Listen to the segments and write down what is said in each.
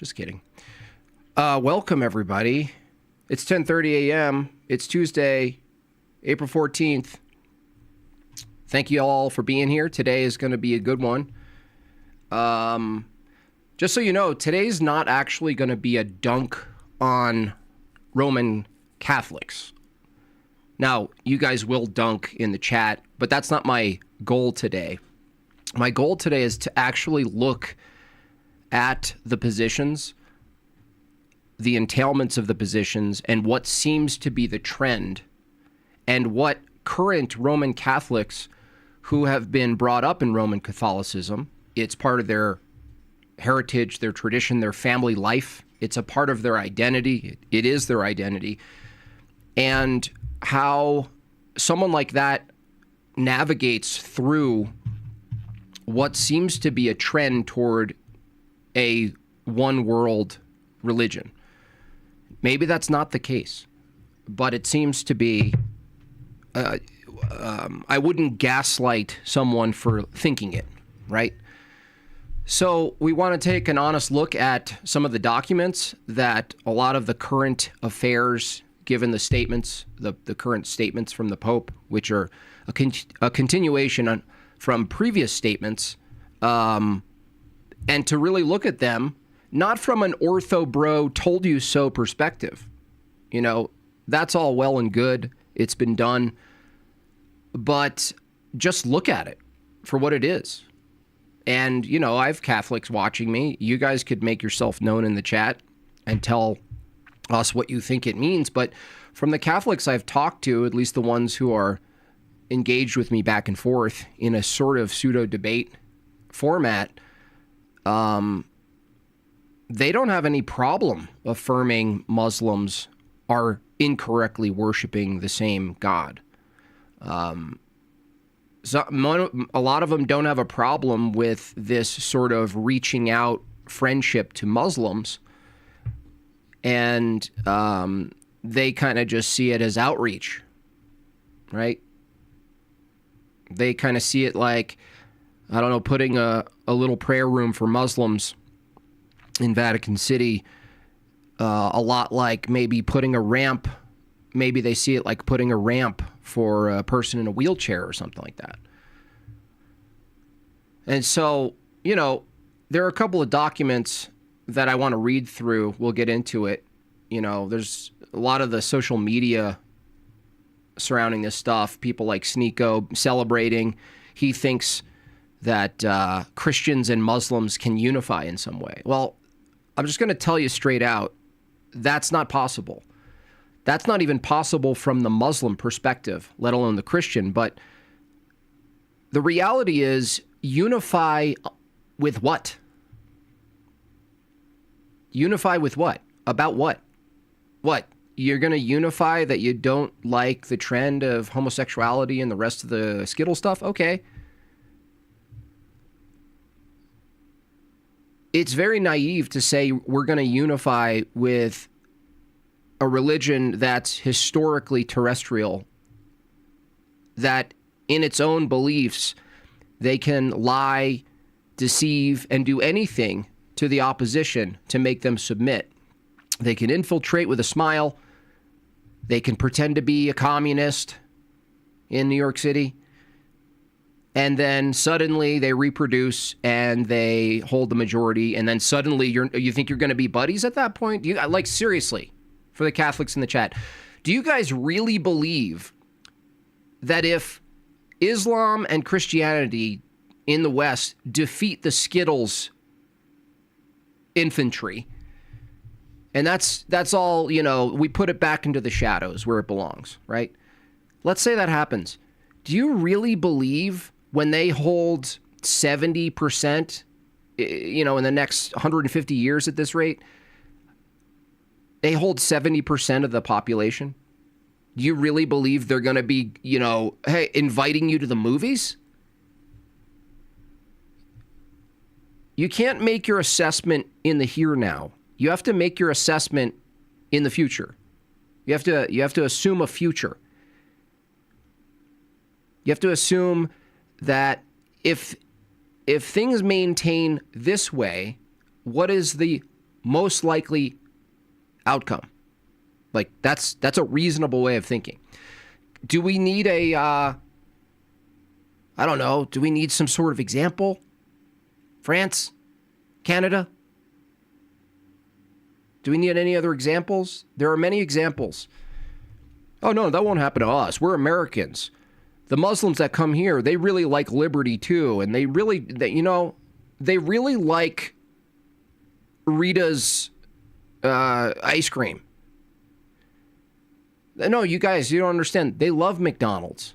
Just kidding. Welcome, everybody. It's 10:30 a.m. It's Tuesday, April 14th. Thank you all for being here. Today is going to be a good one. Just so you know, today's not actually going to be a dunk on Roman Catholics. Now, you guys will dunk in the chat, but that's not my goal today. My goal today is to actually look at the positions, the entailments of the positions, and what seems to be the trend, and what current Roman Catholics who have been brought up in Roman Catholicism, it's part of their heritage, their tradition, their family life. It's a part of their identity. It is their identity. And how someone like that navigates through what seems to be a trend toward a one world religion. Maybe that's not the case, but it seems to be. I wouldn't gaslight someone for thinking it, right? So we want to take an honest look at some of the documents that a lot of the current affairs, given the statements, the current statements from the Pope, which are a continuation from previous statements, and to really look at them, not from an ortho bro told you so perspective. You know, that's all well and good. It's been done. But just look at it for what it is. And, you know, I have Catholics watching me. You guys could make yourself known in the chat and tell us what you think it means. But from the Catholics I've talked to, at least the ones who are engaged with me back and forth in a sort of pseudo debate format, they don't have any problem affirming Muslims are incorrectly worshiping the same God. So a lot of them don't have a problem with this sort of reaching out friendship to Muslims, and they kind of just see it as outreach, right? They kind of see it like, I don't know, putting a little prayer room for Muslims in Vatican City, a lot like maybe putting a ramp. Maybe they see it like putting a ramp for a person in a wheelchair or something like that. And so, you know, there are a couple of documents that I want to read through. We'll get into it. You know, there's a lot of the social media surrounding this stuff. People like Sneeko celebrating. He thinks that Christians and Muslims can unify in some way. Well, I'm just going to tell you straight out, that's not possible. That's not even possible from the Muslim perspective, let alone the Christian. But the reality is, unify with what? Unify with what? About what? What? You're going to unify that you don't like the trend of homosexuality and the rest of the Skittle stuff? Okay. It's very naive to say we're going to unify with a religion that's historically terrestrial, that in its own beliefs, they can lie, deceive, and do anything to the opposition to make them submit. They can infiltrate with a smile. They can pretend to be a communist in New York City. And then suddenly they reproduce and they hold the majority. And then suddenly you think you're going to be buddies at that point? Like, seriously, for the Catholics in the chat, do you guys really believe that if Islam and Christianity in the West defeat the Skittles infantry, and that's all, you know, we put it back into the shadows where it belongs, right? Let's say that happens. Do you really believe when they hold 70%, you know, in the next 150 years at this rate, they hold 70% of the population? Do you really believe they're going to be, you know, hey, inviting you to the movies? You can't make your assessment in the here now. You have to make your assessment in the future. You have to assume a future. You have to assume that if things maintain this way, what is the most likely outcome. Like, that's a reasonable way of thinking. Do we need I don't know, do we need some sort of example? France? Canada? Do we need any other examples? There are many examples. Oh, no, that won't happen to us. We're Americans. The Muslims that come here, they really like liberty too. And they really like Rita's ice cream. No, you guys, you don't understand. They love McDonald's.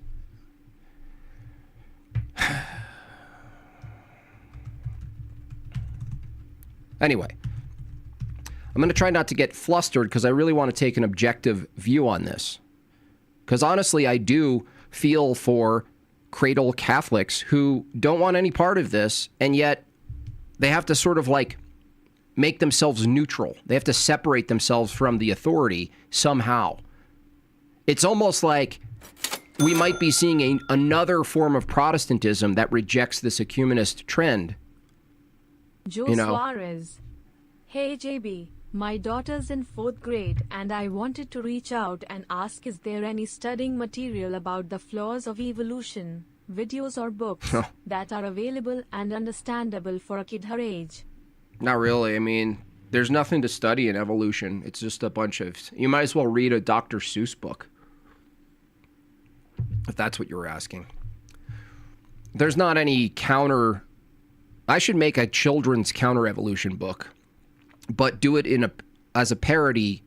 Anyway, I'm going to try not to get flustered because I really want to take an objective view on this. Because honestly, I do feel for cradle Catholics who don't want any part of this, and yet they have to sort of like make themselves neutral. They have to separate themselves from the authority somehow. It's almost like we might be seeing another form of Protestantism that rejects this ecumenist trend. Joe Suarez. Hey JB, my daughter's in 4th grade and I wanted to reach out and ask, is there any studying material about the flaws of evolution, videos or books that are available and understandable for a kid her age? Not really. I mean, there's nothing to study in evolution. It's just a bunch of... You might as well read a Dr. Seuss book, if that's what you were asking. There's not any counter... I should make a children's counter-evolution book, but do it as a parody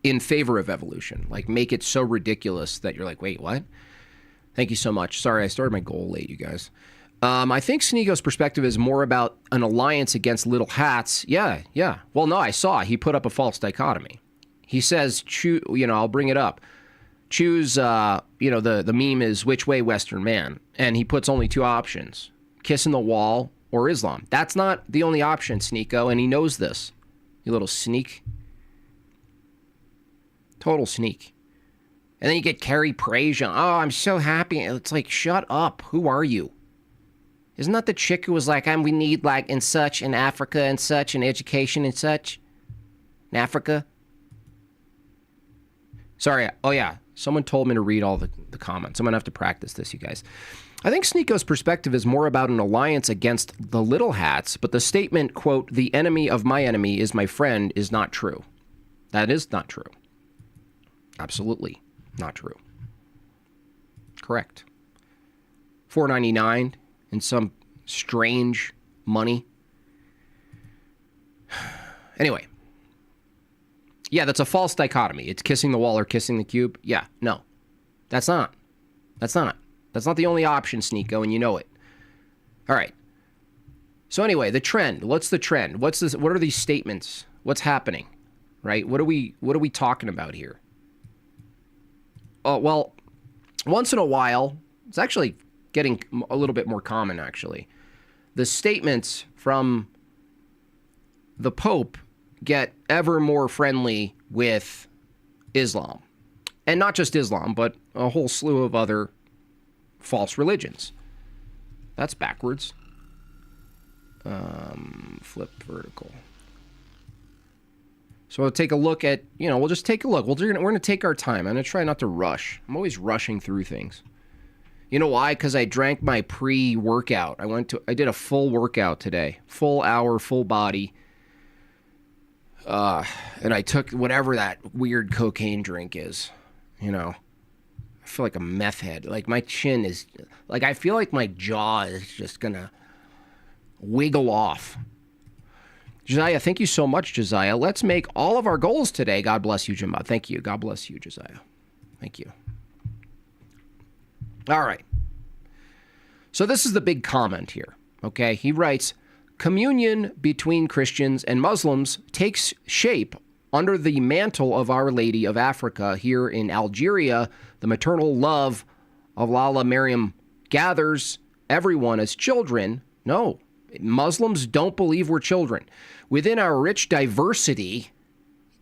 in favor of evolution. Like, make it so ridiculous that you're like, wait, what? Thank you so much. Sorry, I started my goal late, you guys. I think Sneako's perspective is more about an alliance against little hats. Yeah. Well, no, I saw. He put up a false dichotomy. He says, I'll bring it up. Choose, the meme is which way Western man. And he puts only 2 options. Kissing the wall or Islam. That's not the only option, Sneako, and he knows this. You little sneak. Total sneak. And then you get Carrie Prasia. Oh, I'm so happy. It's like, shut up. Who are you? Isn't that the chick who was like, we need like in such in Africa and such in education and such? In Africa? Sorry. Oh, yeah. Someone told me to read all the comments. I'm going to have to practice this, you guys. I think Sneako's perspective is more about an alliance against the little hats, but the statement, quote, the enemy of my enemy is my friend, is not true. That is not true. Absolutely not true. Correct. $4.99 in some strange money. Anyway. Yeah, that's a false dichotomy. It's kissing the wall or kissing the cube. Yeah, no. That's not. That's not the only option, Sneako, and you know it. All right. So anyway, the trend. What's the trend? What's this? What are these statements? What's happening? Right? What are we talking about here? Oh, well, once in a while, it's actually getting a little bit more common, actually. The statements from the Pope get ever more friendly with Islam. And not just Islam, but a whole slew of other false religions. That's backwards. Flip vertical. So we'll take a look at, we'll just take a look. We're going to take our time. I'm going to try not to rush. I'm always rushing through things. You know why? Because I drank my pre-workout. I did a full workout today. Full hour, full body. And I took whatever that weird cocaine drink is. I feel like a meth head. Like my chin is, like I feel like my jaw is just gonna wiggle off. Josiah, thank you so much, Josiah. Let's make all of our goals today. God bless you, Jimba. Thank you. God bless you, Josiah. Thank you. All right. So this is the big comment here. Okay. He writes, communion between Christians and Muslims takes shape under the mantle of Our Lady of Africa here in Algeria. The maternal love of Lala Mariam gathers everyone as children. No, Muslims don't believe we're children. Within our rich diversity,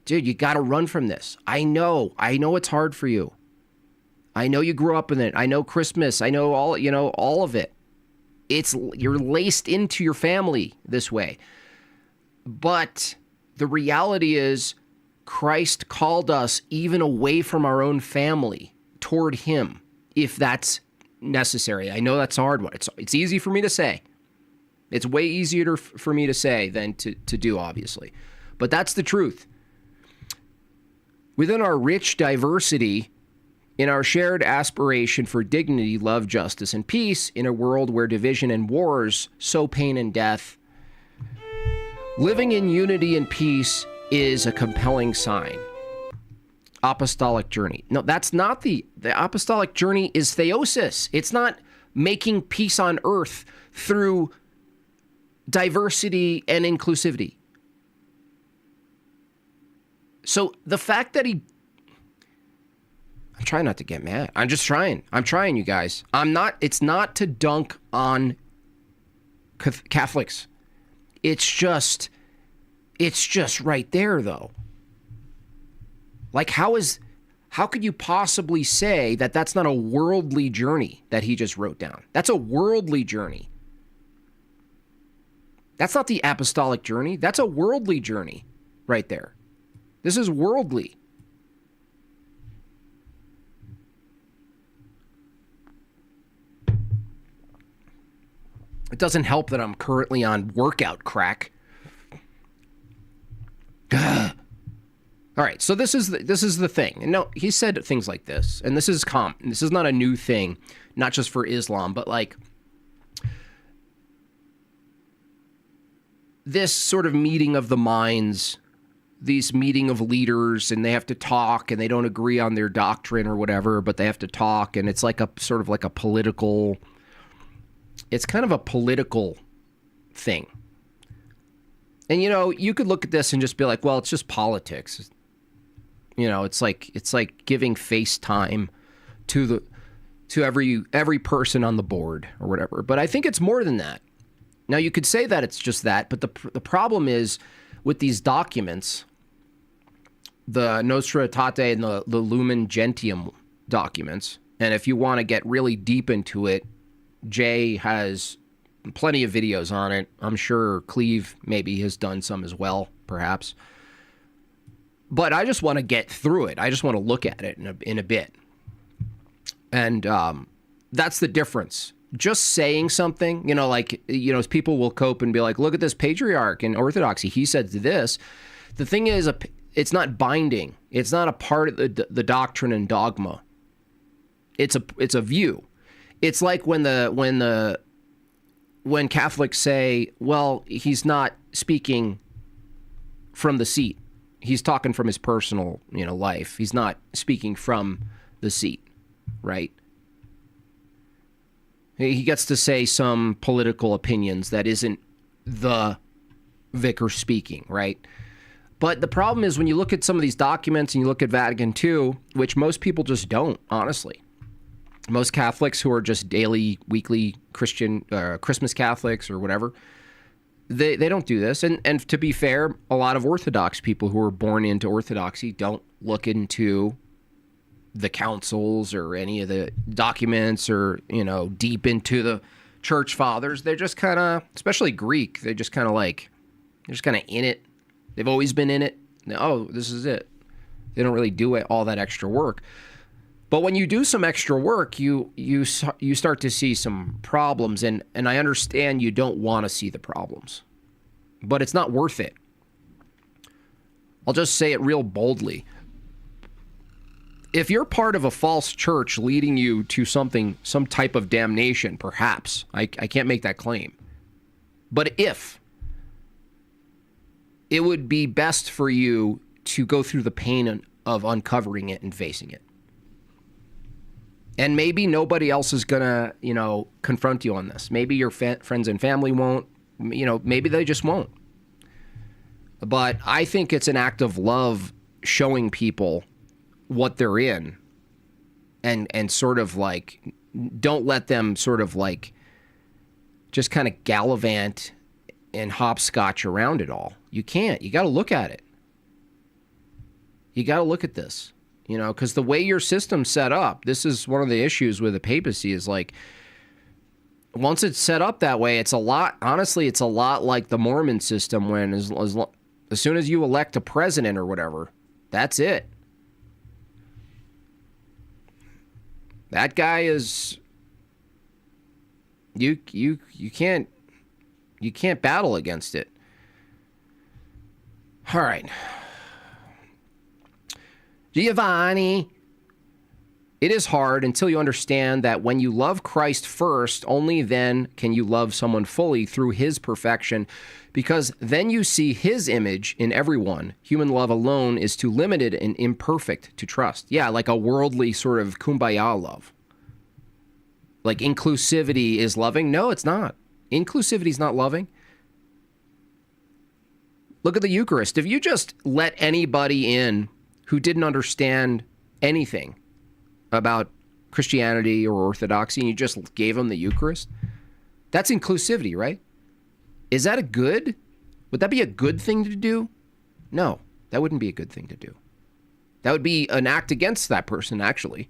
dude, you got to run from this. I know it's hard for you. I know you grew up in it. I know Christmas. I know all of it. You're laced into your family this way. But the reality is Christ called us even away from our own family toward him, if that's necessary. I know that's a hard one. It's easy for me to say. It's way easier for me to say than to do, obviously. But that's the truth. Within our rich diversity, in our shared aspiration for dignity, love, justice, and peace, in a world where division and wars sow pain and death, living in unity and peace is a compelling sign. Apostolic journey. No, that's not the apostolic journey is theosis. It's not making peace on earth through diversity and inclusivity. So the fact that I'm trying not to get mad. I'm trying, you guys. It's not to dunk on Catholics. It's just right there, though. Like, how could you possibly say that that's not a worldly journey that he just wrote down? That's a worldly journey. That's not the apostolic journey. That's a worldly journey right there. This is worldly. It doesn't help that I'm currently on workout crack. All right, so this is the thing. And no, he said things like this, and this is common. This is not a new thing, not just for Islam, but like this sort of meeting of the minds, these meeting of leaders, and they have to talk, and they don't agree on their doctrine or whatever, but they have to talk, and it's like a sort of like a political. It's kind of a political thing. And, you know, you could look at this and just be like, well, it's just politics. You know, it's like giving face time to every person on the board or whatever. But I think it's more than that. Now, you could say that it's just that, but the problem is with these documents, the Nostra Aetate and the Lumen Gentium documents, and if you want to get really deep into it, Jay has plenty of videos on it. I'm sure Cleve maybe has done some as well, perhaps. But I just want to get through it. I just want to look at it in a bit. And that's the difference. Just saying something, you know, like, you know, people will cope and be like, look at this patriarch in Orthodoxy. He said this. The thing is, it's not binding. It's not a part of the doctrine and dogma. It's a view. It's like when Catholics say, well, he's not speaking from the seat. He's talking from his personal, you know, life. He's not speaking from the seat, right? He gets to say some political opinions that isn't the vicar speaking, right? But the problem is when you look at some of these documents and you look at Vatican II, which most people just don't, honestly. Most Catholics who are just daily, weekly Christian, Christmas Catholics or whatever, they don't do this. And to be fair, a lot of Orthodox people who are born into Orthodoxy don't look into the councils or any of the documents or, you know, deep into the church fathers. They're just kind of, especially Greek, they're just kind of in it. They've always been in it. Oh, this is it. They don't really do all that extra work. But when you do some extra work, you start to see some problems, and I understand you don't want to see the problems, but it's not worth it. I'll just say it real boldly. If you're part of a false church leading you to some type of damnation, perhaps, I can't make that claim, but if it would be best for you to go through the pain of uncovering it and facing it. And maybe nobody else is going to, you know, confront you on this. Maybe your friends and family won't. You know, maybe they just won't. But I think it's an act of love showing people what they're in and sort of like, don't let them sort of like just kind of gallivant and hopscotch around it all. You can't. You got to look at it. You got to look at this. You know, because the way your system's set up, this is one of the issues with the papacy is like, once it's set up that way, it's a lot, honestly, it's a lot like the Mormon system when as soon as you elect a president or whatever, that's it. That guy is, you can't battle against it. All right. Giovanni. It is hard until you understand that when you love Christ first, only then can you love someone fully through his perfection, because then you see his image in everyone. Human love alone is too limited and imperfect to trust. Yeah, like a worldly sort of kumbaya love. Like inclusivity is loving? No, it's not. Inclusivity is not loving. Look at the Eucharist. If you just let anybody in who didn't understand anything about Christianity or Orthodoxy, and you just gave them the Eucharist, that's inclusivity, right? Is that would that be a good thing to do? No, that wouldn't be a good thing to do. That would be an act against that person, actually.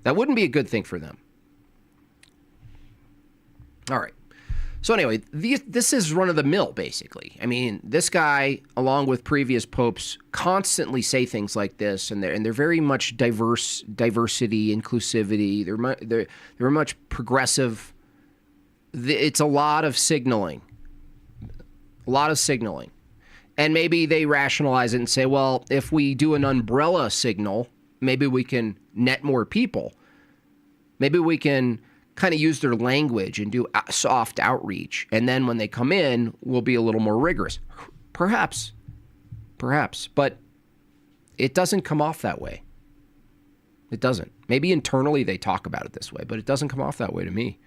That wouldn't be a good thing for them. All right. So anyway, this is run of the mill, basically. I mean, this guy, along with previous popes, constantly say things like this, and they're very much diversity, inclusivity. They're much progressive. It's a lot of signaling, and maybe they rationalize it and say, well, if we do an umbrella signal, maybe we can net more people. Maybe we can kind of use their language and do soft outreach. And then when they come in, we'll be a little more rigorous. Perhaps. But it doesn't come off that way. It doesn't. Maybe internally they talk about it this way, but it doesn't come off that way to me.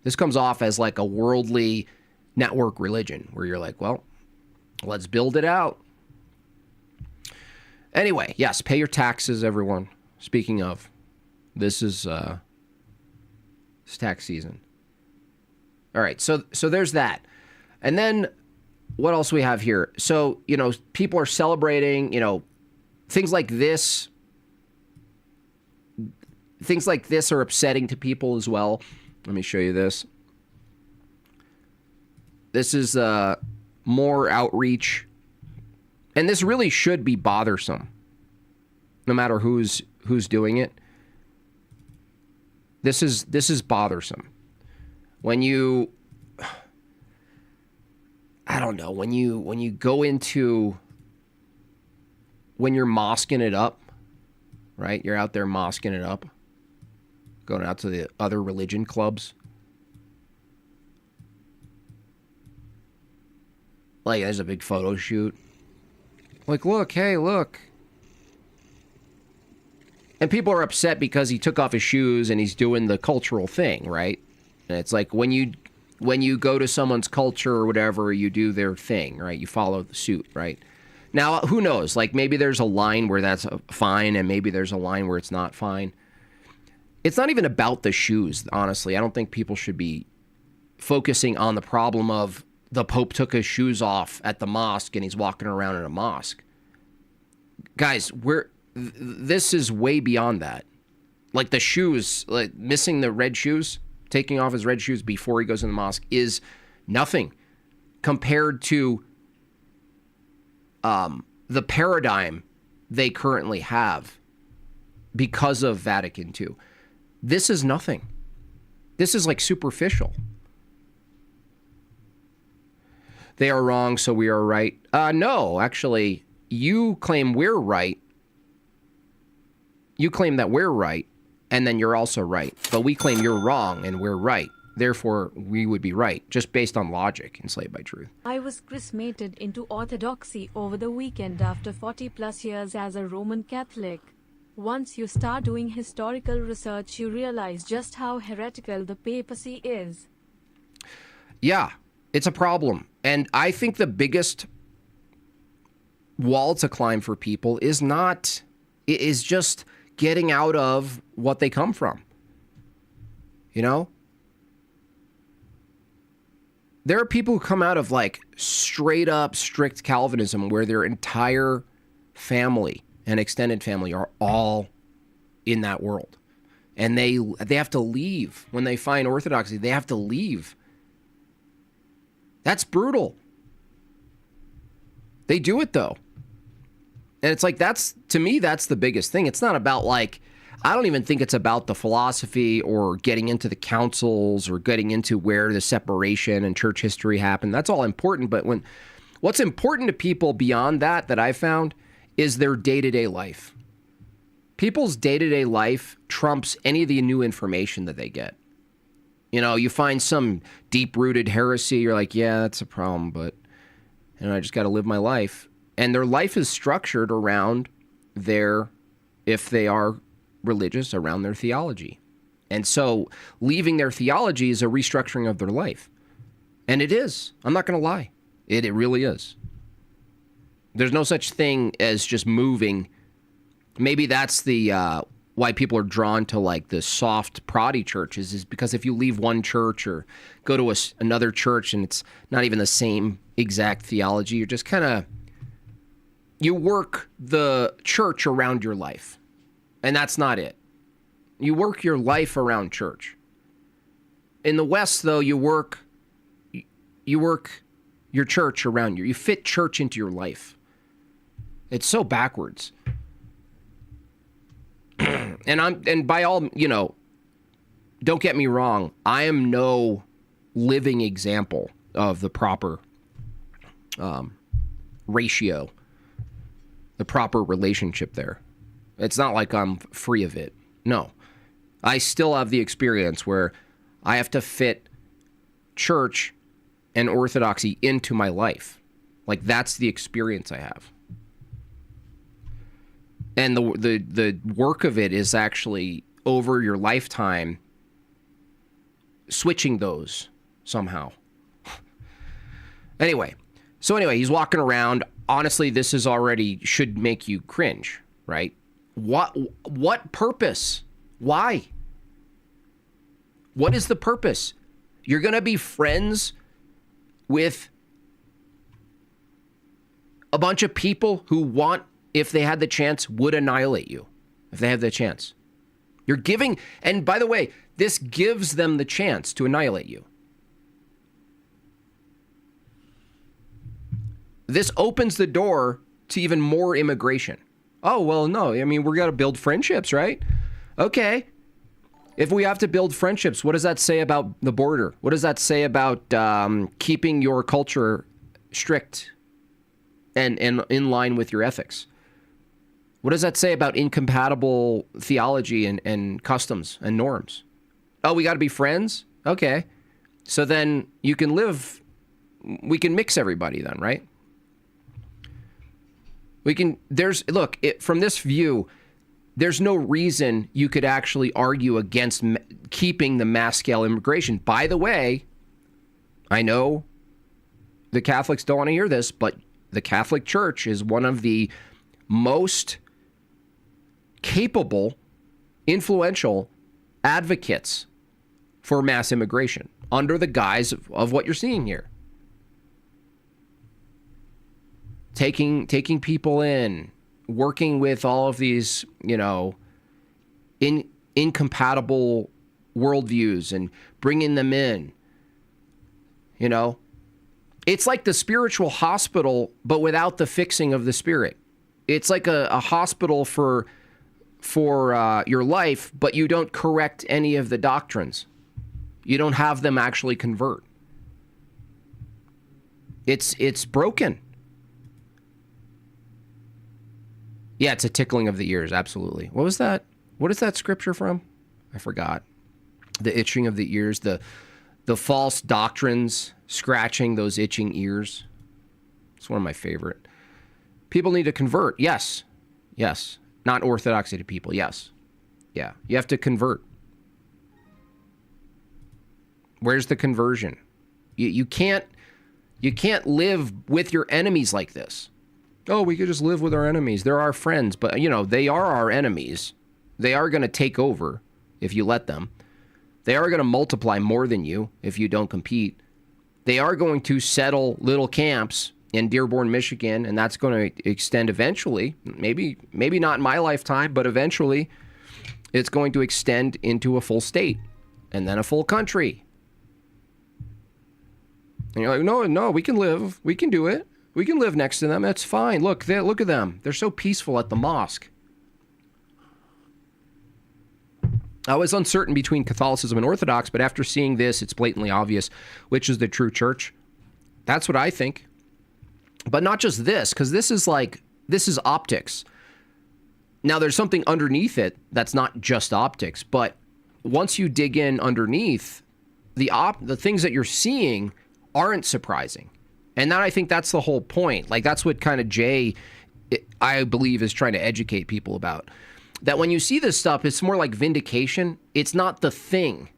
This comes off as like a worldly network religion where you're like, well, let's build it out. Anyway, yes, pay your taxes, everyone. Speaking of, this is it's tax season. All right, so there's that. And then what else we have here? So, people are celebrating, things like this. Things like this are upsetting to people as well. Let me show you this. This is more outreach. And this really should be bothersome, no matter who's doing it. This is bothersome. When you, I don't know, when you go into, when you're mosquing it up, right? You're out there mosquing it up, going out to the other religion clubs. Like, there's a big photo shoot. Like, look, hey, look. And people are upset because he took off his shoes and he's doing the cultural thing, right? And it's like when you go to someone's culture or whatever, you do their thing, right? You follow the suit, right? Now, who knows? Like, maybe there's a line where that's fine and maybe there's a line where it's not fine. It's not even about the shoes, honestly. I don't think people should be focusing on the problem of the Pope took his shoes off at the mosque and he's walking around in a mosque. Guys, this is way beyond that. Like the shoes, like missing the red shoes, taking off his red shoes before he goes in the mosque is nothing compared to the paradigm they currently have because of Vatican II. This is nothing. This is like superficial. They are wrong, so we are right. No, actually, you claim we're right. You claim that we're right, and then you're also right. But we claim you're wrong, and we're right. Therefore, we would be right, just based on logic, enslaved by truth. I was chrismated into Orthodoxy over the weekend after 40 plus years as a Roman Catholic. Once you start doing historical research, you realize just how heretical the papacy is. Yeah, it's a problem. And I think the biggest wall to climb for people is just getting out of what they come from. You know? There are people who come out of like straight up strict Calvinism where their entire family and extended family are all in that world. And they have to leave. When they find orthodoxy, they have to leave. That's brutal. They do it, though. And it's like, to me, that's the biggest thing. It's not about, like, I don't even think it's about the philosophy or getting into the councils or getting into where the separation and church history happened. That's all important. But what's important to people beyond that I found is their day-to-day life. People's day-to-day life trumps any of the new information that they get. You know, you find some deep-rooted heresy, you're like, yeah, that's a problem, but I just got to live my life. And their life is structured around if they are religious, around their theology. And so leaving their theology is a restructuring of their life. And it is. I'm not going to lie. It really is. There's no such thing as just moving. Maybe that's why people are drawn to like the soft, proddy churches, is because if you leave one church or go to another church and it's not even the same exact theology, you're just kind of, you work the church around your life. And that's not it. You work your life around church. In the West, though, you work your church around you. You fit church into your life. It's so backwards. And by all, don't get me wrong, I am no living example of the proper ratio, the proper relationship there. It's not like I'm free of it. No. I still have the experience where I have to fit church and orthodoxy into my life. Like, that's the experience I have. And the work of it is actually over your lifetime switching those somehow. Anyway, he's walking around. Honestly, this is already should make you cringe, right? What purpose? Why? What is the purpose? You're going to be friends with a bunch of people who if they had the chance, would annihilate you. If they have the chance. You're giving, and by the way, this gives them the chance to annihilate you. This opens the door to even more immigration. Oh, well, no, I mean, we're got to build friendships, right? Okay. If we have to build friendships, what does that say about the border? What does that say about keeping your culture strict and in line with your ethics? What does that say about incompatible theology and customs and norms? Oh, we got to be friends? Okay. So then we can mix everybody then, right? From this view, there's no reason you could actually argue against keeping the mass scale immigration. By the way, I know the Catholics don't want to hear this, but the Catholic Church is one of the most capable, influential advocates for mass immigration under the guise of what you're seeing here. Taking people in, working with all of these, incompatible worldviews and bringing them in, It's like the spiritual hospital, but without the fixing of the spirit. It's like a hospital for your life, but you don't correct any of the doctrines. You don't have them actually convert. It's broken. Yeah, it's a tickling of the ears, absolutely. What was that? What is that scripture from? I forgot. The itching of the ears, the false doctrines scratching those itching ears. It's one of my favorite. People need to convert. Yes. Not orthodoxy to people. Yes. Yeah. You have to convert. Where's the conversion? You can't live with your enemies like this. Oh, we could just live with our enemies. They're our friends, but they are our enemies. They are going to take over if you let them. They are going to multiply more than you if you don't compete. They are going to settle little camps in Dearborn, Michigan, and that's going to extend eventually, maybe not in my lifetime, but eventually it's going to extend into a full state and then a full country. And you're like, no, we can live. We can do it. We can live next to them. That's fine. Look at them. They're so peaceful at the mosque. I was uncertain between Catholicism and Orthodox, but after seeing this, it's blatantly obvious which is the true church. That's what I think. But not just this, because this is optics. Now, there's something underneath it that's not just optics, but once you dig in underneath, the things that you're seeing aren't surprising. And I think that's the whole point. Like, that's what kind of Jay, I believe, is trying to educate people about. That when you see this stuff, it's more like vindication. It's not the thing.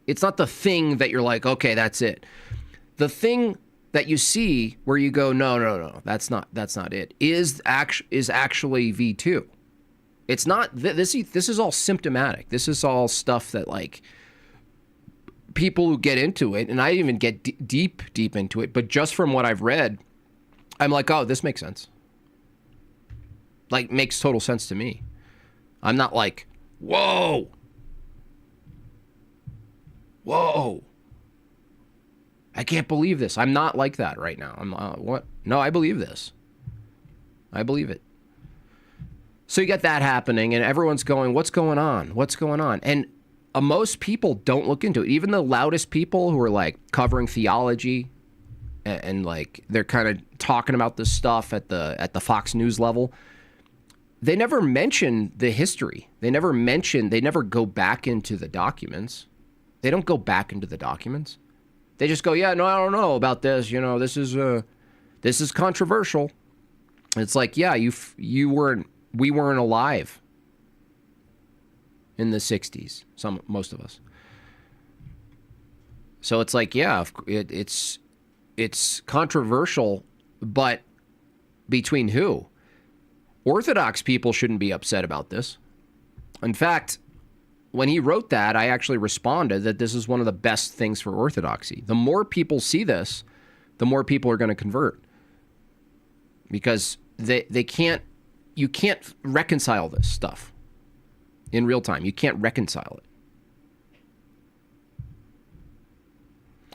It's not the thing that you're like, okay, that's it. The thing that you see where you go, no, that's not it, is actually V2. It's not, this is all symptomatic. This is all stuff that, like, people who get into it, and I even get deep into it, but just from what I've read, I'm like, oh, this makes sense. Like, makes total sense to me. I'm not like, whoa. I can't believe this. I'm not like that right now. I'm what? No, I believe this. I believe it. So you get that happening, and everyone's going, what's going on? What's going on? And most people don't look into it. Even the loudest people who are like covering theology and like they're kind of talking about this stuff at the Fox News level, they never mention the history. They never go back into the documents. They don't go back into the documents. They just go, yeah, no, I don't know about this. You know, this is controversial. It's like, yeah, we weren't alive in the 60s, most of us. So it's like, yeah, it's controversial, but between who? Orthodox people shouldn't be upset about this. In fact, when he wrote that, I actually responded that this is one of the best things for Orthodoxy. The more people see this, the more people are going to convert. Because you can't reconcile this stuff in real time. You can't reconcile it.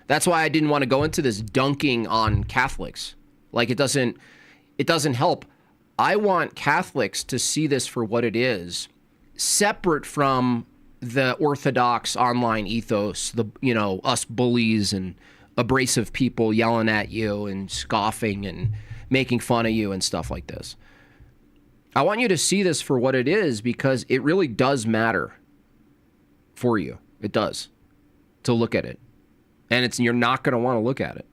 That's why I didn't want to go into this dunking on Catholics. Like, it doesn't help. I want Catholics to see this for what it is, separate from the Orthodox online ethos, us bullies and abrasive people yelling at you and scoffing and making fun of you and stuff like this. I want you to see this for what it is, because it really does matter for you. It does, to look at it. And you're not going to want to look at it.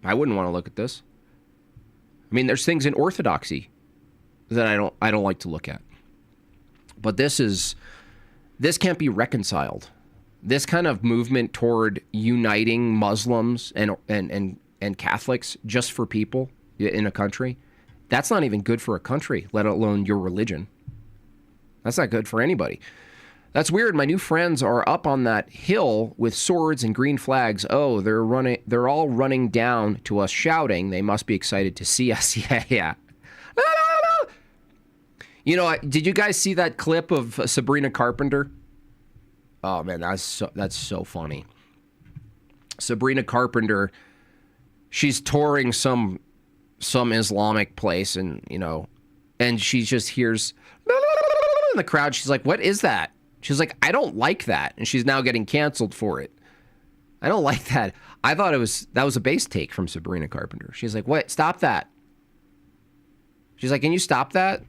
I wouldn't want to look at this. I mean, there's things in Orthodoxy that I don't like to look at. But this can't be reconciled. This kind of movement toward uniting Muslims and Catholics just for people in a country, that's not even good for a country, let alone your religion. That's not good for anybody. That's weird. My new friends are up on that hill with swords and green flags. Oh, they're all running down to us shouting. They must be excited to see us. Yeah. You know, did you guys see that clip of Sabrina Carpenter? Oh man, that's so funny. Sabrina Carpenter, she's touring some Islamic place, and she just hears in the crowd. She's like, "What is that?" She's like, "I don't like that," and she's now getting canceled for it. I don't like that. I thought that was a base take from Sabrina Carpenter. She's like, "What? Stop that." She's like, "Can you stop that?"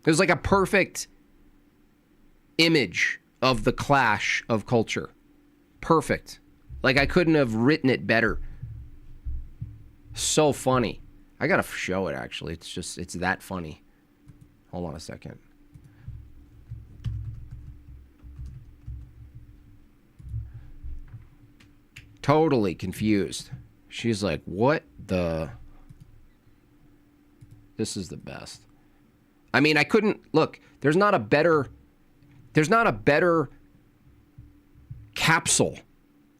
It was like a perfect image of the clash of culture. Perfect. Like, I couldn't have written it better. So funny. I gotta show it, actually. It's that funny. Hold on a second. Totally confused. She's like, what the? This is the best. I mean, I couldn't look. There's not a better capsule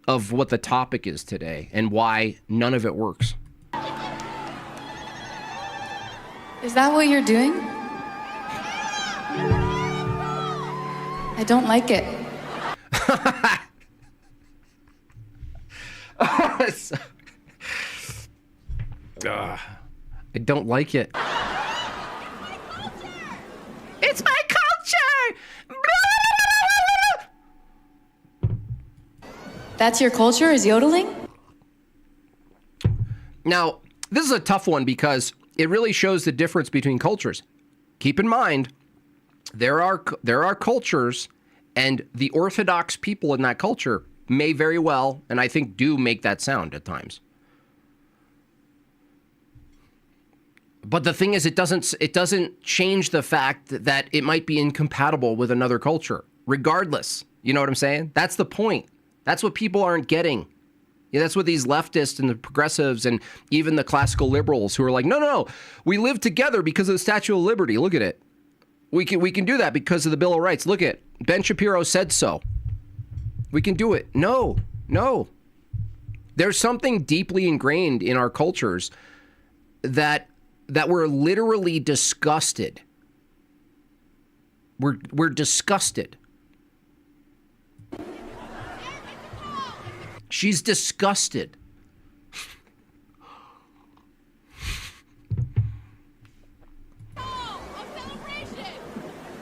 of what the topic is today and why none of it works. Is that what you're doing? I don't like it. I don't like it. It's my culture! That's your culture, is yodeling? Now, this is a tough one because it really shows the difference between cultures. Keep in mind, there are cultures, and the Orthodox people in that culture may very well, and I think do make that sound at times. But the thing is, it doesn't change the fact that it might be incompatible with another culture, regardless. You know what I'm saying? That's the point. That's what people aren't getting. Yeah, that's what these leftists and the progressives and even the classical liberals who are like, no, we live together because of the Statue of Liberty. Look at it. We can do that because of the Bill of Rights. Look at Ben Shapiro said so. We can do it. No. There's something deeply ingrained in our cultures that we're literally disgusted. We're disgusted. She's disgusted.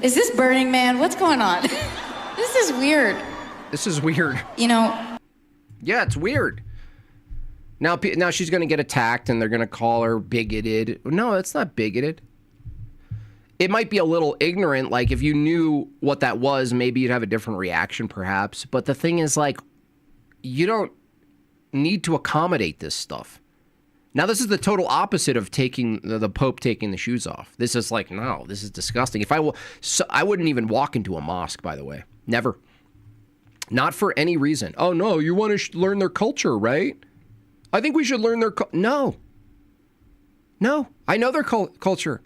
Is this Burning Man? What's going on? This is weird. This is weird. You know. Yeah, it's weird. Now she's going to get attacked and they're going to call her bigoted. No, it's not bigoted. It might be a little ignorant. Like if you knew what that was, maybe you'd have a different reaction perhaps. But the thing is, like, you don't need to accommodate this stuff. Now, this is the total opposite of taking the Pope taking the shoes off. This is like, no, this is disgusting. I wouldn't even walk into a mosque, by the way. Never. Not for any reason. Oh, no, you want to learn their culture, right? I think we should learn their No, I know their culture.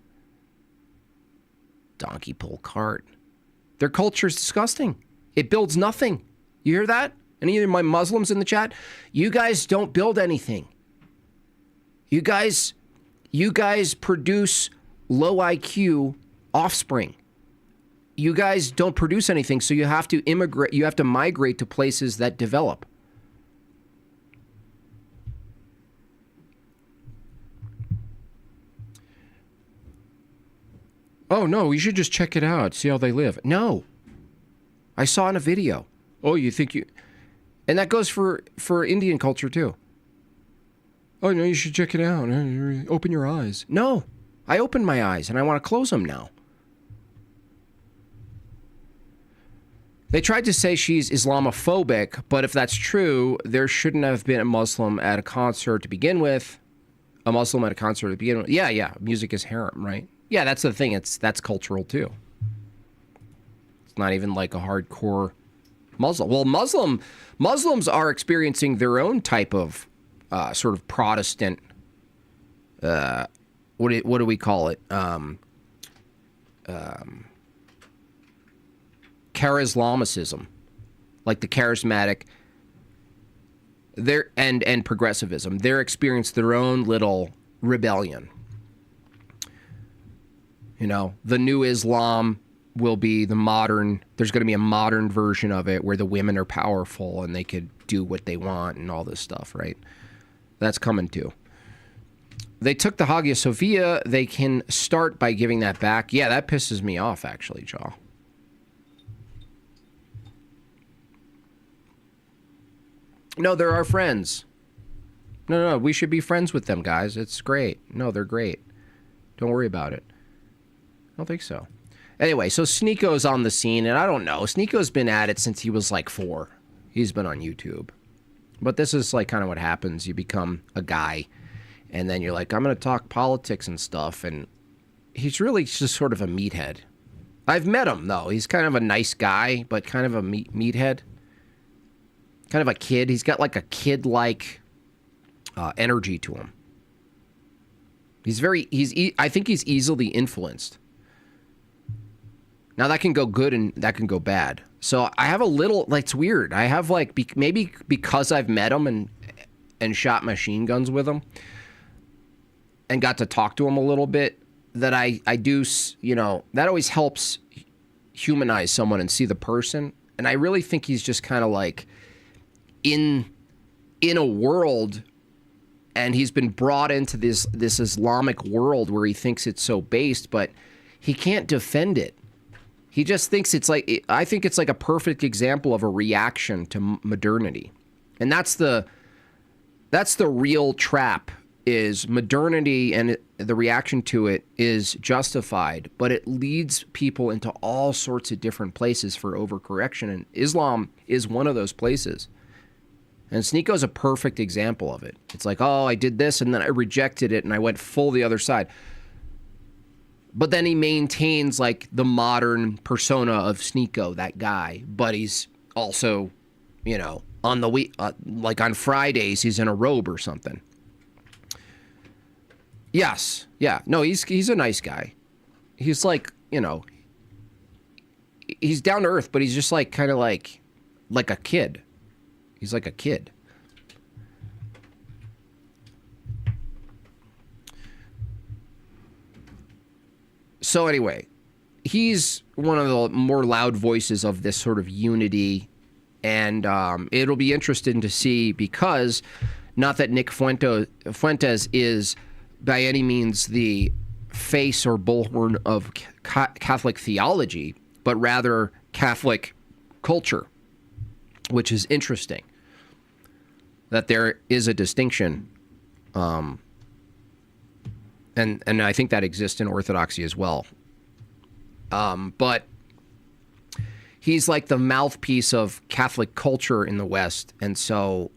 Donkey pull cart. Their culture is disgusting. It builds nothing. You hear that? Any of my Muslims in the chat? You guys don't build anything. You guys produce low IQ offspring. You guys don't produce anything, so you have to immigrate. You have to migrate to places that develop. Oh, no, you should just check it out, see how they live. No. I saw in a video. Oh, you think you... And that goes for Indian culture, too. Oh, no, you should check it out. Open your eyes. No. I opened my eyes, and I want to close them now. They tried to say she's Islamophobic, but if that's true, there shouldn't have been a Muslim at a concert to begin with. A Muslim at a concert to begin with. Yeah. Music is haram, right? Yeah, that's the thing. That's cultural, too. It's not even like a hardcore Muslim. Well, Muslims are experiencing their own type of sort of Protestant, what do we call it? Charislamicism, like the charismatic, and progressivism. They're experiencing their own little rebellion. You know, the new Islam will be the modern, there's going to be a modern version of it where the women are powerful and they could do what they want and all this stuff, right? That's coming too. They took the Hagia Sophia. They can start by giving that back. Yeah, that pisses me off, actually, Jaw. No, they're our friends. No, we should be friends with them, guys. It's great. No, they're great. Don't worry about it. I don't think so. Anyway, so Sneako's on the scene, and I don't know. Sneako's been at it since he was like 4. He's been on YouTube. But this is like kind of what happens. You become a guy, and then you're like, I'm going to talk politics and stuff, and he's really just sort of a meathead. I've met him, though. He's kind of a nice guy, but kind of a meathead. Kind of a kid. He's got like a kid-like energy to him. I think he's easily influenced. Now, that can go good and that can go bad. So I have a little, like, it's weird. I have, like, maybe because I've met him and shot machine guns with him and got to talk to him a little bit, that I do, you know, that always helps humanize someone and see the person. And I really think he's just kind of like in a world, and he's been brought into this Islamic world where he thinks it's so based, but he can't defend it. He just thinks it's like, I think it's like a perfect example of a reaction to modernity. And that's the real trap, is modernity, and the reaction to it is justified, but it leads people into all sorts of different places for overcorrection. And Islam is one of those places. And Sneako's a perfect example of it. It's like, oh, I did this and then I rejected it and I went full the other side. But then he maintains like the modern persona of Sneako, that guy. But he's also, you know, on the week, like on Fridays, he's in a robe or something. Yes. Yeah. No, he's a nice guy. He's like, you know, he's down to earth, but he's just like kind of like a kid. He's like a kid. So anyway, he's one of the more loud voices of this sort of unity, and it'll be interesting to see, because not that Nick Fuentes is by any means the face or bullhorn of Catholic theology, but rather Catholic culture, which is interesting, that there is a distinction. And I think that exists in Orthodoxy as well. But he's like the mouthpiece of Catholic culture in the West. And so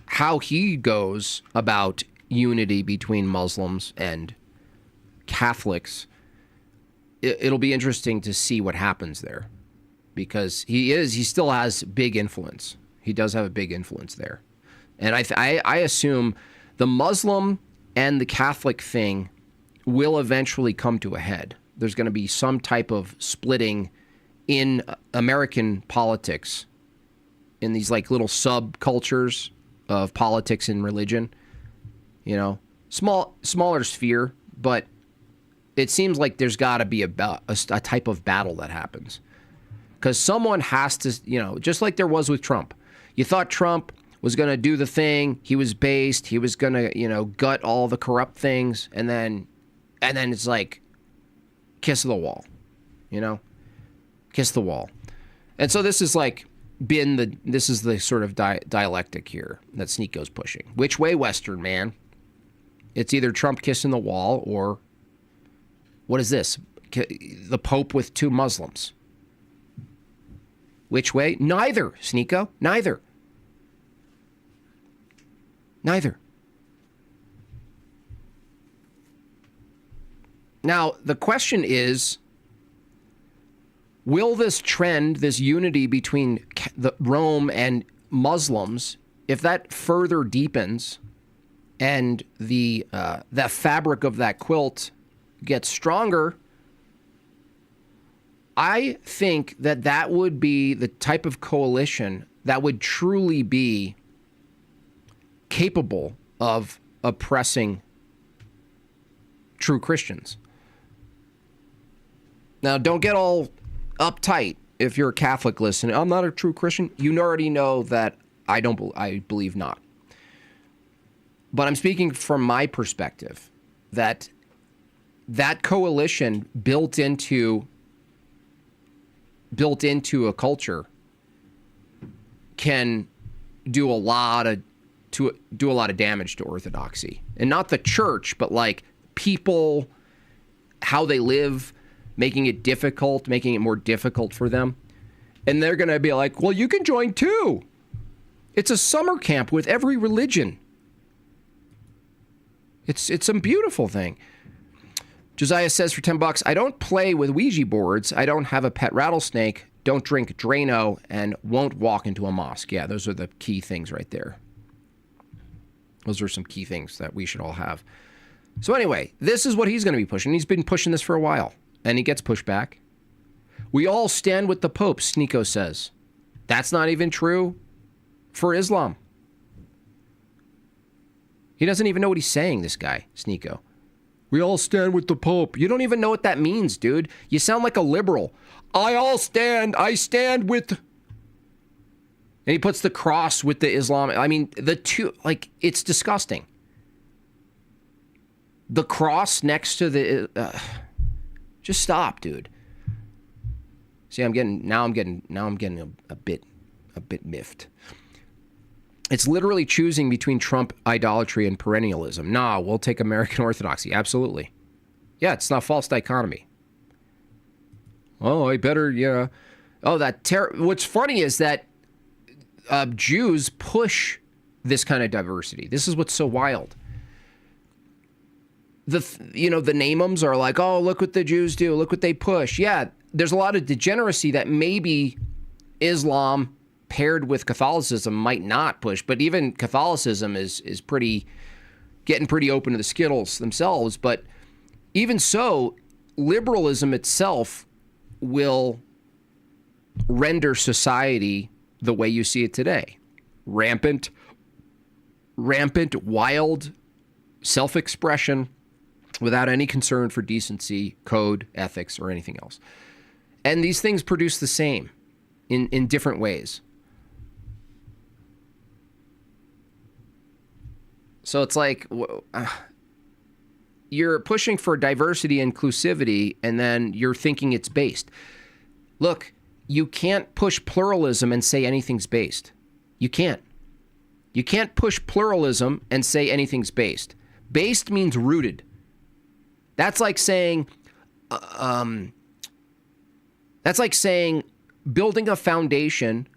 how he goes about unity between Muslims and Catholics, it'll be interesting to see what happens there, because he still has big influence. He does have a big influence there. And I assume the Muslim and the Catholic thing will eventually come to a head. There's going to be some type of splitting in American politics, in these like little subcultures of politics and religion. You know, smaller sphere, but it seems like there's got to be a type of battle that happens. Because someone has to, you know, just like there was with Trump. You thought Trump was going to do the thing. He was based. He was going to, you know, gut all the corrupt things. And then it's like, kiss the wall, you know, kiss the wall. And so this is like this is the sort of dialectic here that Sneako's pushing. Which way, Western man? It's either Trump kissing the wall, or what is this? The Pope with two Muslims. Which way? Neither, Sneako. Neither. Now, the question is, will this trend, this unity between Rome and Muslims, if that further deepens and that fabric of that quilt gets stronger, I think that would be the type of coalition that would truly be capable of oppressing true Christians. Now, don't get all uptight if you're a Catholic listening. I'm not a true Christian. You already know that I believe not. But I'm speaking from my perspective, that coalition built into a culture can do a lot of damage to Orthodoxy. And not the church, but like people, how they live, making it more difficult for them. And they're going to be like, well, you can join too. It's a summer camp with every religion. It's a beautiful thing. Josiah says for $10, I don't play with Ouija boards. I don't have a pet rattlesnake. Don't drink Drano, and won't walk into a mosque. Yeah, those are the key things right there. Those are some key things that we should all have. So anyway, this is what he's going to be pushing. He's been pushing this for a while, and he gets pushed back. We all stand with the Pope, Sneako says. That's not even true for Islam. He doesn't even know what he's saying, this guy, Sneako. We all stand with the Pope. You don't even know what that means, dude. You sound like a liberal. I stand with... And he puts the cross with the Islamic... I mean, the two... Like, it's disgusting. The cross next to the... just stop, dude. See, I'm getting a bit miffed. It's literally choosing between Trump idolatry and perennialism. Nah, we'll take American orthodoxy. Absolutely. Yeah, it's not false dichotomy. Oh, I better, yeah. Oh, what's funny is that Jews push this kind of diversity. This is what's so wild. The name-ums are like, oh, look what the Jews do. Look what they push. Yeah, there's a lot of degeneracy that maybe Islam paired with Catholicism might not push, but even Catholicism is getting pretty open to the Skittles themselves. But even so, liberalism itself will render society the way you see it today. Rampant, wild self-expression without any concern for decency, code, ethics, or anything else. And these things produce the same in different ways. So it's like you're pushing for diversity, inclusivity, and then you're thinking it's based. Look, you can't push pluralism and say anything's based. You can't. You can't push pluralism and say anything's based. Based means rooted. That's like saying, building a foundation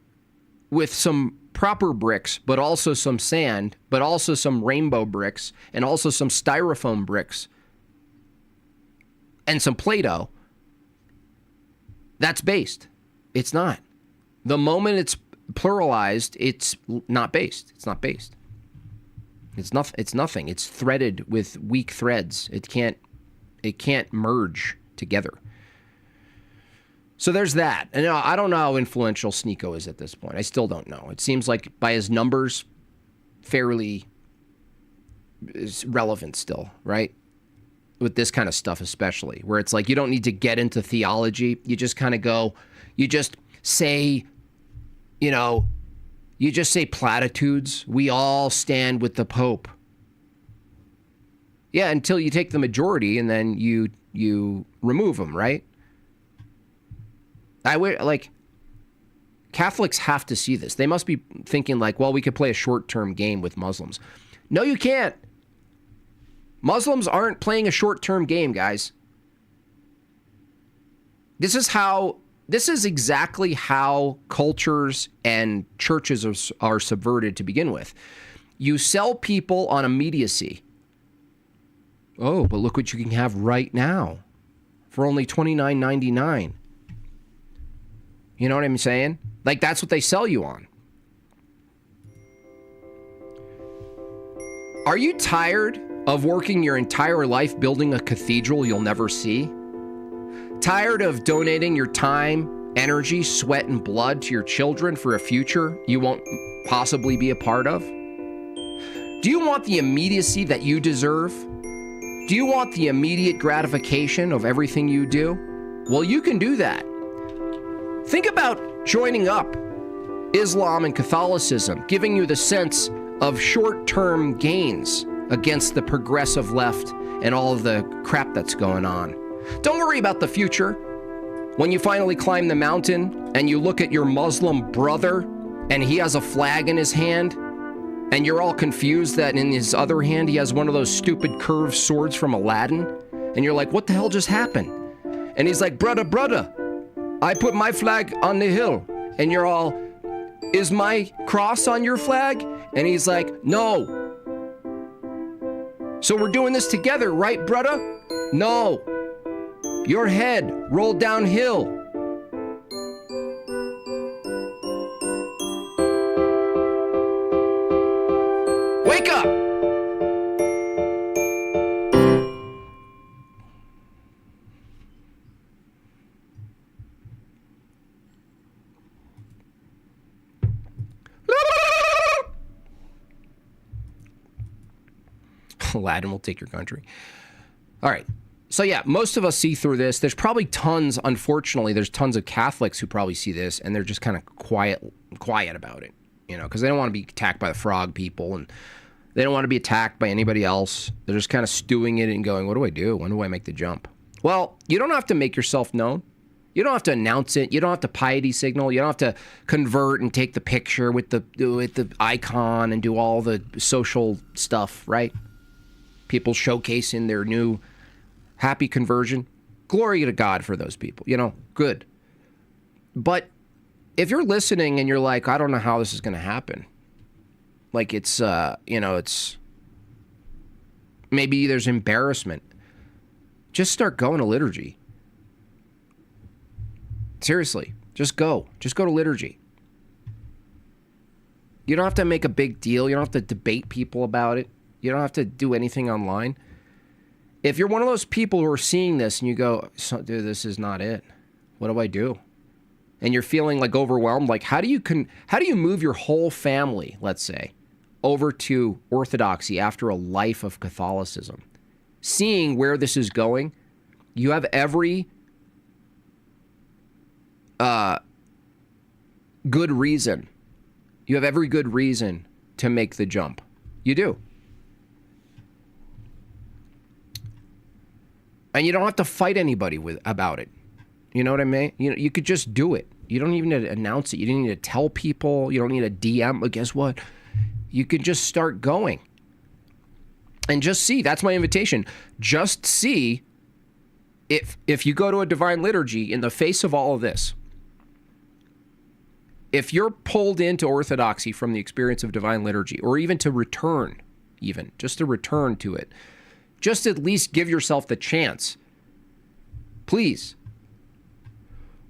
with some proper bricks, but also some sand, but also some rainbow bricks, and also some styrofoam bricks, and some Play-Doh. That's based. It's not. The moment it's pluralized, it's not based. It's not based. It's nothing. It's threaded with weak threads. It can't merge together. So there's that. And I don't know how influential Sneeko is at this point. I still don't know. It seems like by his numbers, fairly is relevant still, right? With this kind of stuff especially, where it's like you don't need to get into theology. You just kind of go, you just say platitudes. We all stand with the Pope. Yeah, until you take the majority and then you remove them, right? Catholics have to see this. They must be thinking like, well, we could play a short-term game with Muslims. No, you can't. Muslims aren't playing a short-term game, guys. This is exactly how cultures and churches are subverted to begin with. You sell people on immediacy. Oh, but look what you can have right now for only $29.99. You know what I'm saying? Like, that's what they sell you on. Are you tired of working your entire life building a cathedral you'll never see? Tired of donating your time, energy, sweat, and blood to your children for a future you won't possibly be a part of? Do you want the immediacy that you deserve? Do you want the immediate gratification of everything you do? Well, you can do that. Think about joining up Islam and Catholicism, giving you the sense of short-term gains against the progressive left and all of the crap that's going on. Don't worry about the future. When you finally climb the mountain and you look at your Muslim brother and he has a flag in his hand and you're all confused that in his other hand he has one of those stupid curved swords from Aladdin, and you're like, what the hell just happened? And he's like, brother, I put my flag on the hill. And you're all, is my cross on your flag? And he's like, no. So we're doing this together, right, brother? No. Your head rolled downhill. Wake up! Aladdin will take your country. All right. So yeah, most of us see through this. There's probably tons, unfortunately, there's tons of Catholics who probably see this and they're just kind of quiet about it, you know, because they don't want to be attacked by the frog people and they don't want to be attacked by anybody else. They're just kind of stewing it and going, what do I do? When do I make the jump? Well, you don't have to make yourself known. You don't have to announce it. You don't have to piety signal. You don't have to convert and take the picture with the icon and do all the social stuff, right? People showcasing their new happy conversion. Glory to God for those people, you know, good. But if you're listening and you're like, I don't know how this is going to happen. Like it's, you know, it's maybe there's embarrassment. Just start going to liturgy. Seriously, just go. Just go to liturgy. You don't have to make a big deal. You don't have to debate people about it. You don't have to do anything online. If you're one of those people who are seeing this and you go, so, dude, this is not it. What do I do? And you're feeling like overwhelmed. Like, how do you move your whole family, let's say, over to Orthodoxy after a life of Catholicism? Seeing where this is going, you have every good reason. You have every good reason to make the jump. You do. And you don't have to fight anybody about it. You know what I mean? You know, you could just do it. You don't even need to announce it. You don't need to tell people. You don't need a DM. But guess what? You could just start going. And just see. That's my invitation. Just see if you go to a divine liturgy in the face of all of this. If you're pulled into Orthodoxy from the experience of divine liturgy, or even to return, just to return to it, just at least give yourself the chance. Please.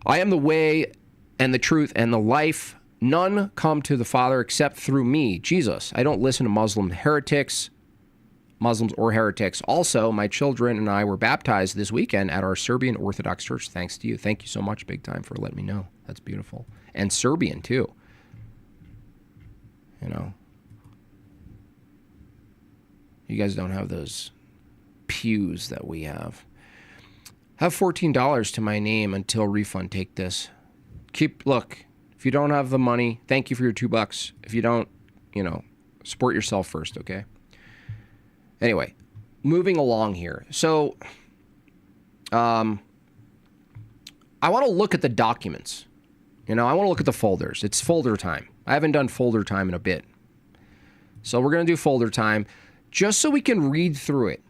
I am the way and the truth and the life. None come to the Father except through me, Jesus. I don't listen to Muslims or heretics. Also, my children and I were baptized this weekend at our Serbian Orthodox Church. Thanks to you. Thank you so much, big time, for letting me know. That's beautiful. And Serbian, too. You know. You guys don't have those pews that we have. Have $14 to my name until refund. Take this. Look, if you don't have the money, thank you for your $2. If you don't, you know, support yourself first, okay? Anyway, moving along here. So, I want to look at the documents. You know, I want to look at the folders. It's folder time. I haven't done folder time in a bit. So we're going to do folder time just so we can read through it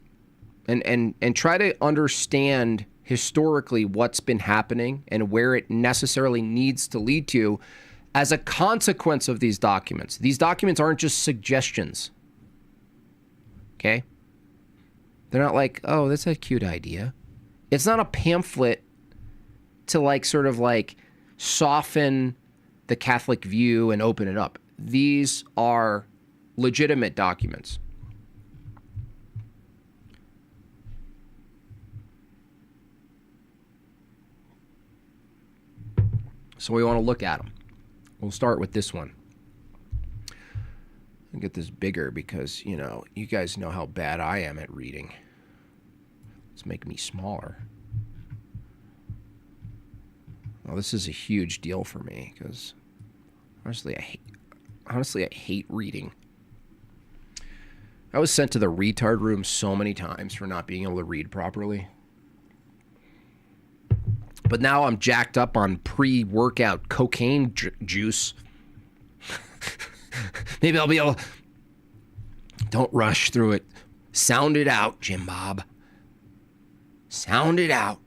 and try to understand historically what's been happening and where it necessarily needs to lead to as a consequence of these documents. These documents aren't just suggestions. Okay? They're not like, oh, that's a cute idea. It's not a pamphlet to like sort of like soften the Catholic view and open it up. These are legitimate documents. So we want to look at them. We'll start with this one. I'll get this bigger because, you know, you guys know how bad I am at reading. Let's make me smaller. Well, this is a huge deal for me because honestly, I hate reading. I was sent to the retard room so many times for not being able to read properly. But now I'm jacked up on pre-workout cocaine juice. Maybe I'll be able... Don't rush through it. Sound it out, Jim Bob. Sound it out.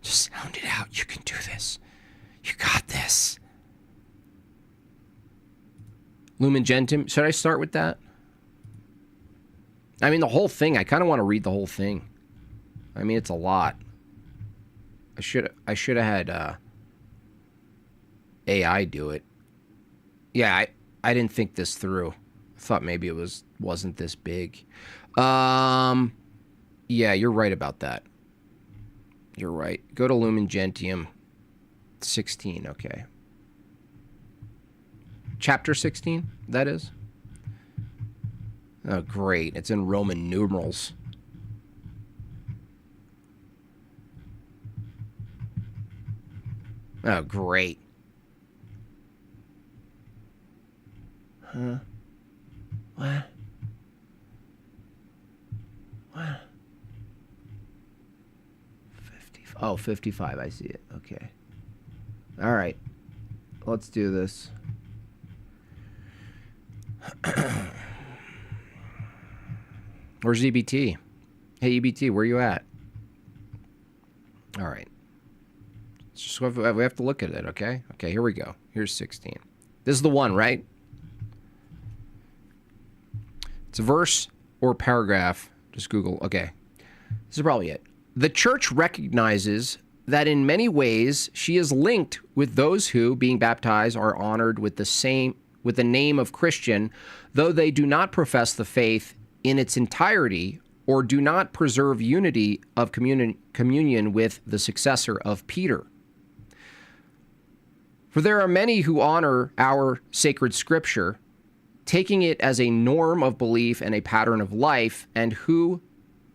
Just sound it out. You can do this. You got this. Lumen Gentium. Should I start with that? I mean, the whole thing. I kind of want to read the whole thing. I mean, it's a lot. I should have had AI do it. Yeah, I didn't think this through. I thought maybe it wasn't this big. Yeah, you're right about that. You're right. Go to Lumen Gentium 16, okay. Chapter 16, that is? Oh, great. It's in Roman numerals. Oh, great. Huh? What? What? 55. I see it. Okay. All right. Let's do this. Where's EBT? Hey, EBT, where you at? All right. Just, we have to look at it, okay? Okay, here we go. Here's 16. This is the one, right? It's a verse or paragraph. Just Google. Okay. This is probably it. The church recognizes that in many ways she is linked with those who, being baptized, are honored with the name of Christian, though they do not profess the faith in its entirety or do not preserve unity of communion with the successor of Peter. For there are many who honor our sacred scripture, taking it as a norm of belief and a pattern of life, and who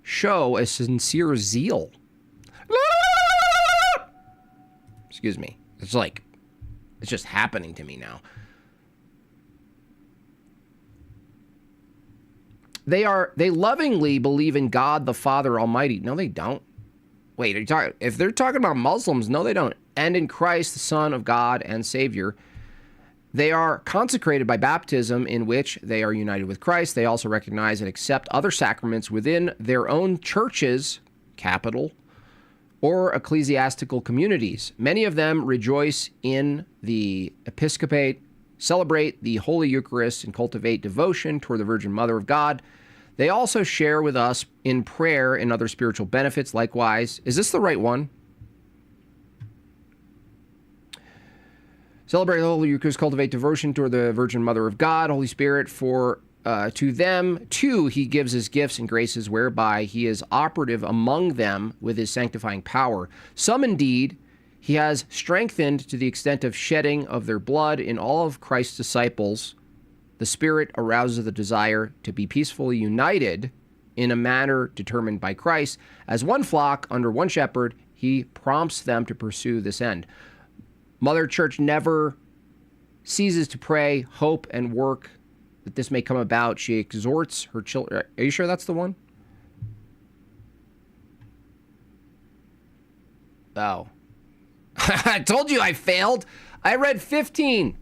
show a sincere zeal. Excuse me. It's just happening to me now. They lovingly believe in God the Father Almighty. No, they don't. Wait, if they're talking about Muslims, no, they don't. And in Christ, the Son of God and Savior. They are consecrated by baptism, in which they are united with Christ. They also recognize and accept other sacraments within their own churches, capital, or ecclesiastical communities. Many of them rejoice in the episcopate, celebrate the Holy Eucharist, and cultivate devotion toward the Virgin Mother of God. They also share with us in prayer and other spiritual benefits. Likewise, is this the right one? Celebrate the Holy Eucharist, cultivate devotion toward the Virgin Mother of God, Holy Spirit, for to them, too, he gives his gifts and graces, whereby he is operative among them with his sanctifying power. Some, indeed, he has strengthened to the extent of shedding of their blood in all of Christ's disciples. The Spirit arouses the desire to be peacefully united in a manner determined by Christ. As one flock under one shepherd, he prompts them to pursue this end. Mother Church never ceases to pray, hope, and work that this may come about. She exhorts her children. Are you sure that's the one? Oh. I told you I failed. I read 15.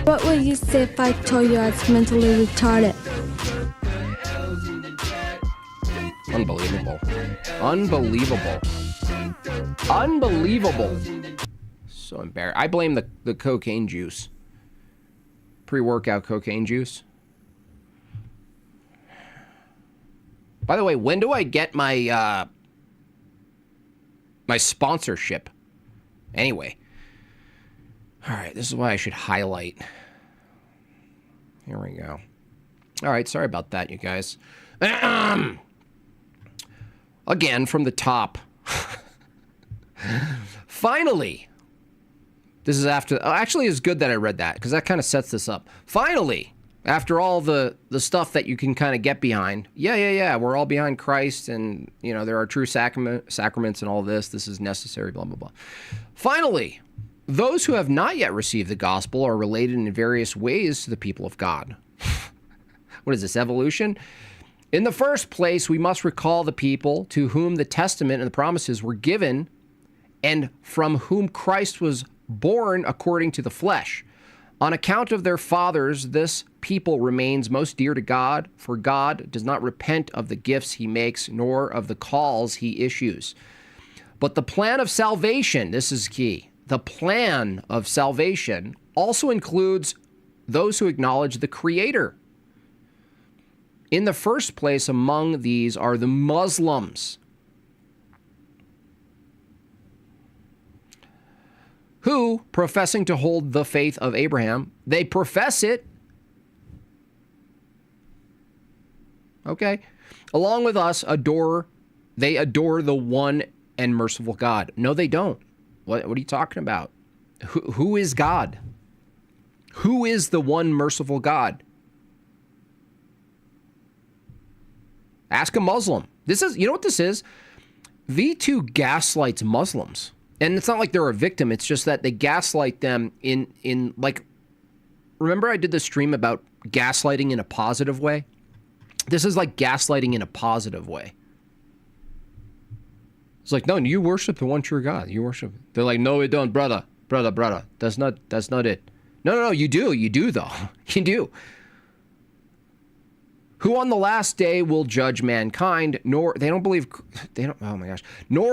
What would you say if I told you I was mentally retarded? Unbelievable. Unbelievable. Unbelievable. So embarrassed. I blame the cocaine juice. Pre-workout cocaine juice. By the way, when do I get my my sponsorship? Anyway. All right, this is why I should highlight. Here we go. All right, sorry about that, you guys. Again, from the top. Finally. This is after... actually, it's good that I read that, because that kind of sets this up. Finally, after all the stuff that you can kind of get behind. Yeah, we're all behind Christ, and, you know, there are true sacraments and all this. This is necessary, blah, blah, blah. Finally... those who have not yet received the gospel are related in various ways to the people of God. What is this, evolution? In the first place, we must recall the people to whom the testament and the promises were given and from whom Christ was born according to the flesh. On account of their fathers, this people remains most dear to God, for God does not repent of the gifts he makes, nor of the calls he issues. But the plan of salvation, this is key, the plan of salvation also includes those who acknowledge the Creator. In the first place among these are the Muslims, who, professing to hold the faith of Abraham, they profess it, Okay. Along with us, they adore the one and merciful God. No, they don't. What are you talking about? Who is God? Who is the one merciful God? Ask a Muslim. You know what this is? V2 gaslights Muslims. And it's not like they're a victim. It's just that they gaslight them in like, remember I did the stream about gaslighting in a positive way? This is like gaslighting in a positive way. It's like, no, you worship the one true God. You worship. They're like, no, we don't, brother. That's not it. No, you do though. You do. Who on the last day will judge mankind, nor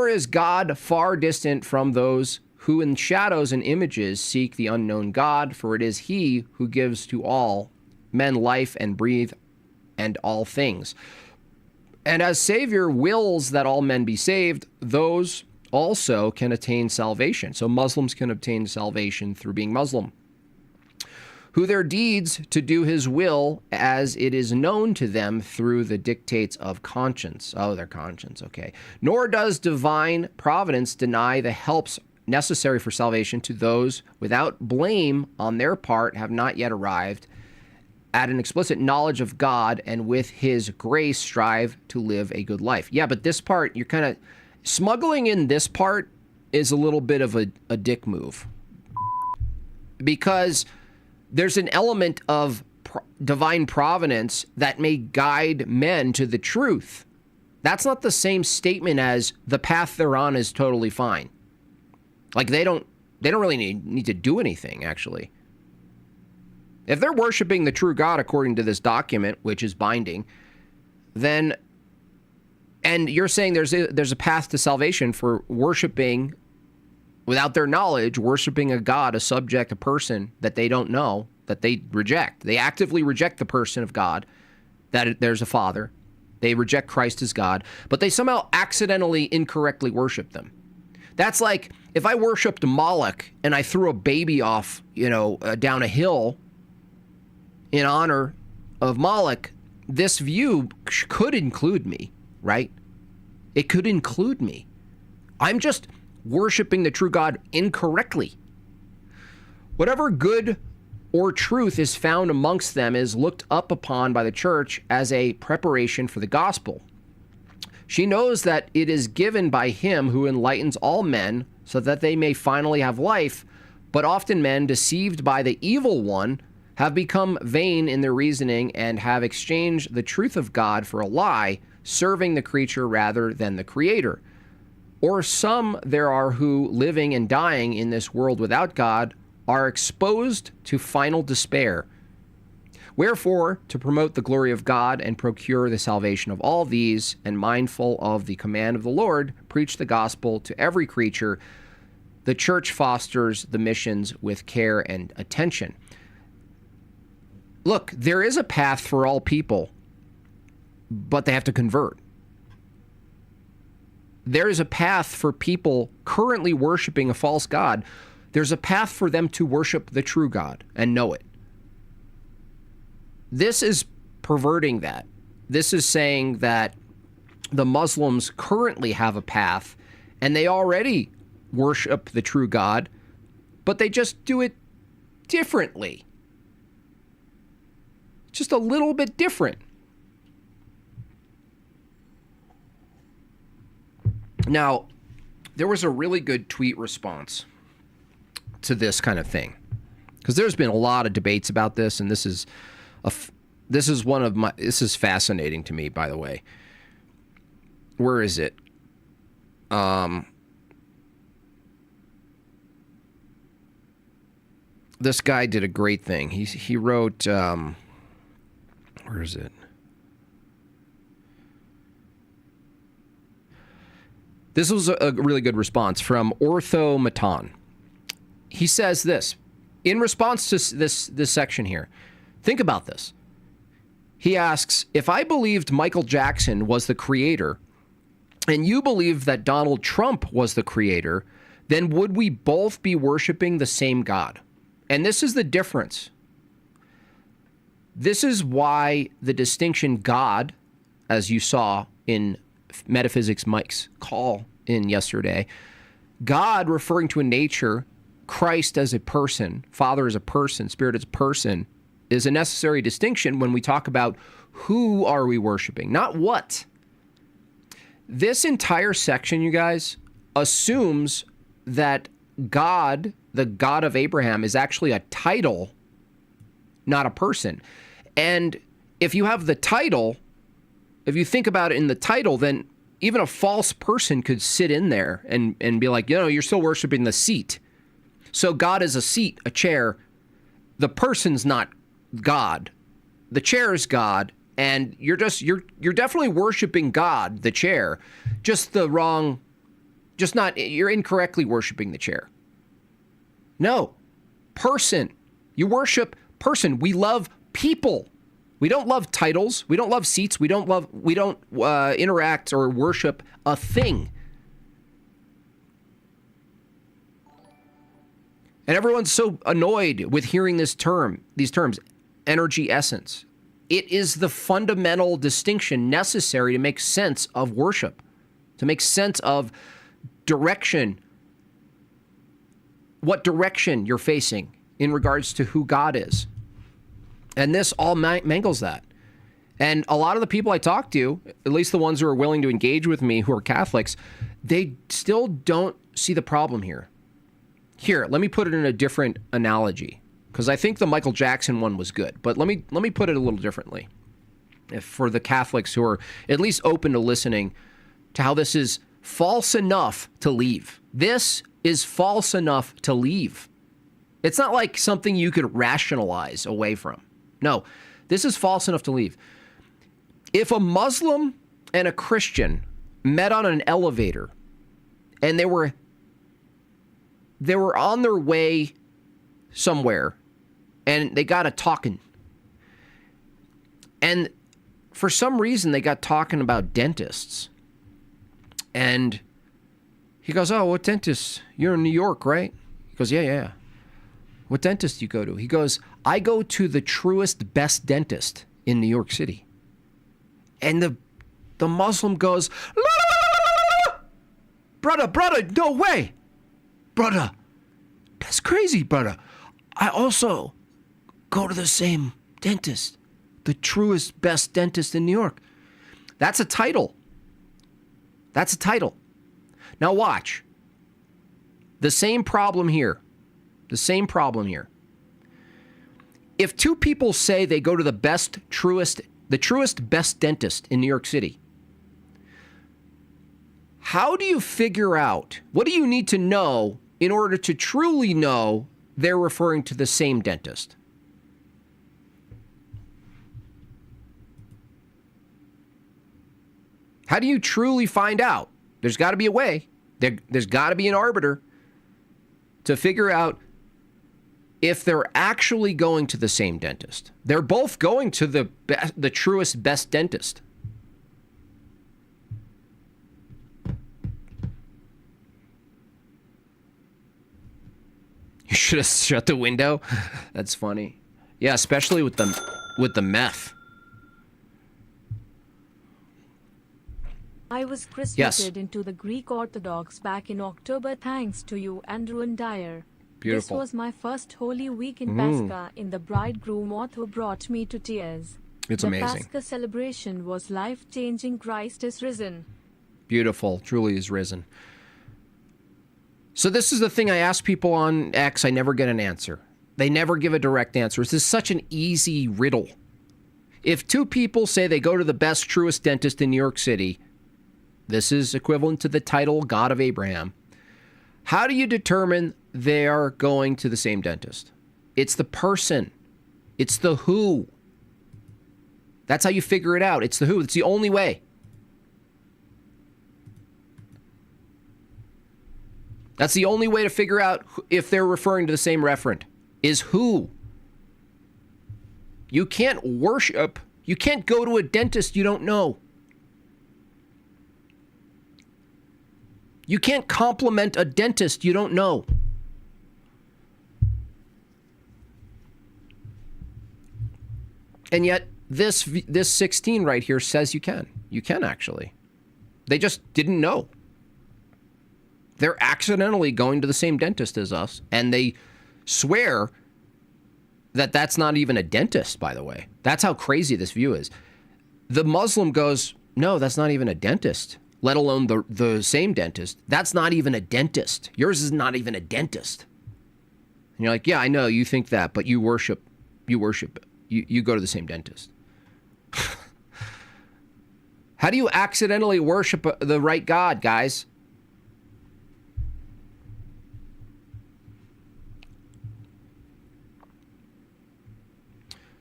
is God far distant from those who in shadows and images seek the unknown God, for it is he who gives to all men life and breathe and all things. And as Savior wills that all men be saved, those also can attain salvation. So Muslims can obtain salvation through being Muslim. Who their deeds to do his will as it is known to them through the dictates of conscience. Oh, their conscience, okay. Nor does divine providence deny the helps necessary for salvation to those without blame on their part have not yet arrived at an explicit knowledge of God and with his grace strive to live a good life. Yeah, but this part, you're kind of smuggling in this part is a little bit of a dick move. Because there's an element of divine providence that may guide men to the truth. That's not the same statement as the path they're on is totally fine. Like they don't really need to do anything, actually. If they're worshiping the true God according to this document, which is binding, then, and you're saying there's a path to salvation for worshiping without their knowledge, worshiping a God, a subject, a person that they don't know, that they reject. They actively reject the person of God, that there's a Father. They reject Christ as God, but they somehow accidentally, incorrectly worship them. That's like if I worshipped Moloch and I threw a baby off, down a hill in honor of Moloch, this view could include me, right? It could include me. I'm just worshiping the true God incorrectly. Whatever good or truth is found amongst them is looked up upon by the church as a preparation for the gospel. She knows that it is given by him who enlightens all men so that they may finally have life, but often men, deceived by the evil one, have become vain in their reasoning and have exchanged the truth of God for a lie, serving the creature rather than the Creator. Or some there are who, living and dying in this world without God, are exposed to final despair. Wherefore, to promote the glory of God and procure the salvation of all these, and mindful of the command of the Lord, preach the gospel to every creature, the church fosters the missions with care and attention. Look, there is a path for all people, but they have to convert. There is a path for people currently worshiping a false god. There's a path for them to worship the true God and know it. This is perverting that. This is saying that the Muslims currently have a path and they already worship the true God, but they just do it differently. Just a little bit different. Now, there was a really good tweet response to this kind of thing, because there's been a lot of debates about this, and this is fascinating to me, by the way. Where is it? This guy did a great thing. He wrote, where is it? This was a really good response from Ortho Matan. He says this, in response to this section here, think about this. He asks, if I believed Michael Jackson was the creator and you believed that Donald Trump was the creator, then would we both be worshiping the same God? And this is the difference. This is why the distinction God as you saw in Metaphysics Mike's call in yesterday. God referring to a nature, Christ as a person, Father as a person, Spirit as a person, is a necessary distinction when we talk about who are we worshiping, not what. This entire section, you guys, assumes that God, the God of Abraham, is actually a title, not a person. And if you have the title, if you think about it in the title, then even a false person could sit in there and be like, you're still worshiping the seat. So God is a seat, a chair. The person's not God. The chair is God. And you're definitely worshiping God, the chair, you're incorrectly worshiping the chair. No, person. You worship person. We love people. We don't love titles. We don't love seats. We don't interact or worship a thing. And everyone's so annoyed with hearing these terms, energy, essence. It is the fundamental distinction necessary to make sense of worship, to make sense of direction, what direction you're facing in regards to who God is. And this all mangles that. And a lot of the people I talk to, at least the ones who are willing to engage with me who are Catholics, they still don't see the problem here. Here, let me put it in a different analogy, because I think the Michael Jackson one was good. But let me put it a little differently. If for the Catholics who are at least open to listening to how this is false enough to leave. This is false enough to leave. It's not like something you could rationalize away from. No, this is false enough to leave. If a Muslim and a Christian met on an elevator and they were on their way somewhere and they got a talking, and for some reason they got talking about dentists, and he goes, "Oh, what dentist? You're in New York, right?" He goes, Yeah. "What dentist do you go to?" He goes, "I go to the truest, best dentist in New York City." And the Muslim goes, "La, la, la, la, la. Brother, no way. Brother, that's crazy, brother. I also go to the same dentist, the truest, best dentist in New York." That's a title. That's a title. Now watch. The same problem here. If two people say they go to the truest, best dentist in New York City, how do you figure out, what do you need to know in order to truly know they're referring to the same dentist? How do you truly find out? There's got to be a way. There's got to be an arbiter to figure out if they're actually going to the same dentist. They're both going to the truest, best dentist. You should have shut the window. That's funny. Yeah, especially with the meth. I was christened into the Greek Orthodox back in October thanks to you, Andrew and Dyer. Beautiful. This was my first Holy Week in Pascha in the bridegroom who brought me to tears. It's amazing. The Pascha celebration was life-changing. Christ is risen. Beautiful. Truly is risen. So this is the thing I ask people on X. I never get an answer. They never give a direct answer. This is such an easy riddle. If two people say they go to the best, truest dentist in New York City, this is equivalent to the title God of Abraham. How do you determine they are going to the same dentist? It's the person. It's the who. That's how you figure it out. It's the who. It's the only way. That's the only way to figure out if they're referring to the same referent, is who. You can't worship. You can't go to a dentist you don't know. You can't compliment a dentist you don't know. And yet, this 16 right here says you can. You can actually. They just didn't know. They're accidentally going to the same dentist as us, and they swear that that's not even a dentist, by the way. That's how crazy this view is. The Muslim goes, no, that's not even a dentist, let alone the same dentist. That's not even a dentist. Yours is not even a dentist. And you're like, yeah, I know you think that, but you worship, you go to the same dentist. How do you accidentally worship the right God, guys?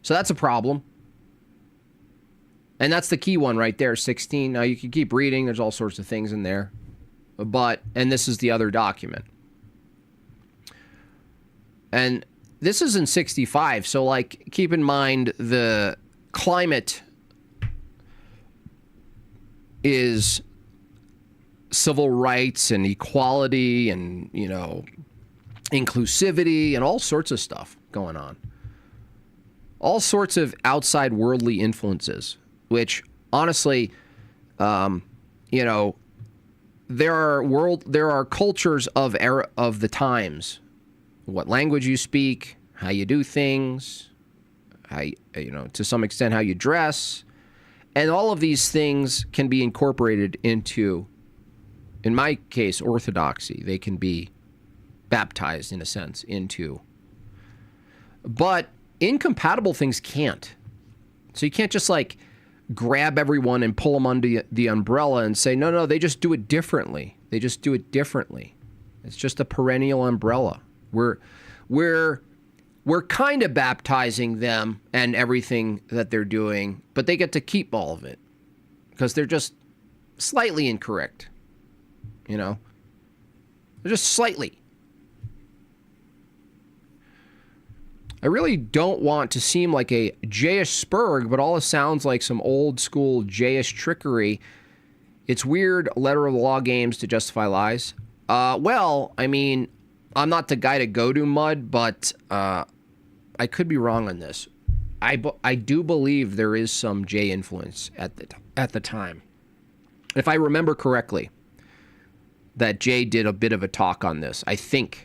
So that's a problem. And that's the key one right there, 16. Now you can keep reading. There's all sorts of things in there. And this is the other document. And this is in 65. So like, keep in mind the climate is civil rights and equality and, you know, inclusivity and all sorts of stuff going on. All sorts of outside worldly influences, which honestly, you know, there are cultures of the times, what language you speak, how you do things, how you know, to some extent how you dress, and all of these things can be incorporated into, in my case, orthodoxy. They can be baptized in a sense into, but incompatible things can't. So you can't just like grab everyone and pull them under the umbrella and say, no, they just do it differently. They just do it differently. It's just a perennial umbrella. We're kind of baptizing them and everything that they're doing, but they get to keep all of it because they're just slightly incorrect. You know, they're just slightly. I really don't want to seem like a Jayish spurg, but all it sounds like some old school Jayish trickery. It's weird letter of the law games to justify lies. Well, I mean, I'm not the guy to go to, Mud, but I could be wrong on this. I do believe there is some J influence at the time. If I remember correctly, that Jay did a bit of a talk on this. I think.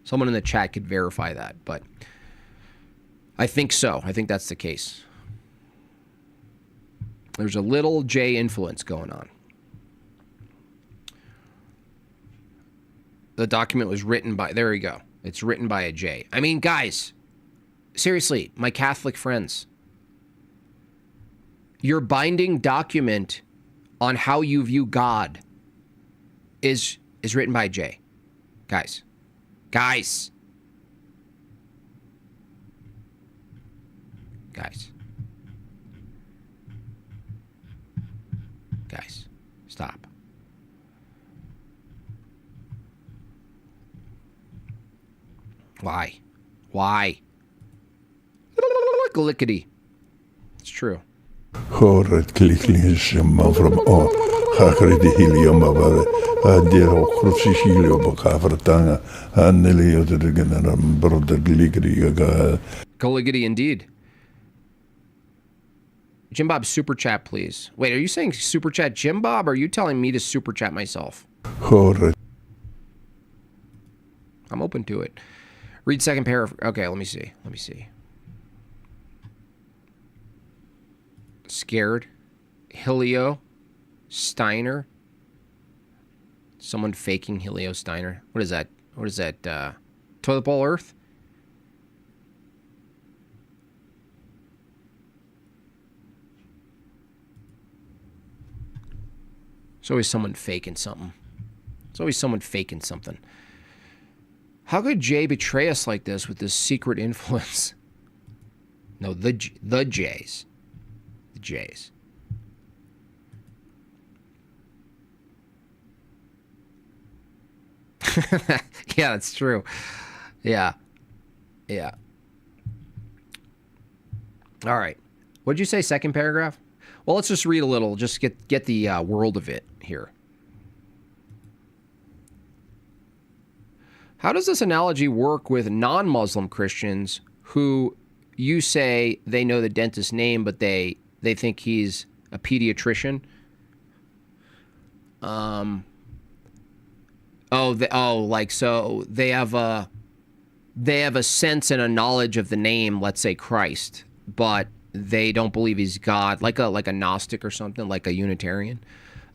Someone in the chat could verify that, but I think so. I think that's the case. There's a little J influence going on. The document was written by, there you go. It's written by a J. I mean, guys, seriously, my Catholic friends, your binding document on how you view God is written by Jay. Guys. Stop. Why? Lickety. It's true. Goligity indeed. Jim Bob, super chat, please. Wait, are you saying super chat Jim Bob, or are you telling me to super chat myself? I'm open to it. Read second paragraph. Okay, let me see. Scared. Hilio Steiner. Someone faking Hilio Steiner. What is that? Toilet Bowl Earth? There's always someone faking something. How could Jay betray us like this with this secret influence? No, the Jays. The Jays. Yeah, that's true. Yeah. All right. What did you say, second paragraph? Well, let's just read a little. Just get the world of it here. How does this analogy work with non-Muslim Christians who you say they know the dentist's name, but they think he's a pediatrician? So they have a sense and a knowledge of the name, let's say Christ, but they don't believe he's God, like a Gnostic or something, like a Unitarian.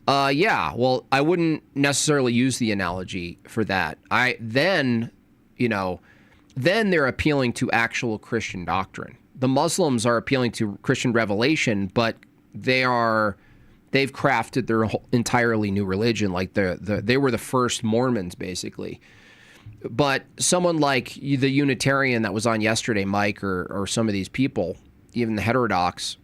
Yeah, well, I wouldn't necessarily use the analogy for that. Then they're appealing to actual Christian doctrine. The Muslims are appealing to Christian revelation, but they've crafted their entirely new religion. Like they were the first Mormons, basically. But someone like the Unitarian that was on yesterday, Mike, or some of these people, even the heterodox,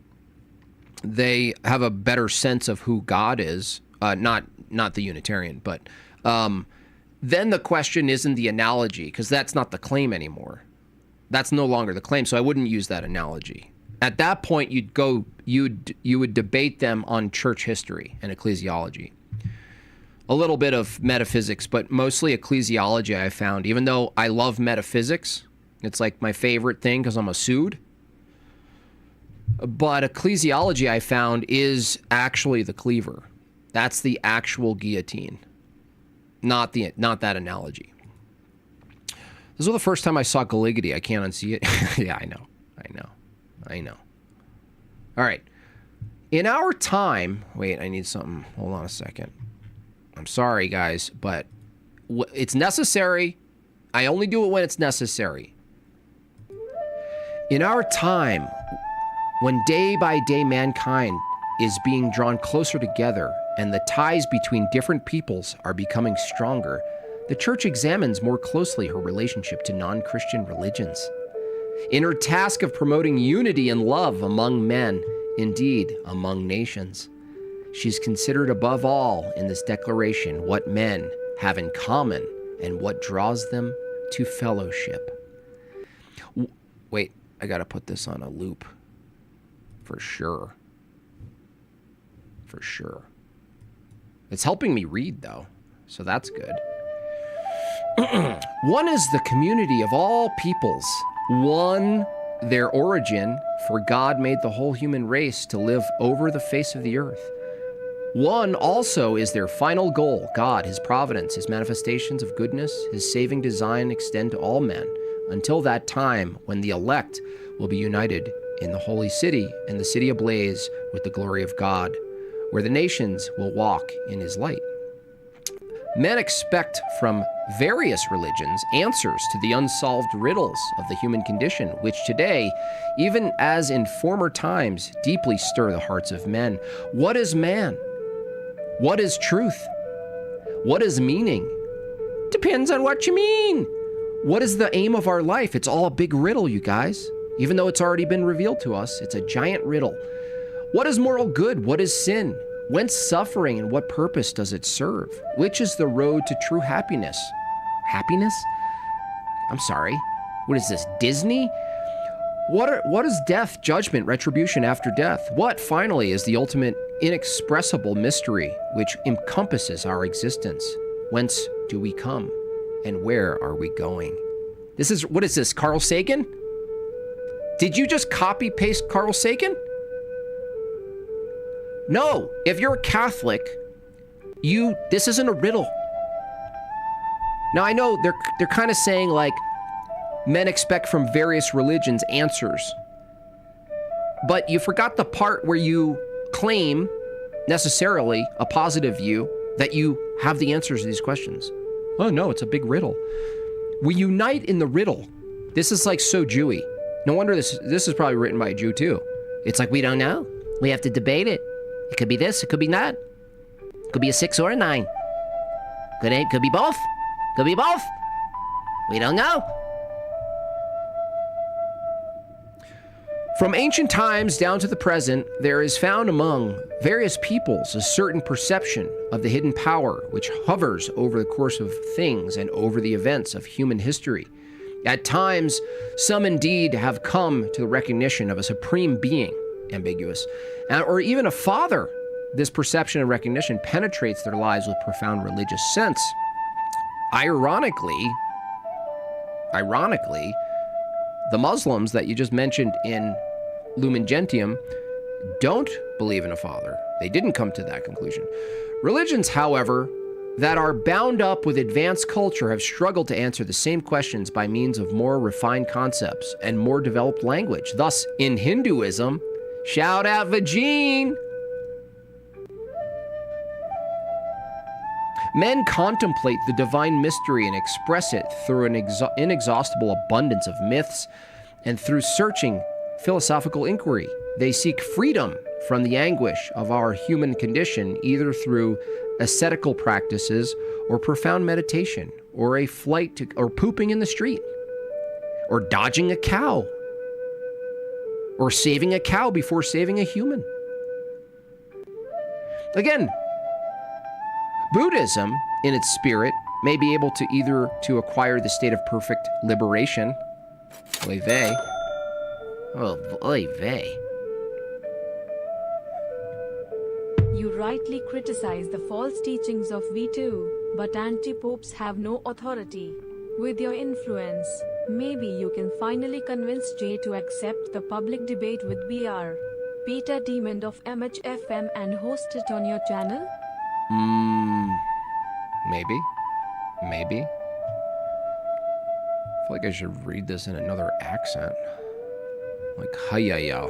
they have a better sense of who God is. Not the Unitarian, but then the question isn't the analogy, because that's not the claim anymore. That's no longer the claim, so I wouldn't use that analogy. At that point, you would debate them on church history and ecclesiology. A little bit of metaphysics, but mostly ecclesiology I found. Even though I love metaphysics, it's like my favorite thing because I'm a Suud. But ecclesiology I found is actually the cleaver. That's the actual guillotine, not that analogy. This was the first time I saw Galigity. I can't unsee it. Yeah, I know. All right. In our time, wait, I need something. Hold on a second. I'm sorry, guys, but it's necessary. I only do it when it's necessary. In our time, when day by day mankind is being drawn closer together and the ties between different peoples are becoming stronger, the church examines more closely her relationship to non-Christian religions. In her task of promoting unity and love among men, indeed among nations, she's considered above all in this declaration what men have in common and what draws them to fellowship. Wait, I gotta put this on a loop. For sure. It's helping me read, though, so that's good. One is the community of all peoples. One, their origin, for God made the whole human race to live over the face of the earth. One also is their final goal. God, his providence, his manifestations of goodness, his saving design extend to all men until that time when the elect will be united in the holy city and the city ablaze with the glory of God, where the nations will walk in his light. Men expect from various religions answers to the unsolved riddles of the human condition, which today, even as in former times, deeply stir the hearts of men. What is man? What is truth? What is meaning? Depends on what you mean. What is the aim of our life? It's all a big riddle, you guys. Even though it's already been revealed to us, it's a giant riddle. What is moral good? What is sin? Whence suffering and what purpose does it serve? Which is the road to true happiness? Happiness? I'm sorry. What is this, Disney? What is death, judgment, retribution after death? What, finally, is the ultimate inexpressible mystery which encompasses our existence? Whence do we come? And where are we going? What is this, Carl Sagan? Did you just copy-paste Carl Sagan? No, if you're a Catholic, this isn't a riddle. Now, I know they're kind of saying, like, men expect from various religions answers. But you forgot the part where you claim, necessarily, a positive view, that you have the answers to these questions. Oh, no, it's a big riddle. We unite in the riddle. This is, like, so Jewy. No wonder this is probably written by a Jew, too. It's like, we don't know. We have to debate it. It could be this, it could be that. It could be a 6 or a 9. Could be both. Could be both. We don't know. From ancient times down to the present, there is found among various peoples a certain perception of the hidden power which hovers over the course of things and over the events of human history. At times, some indeed have come to the recognition of a supreme being, ambiguous, or even a father. This perception and recognition penetrates their lives with profound religious sense. Ironically, ironically, the Muslims that you just mentioned in Lumen Gentium don't believe in a father. They didn't come to that conclusion. Religions, however, that are bound up with advanced culture have struggled to answer the same questions by means of more refined concepts and more developed language. Thus, in Hinduism, shout out Vagine, men contemplate the divine mystery and express it through an inexhaustible abundance of myths and through searching philosophical inquiry. They seek freedom from the anguish of our human condition, either through ascetical practices or profound meditation, or a flight to, or pooping in the street, or dodging a cow, or saving a cow before saving a human. Again, Buddhism, in its spirit, may be able to either to acquire the state of perfect liberation, oy vey, oh, oy vey. You rightly criticize the false teachings of V2, but anti-popes have no authority. With your influence, maybe you can finally convince Jay to accept the public debate with BR. Peter Demond of MHFM and host it on your channel? Maybe. I feel like I should read this in another accent. Like, hi-ya-ya.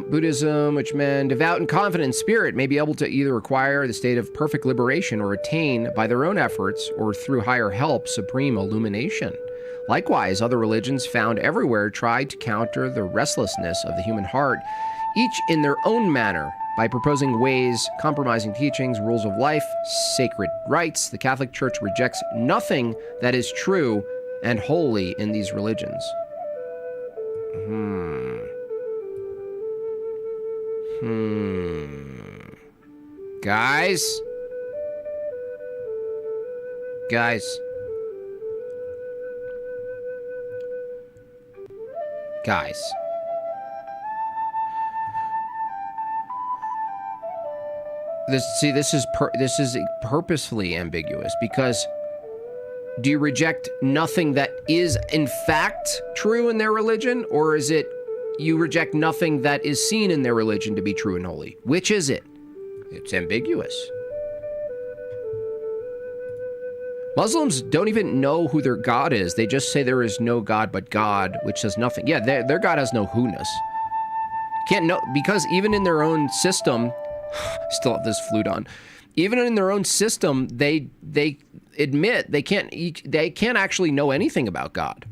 Buddhism, which men devout and confident in spirit may be able to either acquire the state of perfect liberation or attain by their own efforts or through higher help supreme illumination. Likewise, other religions found everywhere try to counter the restlessness of the human heart, each in their own manner, by proposing ways, compromising teachings, rules of life, sacred rites. The Catholic Church rejects nothing that is true and holy in these religions. Guys. This is purposefully ambiguous, because do you reject nothing that is in fact true in their religion, or is it you reject nothing that is seen in their religion to be true and holy? Which is it? It's ambiguous. Muslims don't even know who their God is. They just say there is no God but God, which says nothing. Yeah, their God has no who-ness. Can't know, because even in their own system, still have this flute on. Even in their own system, they admit they can't actually know anything about God.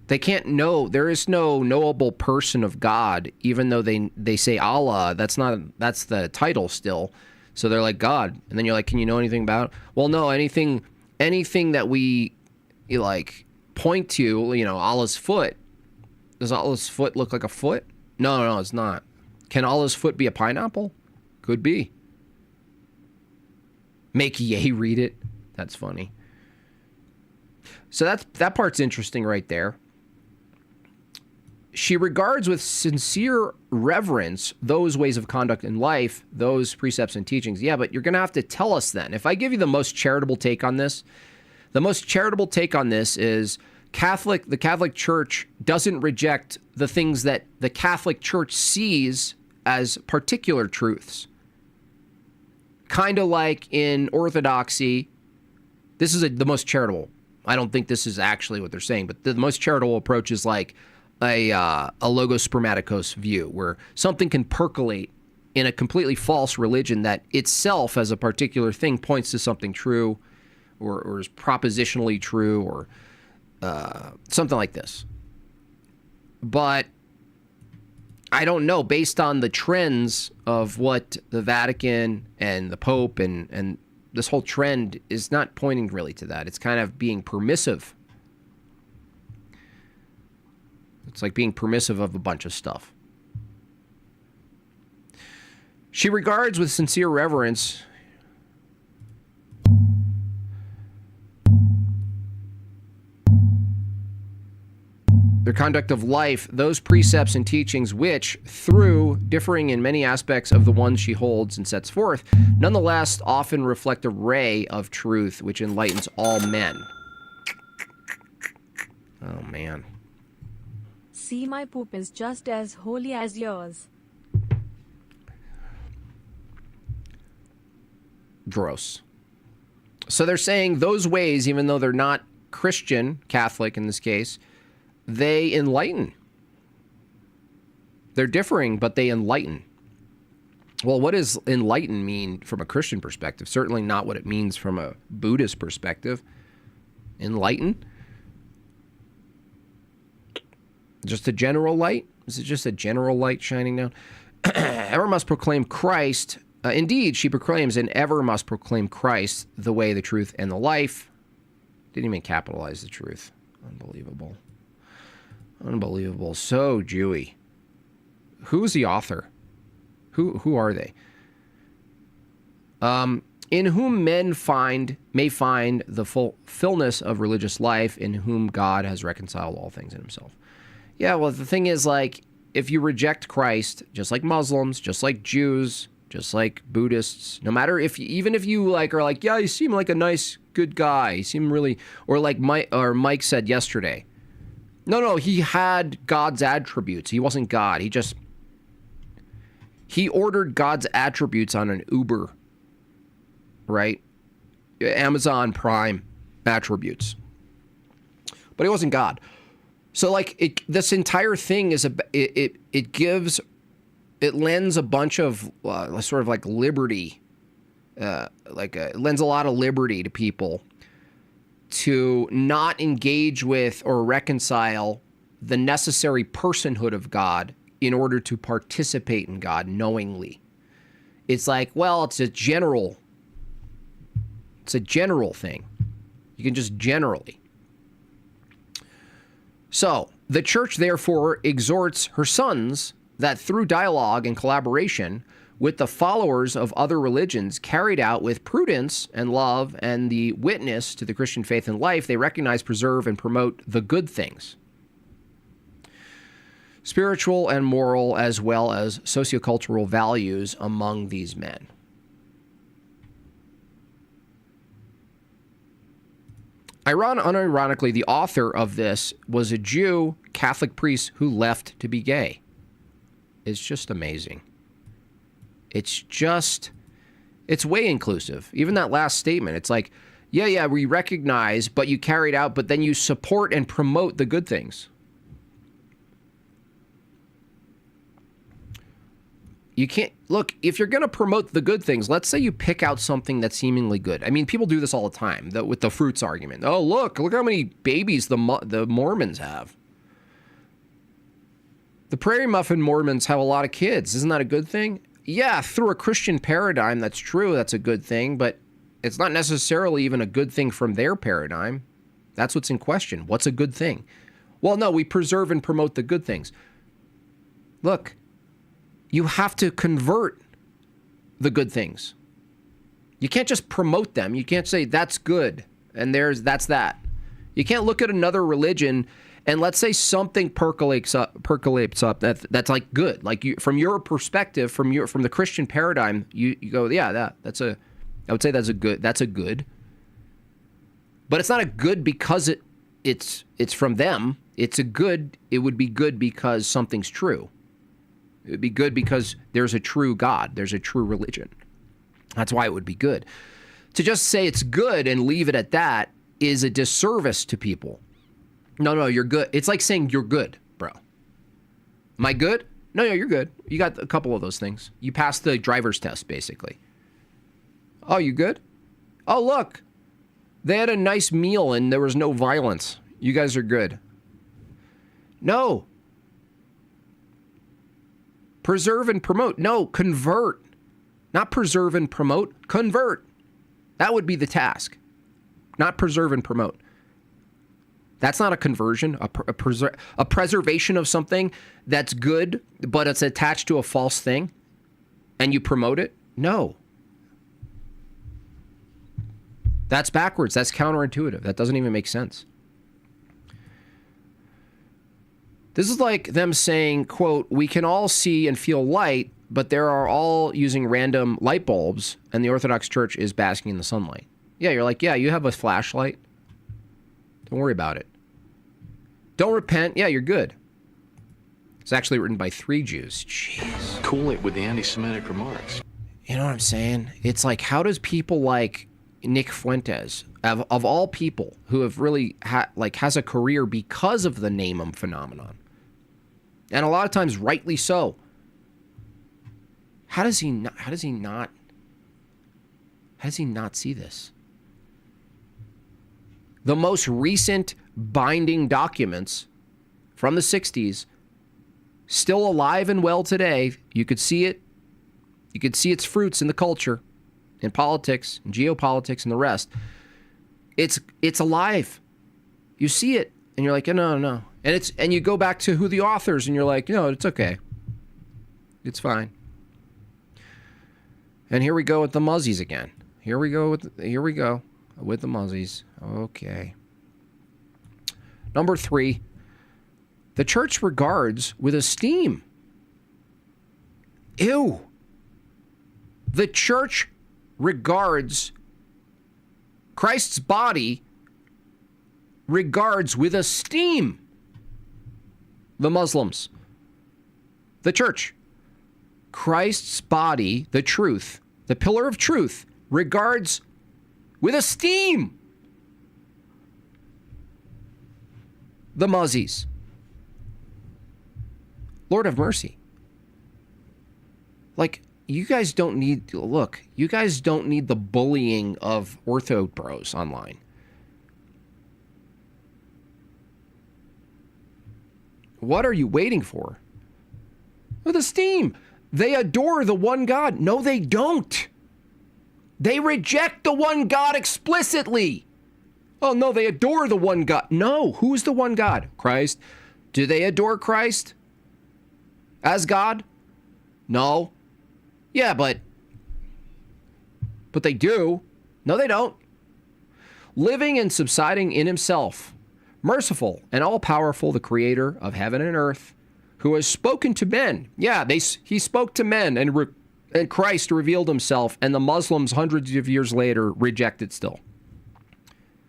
They can't know. There is no knowable person of God, even though they say Allah. That's the title still. So they're like God, and then you're like, can you know anything about it? Well, no. Anything that we point to, Allah's foot. Does Allah's foot look like a foot? No, it's not. Can Allah's foot be a pineapple? Could be. Make Ye read it. That's funny. So that part's interesting right there. She regards with sincere reverence those ways of conduct in life, those precepts and teachings. Yeah, but you're going to have to tell us then. If I give you the most charitable take on this, is the Catholic Church doesn't reject the things that the Catholic Church sees as particular truths. Kind of like in Orthodoxy, this is the most charitable. I don't think this is actually what they're saying, but the most charitable approach is like a logospermaticos view, where something can percolate in a completely false religion that itself, as a particular thing, points to something true, or is propositionally true, or something like this. But I don't know, based on the trends of what the Vatican and the Pope and this whole trend is not pointing really to that. It's kind of being permissive. It's like being permissive of a bunch of stuff. She regards with sincere reverence their conduct of life, those precepts and teachings which, through differing in many aspects of the ones she holds and sets forth, nonetheless often reflect a ray of truth which enlightens all men. Oh, man. See, my poop is just as holy as yours. Gross. So they're saying those ways, even though they're not Christian, Catholic in this case, they enlighten. They're differing, but they enlighten. Well, what does enlighten mean from a Christian perspective? Certainly not what it means from a Buddhist perspective. Enlighten? Just a general light? Is it just a general light shining down? Ever must proclaim Christ. Indeed, she proclaims and ever must proclaim Christ, the way, the truth, and the life. Didn't even capitalize the truth. Unbelievable. Unbelievable. So Jewy. Who's the author? Who are they? In whom men may find the fullness of religious life, in whom God has reconciled all things in himself. Yeah, well, the thing is, like, if you reject Christ, just like Muslims, just like Jews, just like Buddhists, no matter even if you like are like, yeah, you seem like a nice, good guy, you seem really, or like Mike said yesterday, no, he had God's attributes. He wasn't God. He ordered God's attributes on an Uber, right? Amazon Prime attributes, but he wasn't God. So like this entire thing is it lends a bunch of sort of like liberty, it lends a lot of liberty to people to not engage with or reconcile the necessary personhood of God in order to participate in God knowingly. It's like, well, it's a general thing. You can just generally. So, the church therefore exhorts her sons that through dialogue and collaboration with the followers of other religions carried out with prudence and love and the witness to the Christian faith and life, they recognize, preserve, and promote the good things, spiritual and moral, as well as sociocultural values among these men. Unironically, the author of this was a Jew Catholic priest who left to be gay. It's just amazing. It's way inclusive. Even that last statement, it's like, yeah, we recognize, but you carried out, but then you support and promote the good things. You can't, look, if you're going to promote the good things, let's say you pick out something that's seemingly good. I mean, people do this all the time with the fruits argument. Oh, look how many babies the Mormons have. The Prairie Muffin Mormons have a lot of kids. Isn't that a good thing? Yeah, through a Christian paradigm, that's true. That's a good thing, but it's not necessarily even a good thing from their paradigm. That's what's in question. What's a good thing? Well, no, we preserve and promote the good things. Look, you have to convert the good things. You can't just promote them. You can't say that's good and that's that. You can't look at another religion and let's say something percolates up that's like good. Like from your perspective, from the Christian paradigm, you go, yeah, I would say that's a good. But it's not a good because it's from them. It's a good. It would be good because something's true. It would be good because there's a true God. There's a true religion. That's why it would be good. To just say it's good and leave it at that is a disservice to people. No, you're good. It's like saying you're good, bro. Am I good? No, you're good. You got a couple of those things. You passed the driver's test, basically. Oh, you good? Oh, look. They had a nice meal and there was no violence. You guys are good. No. Preserve and promote. No, convert. Not preserve and promote. Convert. That would be the task. Not preserve and promote. That's not a conversion, a preservation of something that's good, but it's attached to a false thing, and you promote it? No. That's backwards. That's counterintuitive. That doesn't even make sense. This is like them saying, quote, we can all see and feel light, but they are all using random light bulbs, and the Orthodox Church is basking in the sunlight. Yeah, you're like, yeah, you have a flashlight. Don't worry about it. Don't repent. Yeah, you're good. It's actually written by 3 Jews. Jeez. Cool it with the anti-Semitic remarks. You know what I'm saying? It's like, how does people like Nick Fuentes, of all people who have really has a career because of the name 'em phenomenon, and a lot of times rightly so, how does he not see this? The most recent binding documents from the 60s, still alive and well today. You could see it. You could see its fruits in the culture, in politics, in geopolitics, and the rest. It's alive. You see it, and you're like, no. And you go back to who the authors, and you're like, no, it's okay. It's fine. And here we go with the Muzzies again. Here we go with the Muzzies. Okay. Number 3, the church regards with esteem. Ew. The church regards Christ's body, regards with esteem the Muslims. The church. Christ's body, the truth, the pillar of truth, regards with esteem the Muzzies. Lord have mercy. Like, you guys don't need the bullying of ortho bros online. What are you waiting for? With esteem. They adore the one God. No, they don't. They reject the one God explicitly. Oh, no, they adore the one God. No, who's the one God? Christ. Do they adore Christ as God? No. Yeah, but they do. No, they don't. Living and subsiding in himself, merciful and all-powerful, the creator of heaven and earth, who has spoken to men. Yeah, he spoke to men, and Christ revealed himself, and the Muslims hundreds of years later reject it still.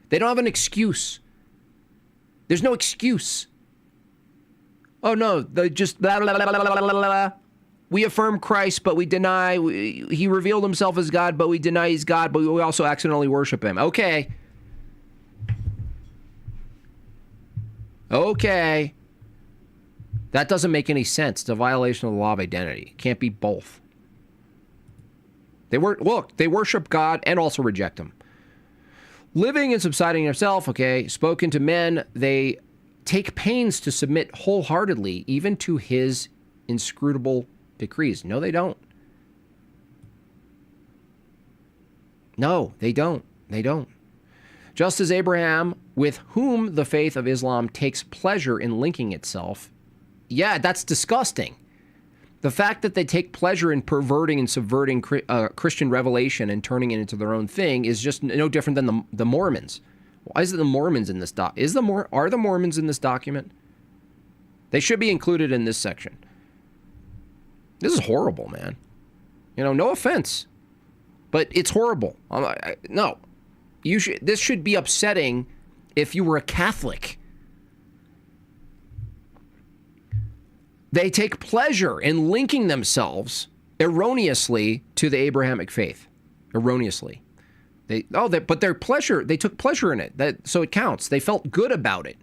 They don't have an excuse. There's no excuse. Oh, no, they just blah, blah, blah, blah, blah, blah, blah. We affirm Christ, but we deny, he revealed himself as God, but we deny he's God, but we also accidentally worship him. Okay. That doesn't make any sense. It's a violation of the law of identity. It can't be both. They worship God and also reject him. Living and subsiding in himself, okay, spoken to men, they take pains to submit wholeheartedly, even to his inscrutable decrees. No, they don't. No, they don't. They don't. Just as Abraham, with whom the faith of Islam takes pleasure in linking itself, yeah, that's disgusting. The fact that they take pleasure in perverting and subverting Christian revelation and turning it into their own thing is just no different than the Mormons. Why is it the Mormons in this are the Mormons in this document? They should be included in this section. This is horrible, man. No offense, but it's horrible. No, this should be upsetting if you were a Catholic. They take pleasure in linking themselves erroneously to the Abrahamic faith. Erroneously. They took pleasure in it. So it counts. They felt good about it.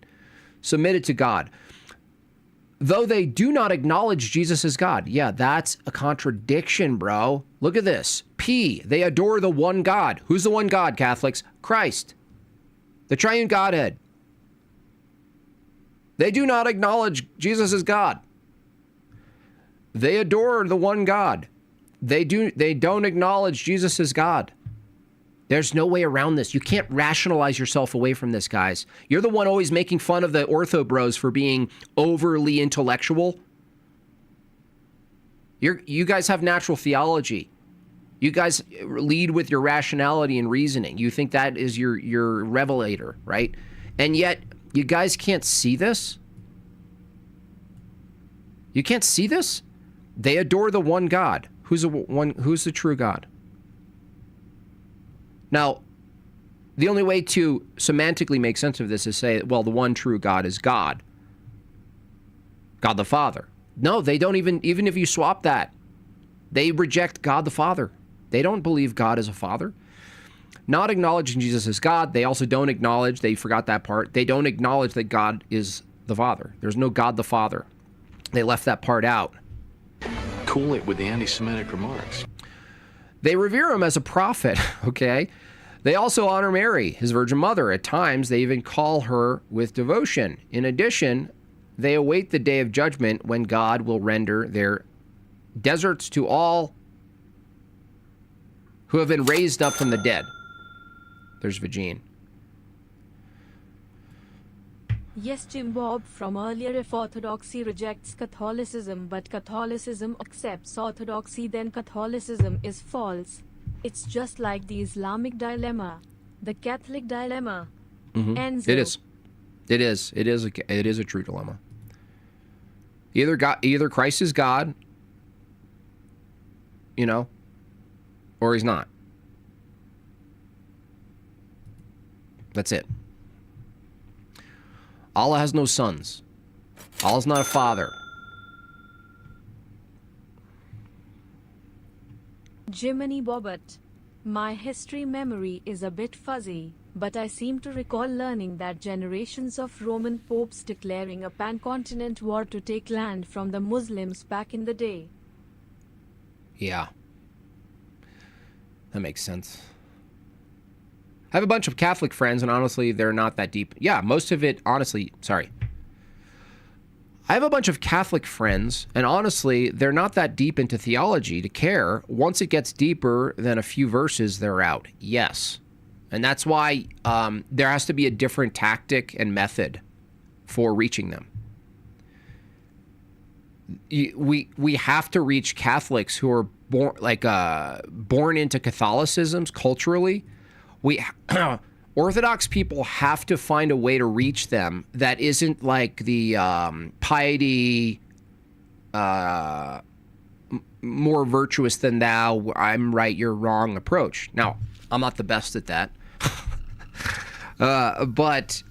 Submitted to God. Though they do not acknowledge Jesus as God. Yeah, that's a contradiction, bro. Look at this. P, they adore the one God. Who's the one God, Catholics? Christ. The triune Godhead. They do not acknowledge Jesus as God. They adore the one God. They don't acknowledge Jesus as God. There's no way around this. You can't rationalize yourself away from this, guys. You're the one always making fun of the ortho bros for being overly intellectual. You guys have natural theology. You guys lead with your rationality and reasoning. You think that is your revelator, right? And yet, you guys can't see this? You can't see this? They adore the one God. Who's the true God? Now, the only way to semantically make sense of this is say, well, the one true God is God. God the Father. No, they don't even if you swap that, they reject God the Father. They don't believe God is a father. Not acknowledging Jesus as God, they also don't acknowledge, they forgot that part, they don't acknowledge that God is the Father. There's no God the Father. They left that part out. Cool it with the anti-Semitic remarks. They revere him as a prophet, okay? They also honor Mary, his Virgin Mother. At times, they even call her with devotion. In addition, they await the day of judgment when God will render their deserts to all who have been raised up from the dead. There's Vagine. Yes, Jim Bob from earlier, if Orthodoxy rejects Catholicism but Catholicism accepts Orthodoxy, then Catholicism is false. It's just like the Islamic dilemma, the Catholic dilemma. Enzo. It is. It is a true dilemma. Either Christ is God, or he's not. That's it. Allah has no sons. Allah's not a father. Jiminy Bobbert. My history memory is a bit fuzzy, but I seem to recall learning that generations of Roman popes declaring a pan-continent war to take land from the Muslims back in the day. Yeah. That makes sense. I have a bunch of Catholic friends, and honestly, they're not that deep. Yeah, most of it, honestly, sorry. I have a bunch of Catholic friends, and honestly, they're not that deep into theology to care. Once it gets deeper than a few verses, they're out. Yes. And that's why there has to be a different tactic and method for reaching them. We have to reach Catholics who are born into Catholicism culturally. Orthodox people have to find a way to reach them that isn't like the piety, more virtuous than thou, I'm right, you're wrong approach. Now, I'm not the best at that. But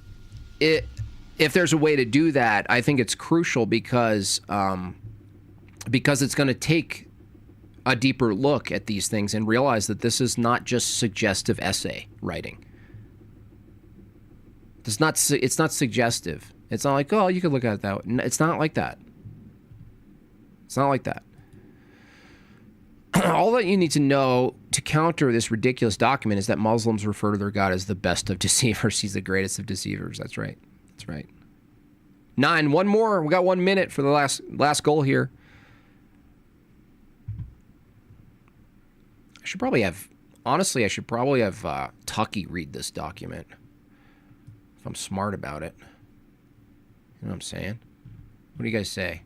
if there's a way to do that, I think it's crucial because it's going to take a deeper look at these things and realize that this is not just suggestive essay writing. It's not suggestive. It's not like, oh, you could look at it that way. It's not like that. It's not like that. All that you need to know to counter this ridiculous document is that Muslims refer to their God as the best of deceivers. He's the greatest of deceivers. That's right. That's right. 9, one more. We got 1 minute for the last goal here. I should probably have Tucky read this document if I'm smart about it. You know what I'm saying? What do you guys say?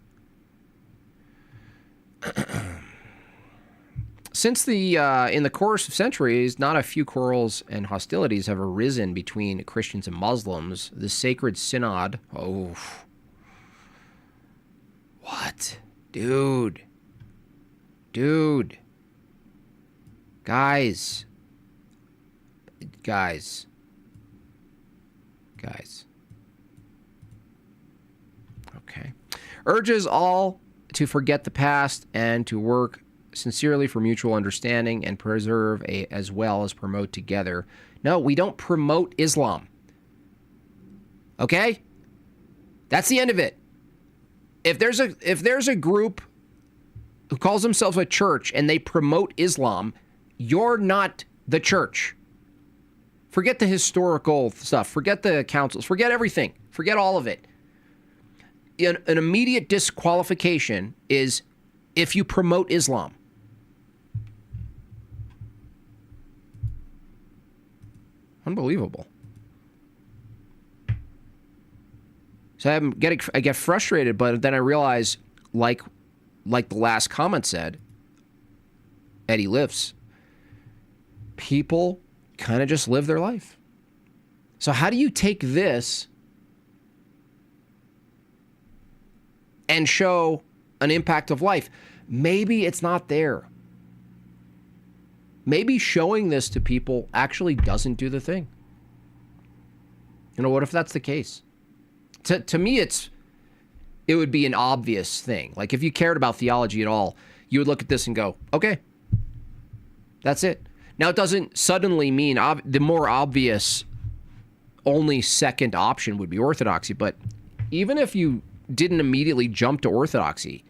Since in the course of centuries, not a few quarrels and hostilities have arisen between Christians and Muslims, the Sacred Synod... Oh. What? Dude. Guys. Okay. Urges all to forget the past and to work sincerely for mutual understanding and preserve as well as promote together. No, we don't promote Islam. Okay? That's the end of it. If there's a group who calls themselves a church and they promote Islam, you're not the church. Forget the historical stuff. Forget the councils. Forget everything. Forget all of it. An immediate disqualification is if you promote Islam. Unbelievable. So I get frustrated, but then I realize, like the last comment said, Eddie Lifts, people kind of just live their life. So how do you take this and show an impact of life. Maybe it's not there. Maybe showing this to people actually doesn't do the thing. What if that's the case? To me, it would be an obvious thing. Like, if you cared about theology at all, you would look at this and go, okay, that's it. Now, it doesn't suddenly mean the more obvious only second option would be orthodoxy. But even if you didn't immediately jump to orthodoxy,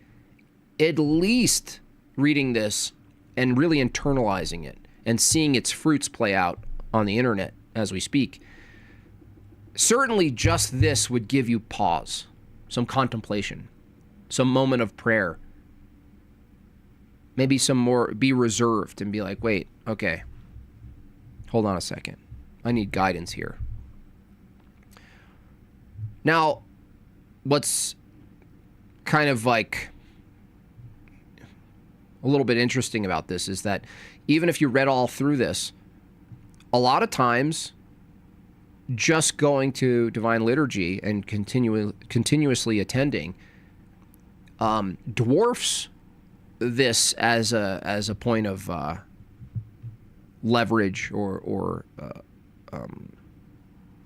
at least reading this and really internalizing it and seeing its fruits play out on the internet as we speak, certainly just this would give you pause, some contemplation, some moment of prayer. Maybe some more, be reserved and be like, wait, okay, hold on a second. I need guidance here. Now, what's kind of like a little bit interesting about this is that even if you read all through this, a lot of times just going to Divine Liturgy and continuously attending dwarfs this as a point of leverage or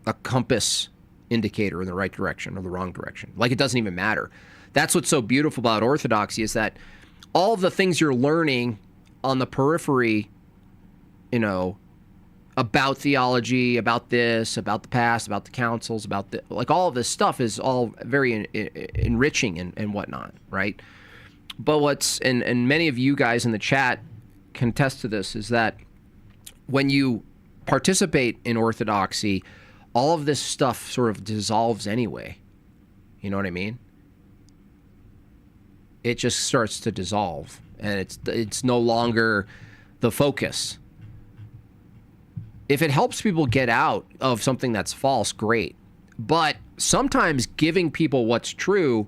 a compass indicator in the right direction or the wrong direction. Like, it doesn't even matter. That's what's so beautiful about Orthodoxy, is that all of the things you're learning on the periphery, about theology, about this, about the past, about the councils, about all of this stuff is all very enriching and whatnot, right? But and many of you guys in the chat can attest to this, is that when you participate in Orthodoxy, all of this stuff sort of dissolves anyway. You know what I mean? It just starts to dissolve, and it's no longer the focus. If it helps people get out of something that's false, great. But sometimes giving people what's true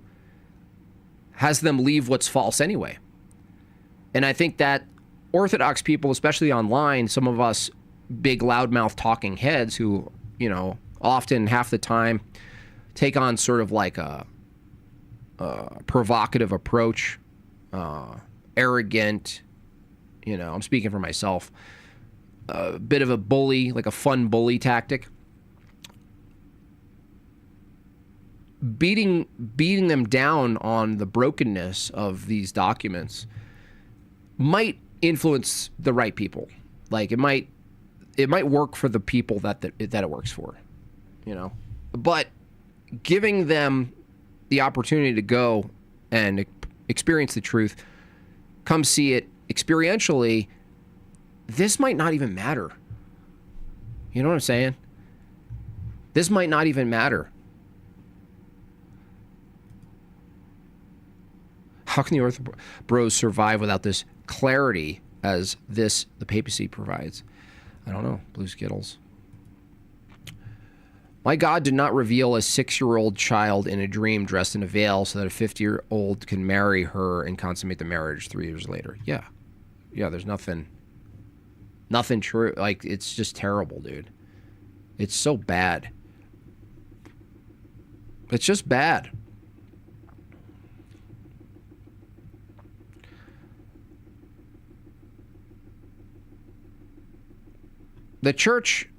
has them leave what's false anyway. And I think that Orthodox people, especially online, some of us big loudmouth talking heads who, often half the time take on sort of like a provocative approach, arrogant, I'm speaking for myself, a bit of a bully, like a fun bully tactic. Beating them down on the brokenness of these documents might influence the right people. Like, it might work for the people that it works for, But giving them the opportunity to go and experience the truth, come see it experientially, this might not even matter. You know what I'm saying? This might not even matter. How can the Ortho survive without this clarity as the papacy provides? I don't know. Blue Skittles. My God did not reveal a 6-year-old child in a dream dressed in a veil so that a 50-year-old can marry her and consummate the marriage 3 years later. Yeah, there's nothing true. Like, it's just terrible, dude. It's so bad. It's just bad. The church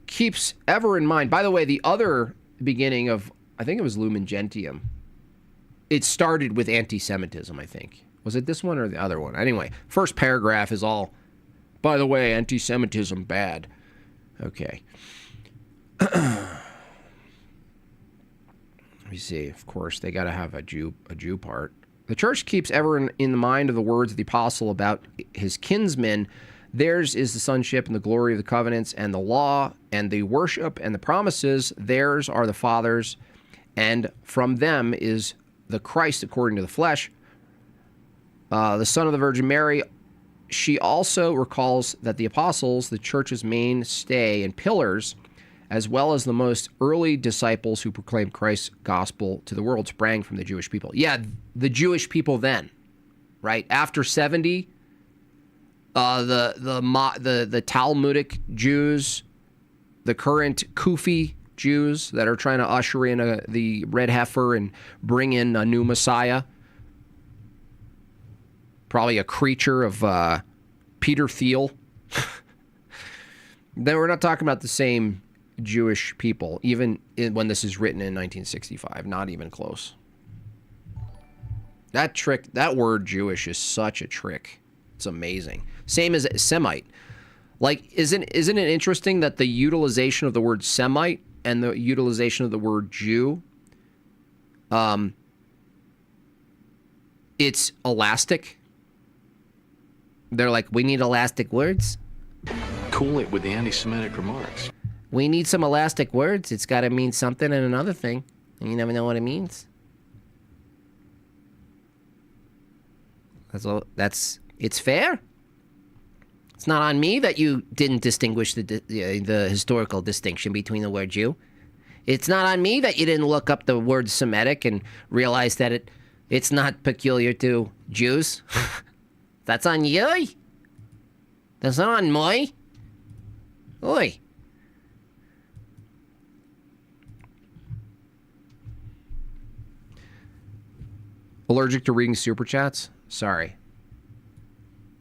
keeps ever in mind. By the way, the other beginning of, I think it was Lumen Gentium, it started with anti-Semitism, I think. Was it this one or the other one? Anyway, first paragraph is all, by the way, anti-Semitism bad. Okay. Let me see. Of course, they got to have a Jew part. The church keeps ever in the mind of the words of the apostle about his kinsmen. Theirs is the sonship and the glory of the covenants and the law and the worship and the promises. Theirs are the fathers, and from them is the Christ according to the flesh, the Son of the Virgin Mary. She also recalls that the apostles, the church's mainstay and pillars, as well as the most early disciples who proclaimed Christ's gospel to the world, sprang from the Jewish people. Yeah, the Jewish people then, right? After 70, the Talmudic Jews, the current Kufi Jews that are trying to usher in the red heifer and bring in a new Messiah, probably a creature of Peter Thiel. Then we're not talking about the same Jewish people, even when this is written in 1965. Not even close. That word Jewish is such a trick. It's amazing. Same as Semite. Like, isn't it interesting that the utilization of the word Semite and the utilization of the word Jew, it's elastic? They're like, we need elastic words. Cool it with the anti-Semitic remarks. We need some elastic words. It's got to mean something and another thing. And you never know what it means. It's fair. It's not on me that you didn't distinguish the historical distinction between the word Jew. It's not on me that you didn't look up the word Semitic and realize that it's not peculiar to Jews. That's on you. That's not on me. Oi. Allergic to reading super chats? Sorry.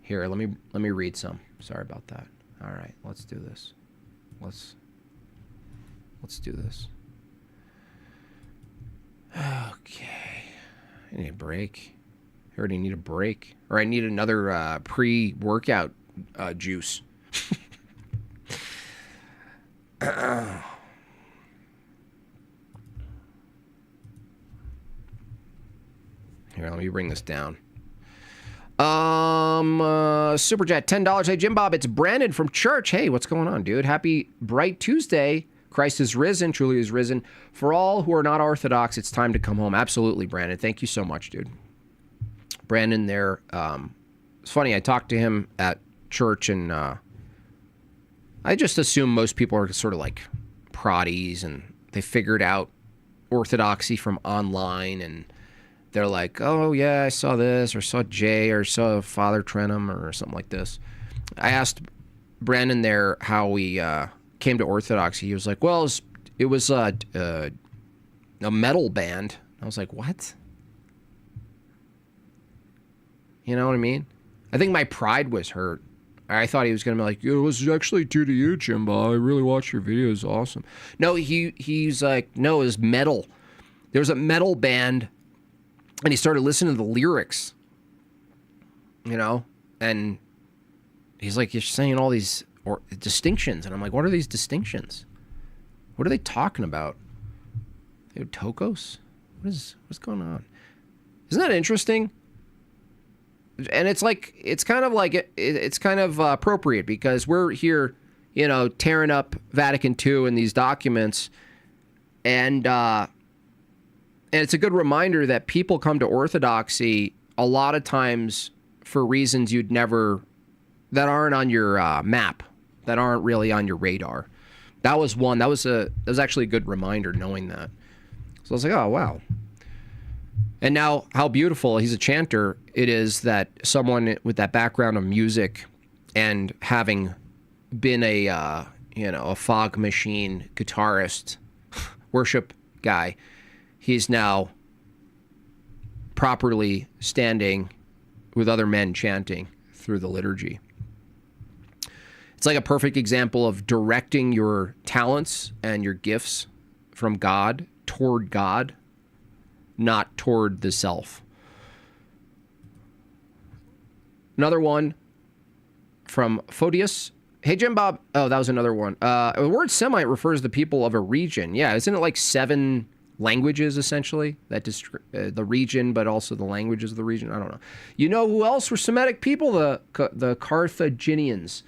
Here, let me read some. Sorry about that. All right, let's do this. Let's do this. Okay. I need a break. I already need a break. Or I need another pre-workout juice. Here, let me bring this down. Super Chat, $10. Hey, Jim Bob, it's Brandon from church. Hey, what's going on, dude? Happy Bright Tuesday. Christ is risen, truly is risen. For all who are not Orthodox, it's time to come home. Absolutely, Brandon. Thank you so much, dude. Brandon there, it's funny, I talked to him at church, and I just assume most people are sort of like proddies, and they figured out Orthodoxy from online, and they're like, oh, yeah, I saw this, or saw Jay, or saw Father Trenum, or something like this. I asked Brandon there how we came to Orthodoxy. He was like, well, it was a metal band. I was like, what? You know what I mean? I think my pride was hurt. I thought he was going to be like, it was actually due to you, Jimbo. I really watched your videos. Awesome. No, he's like, no, it was metal. There was a metal band, and he started listening to the lyrics, you know? And he's like, you're saying all these distinctions. And I'm like, what are these distinctions? What are they talking about? Tokos? What's going on? Isn't that interesting? And it's like, it's kind of like, it's kind of appropriate because we're here, you know, tearing up Vatican II and these documents. And it's a good reminder that people come to Orthodoxy a lot of times for reasons that aren't on your map, that aren't really on your radar. That was one. That was actually a good reminder knowing that. So I was like, oh, wow. And now how beautiful, he's a chanter, it is that someone with that background of music and having been a fog machine guitarist, worship guy, he's now properly standing with other men chanting through the liturgy. It's like a perfect example of directing your talents and your gifts from God toward God, not toward the self. Another one from Photius. Hey, Jim Bob. Oh, that was another one. The word Semite refers to people of a region. Yeah, isn't it like 7 languages, essentially? That the region, but also the languages of the region? I don't know. You know who else were Semitic people? The Carthaginians.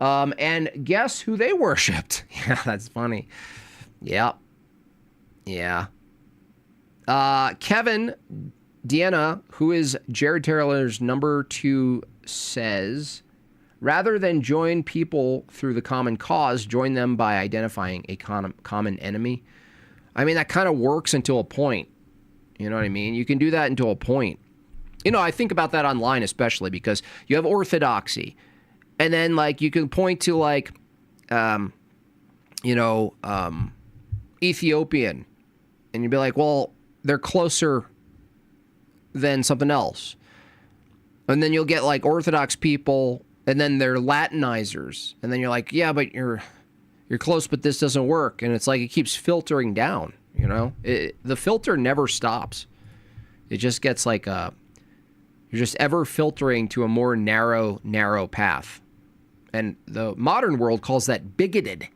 And guess who they worshipped? Yeah, that's funny. Yeah. Kevin Deanna, who is Jared Taylor's number 2, says, rather than join people through the common cause, join them by identifying a common enemy. I mean, that kind of works until a point. You know what I mean? You can do that until a point. You know, I think about that online, especially because you have Orthodoxy. And then, like, you can point to, like, Ethiopian. And you'd be like, well, they're closer than something else. And then you'll get like Orthodox people, and then they're Latinizers. And then you're like, yeah, but you're close, but this doesn't work. And it's like it keeps filtering down, you know? The filter never stops. It just gets like you're just ever filtering to a more narrow path. And the modern world calls that bigoted.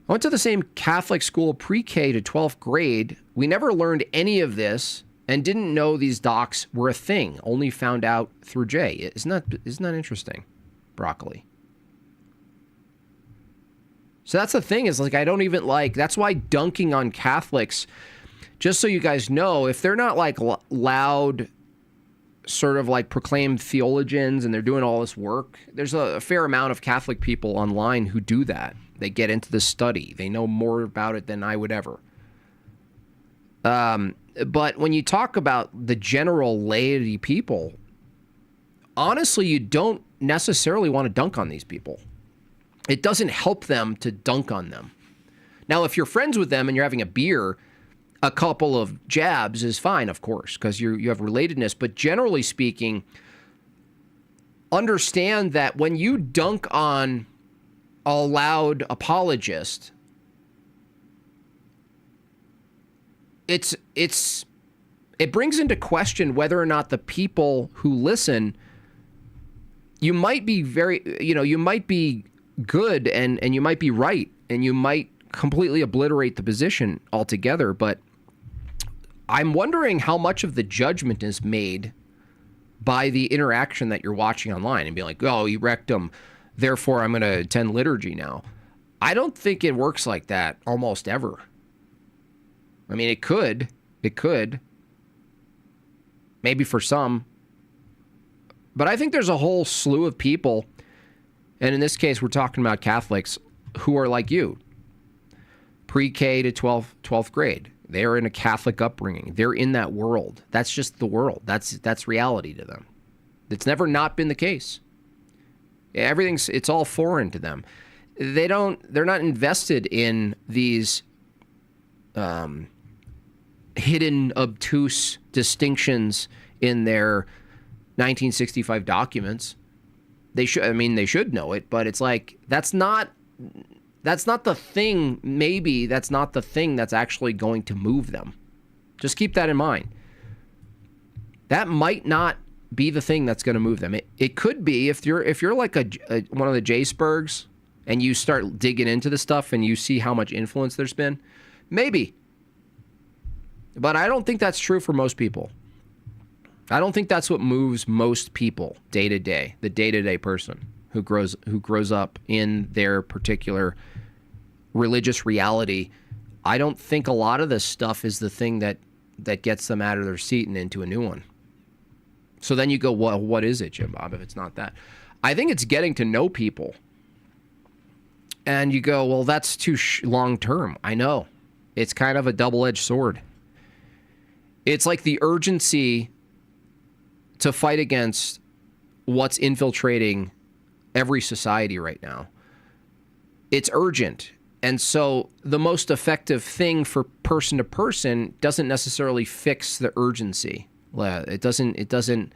I went to the same Catholic school pre-K to 12th grade. We never learned any of this and didn't know these docs were a thing. Only found out through Jay. Isn't that interesting? Broccoli. So that's the thing, is like I don't even like, that's why dunking on Catholics, just so you guys know, if they're not like loud, sort of like proclaimed theologians and they're doing all this work, there's a fair amount of Catholic people online who do that. They get into the study. They know more about it than I would ever. But when you talk about the general laity people, honestly, you don't necessarily want to dunk on these people. It doesn't help them to dunk on them. Now, if you're friends with them and you're having a beer, a couple of jabs is fine, of course, because you have relatedness. But generally speaking, understand that when you dunk on a loud apologist, it brings into question whether or not the people who listen, you might be you might be good and you might be right and you might completely obliterate the position altogether. But I'm wondering how much of the judgment is made by the interaction that you're watching online and be like, oh, he wrecked him, therefore I'm going to attend liturgy now. I don't think it works like that almost ever. I mean, it could. Maybe for some. But I think there's a whole slew of people, and in this case, we're talking about Catholics, who are like you. Pre-K to 12th grade. They're in a Catholic upbringing. They're in that world. That's just the world. That's reality to them. It's never not been the case. It's all foreign to them. They're not invested in these hidden, obtuse distinctions in their 1965 documents. They should know it, but it's like, that's not the thing. Maybe that's not the thing that's actually going to move them. Just keep that in mind. That might not be the thing that's going to move them. It could be if you're like one of the J-Spurgs and you start digging into the stuff and you see how much influence there's been, maybe. But I don't think that's true for most people. I don't think that's what moves most people day to day, the day-to-day person who grows up in their particular religious reality. I don't think a lot of this stuff is the thing that gets them out of their seat and into a new one. So then you go, well, what is it, Jim Bob, if it's not that? I think it's getting to know people. And you go, well, that's too long-term. I know. It's kind of a double-edged sword. It's like the urgency to fight against what's infiltrating every society right now. It's urgent. And so the most effective thing for person to person doesn't necessarily fix the urgency. It doesn't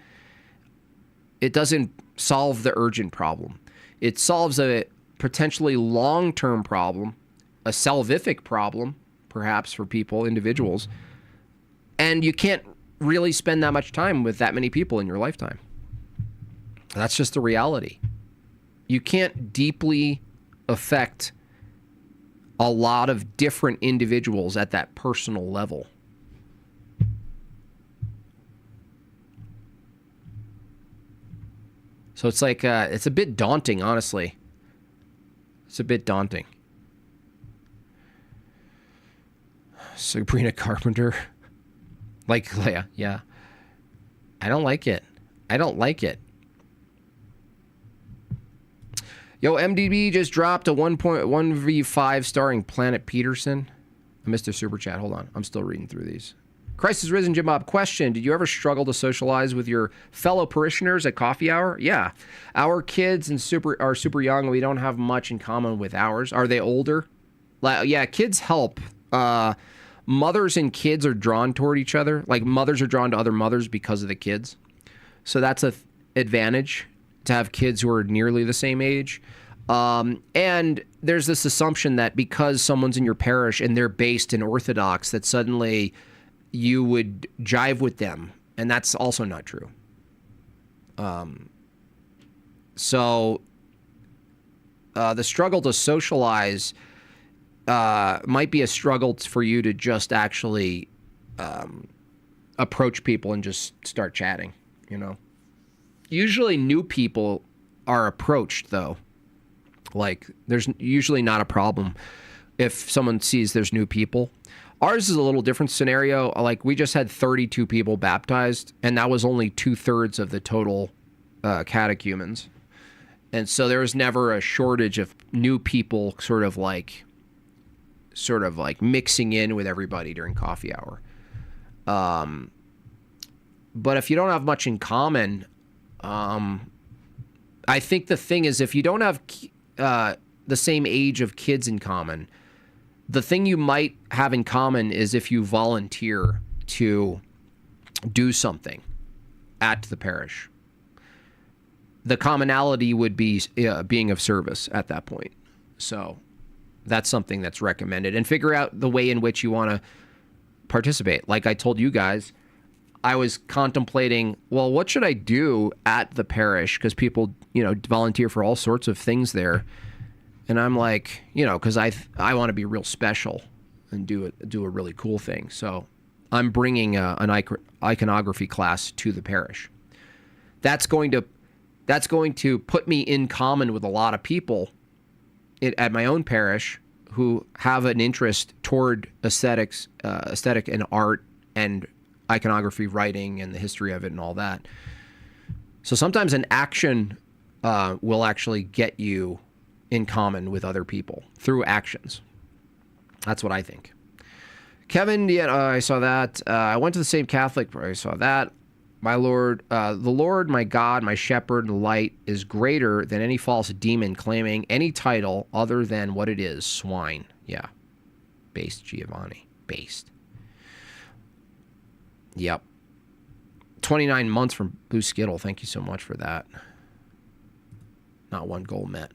solve the urgent problem. It solves a potentially long-term problem, a salvific problem, perhaps for people, individuals. And you can't really spend that much time with that many people in your lifetime. That's just the reality. You can't deeply affect a lot of different individuals at that personal level. So it's like, it's a bit daunting, honestly. It's a bit daunting. Sabrina Carpenter. Like Leia, yeah. I don't like it. Yo, MDB just dropped a 1.1v5 starring Planet Peterson. I missed a super chat. Hold on. I'm still reading through these. Christ is risen, Jim Bob. Question: did you ever struggle to socialize with your fellow parishioners at coffee hour? Yeah. Our kids are super young. We don't have much in common with ours. Are they older? Yeah, kids help. mothers and kids are drawn toward each other. Like mothers are drawn to other mothers because of the kids. So that's a advantage to have kids who are nearly the same age. And there's this assumption that because someone's in your parish and they're based in Orthodox, that suddenly you would jive with them. And that's also not true. So the struggle to socialize might be a struggle for you to just actually approach people and just start chatting, you know. Usually new people are approached, though. Like, there's usually not a problem if someone sees there's new people. Ours is a little different scenario. Like, we just had 32 people baptized, and that was only 2/3 of the total catechumens. And so there was never a shortage of new people sort of like mixing in with everybody during coffee hour. But if you don't have much in common, I think the thing is, if you don't have the same age of kids in common, the thing you might have in common is if you volunteer to do something at the parish. The commonality would be being of service at that point. So that's something that's recommended. And figure out the way in which you want to participate. Like I told you guys, I was contemplating, well, what should I do at the parish? Because people, volunteer for all sorts of things there. And I'm like, because I want to be real special and do a really cool thing. So I'm bringing an iconography class to the parish. That's going to put me in common with a lot of people at my own parish who have an interest toward aesthetic and art and iconography writing and the history of it and all that. So sometimes an action will actually get you in common with other people through actions. That's what I think. Kevin, I saw that. I went to the same Catholic. I saw that. My Lord, the Lord, my God, my shepherd and light is greater than any false demon claiming any title other than what it is, swine. Yeah. Based, Giovanni. Based. Yep. 29 months from Blue Skittle. Thank you so much for that. Not one goal met.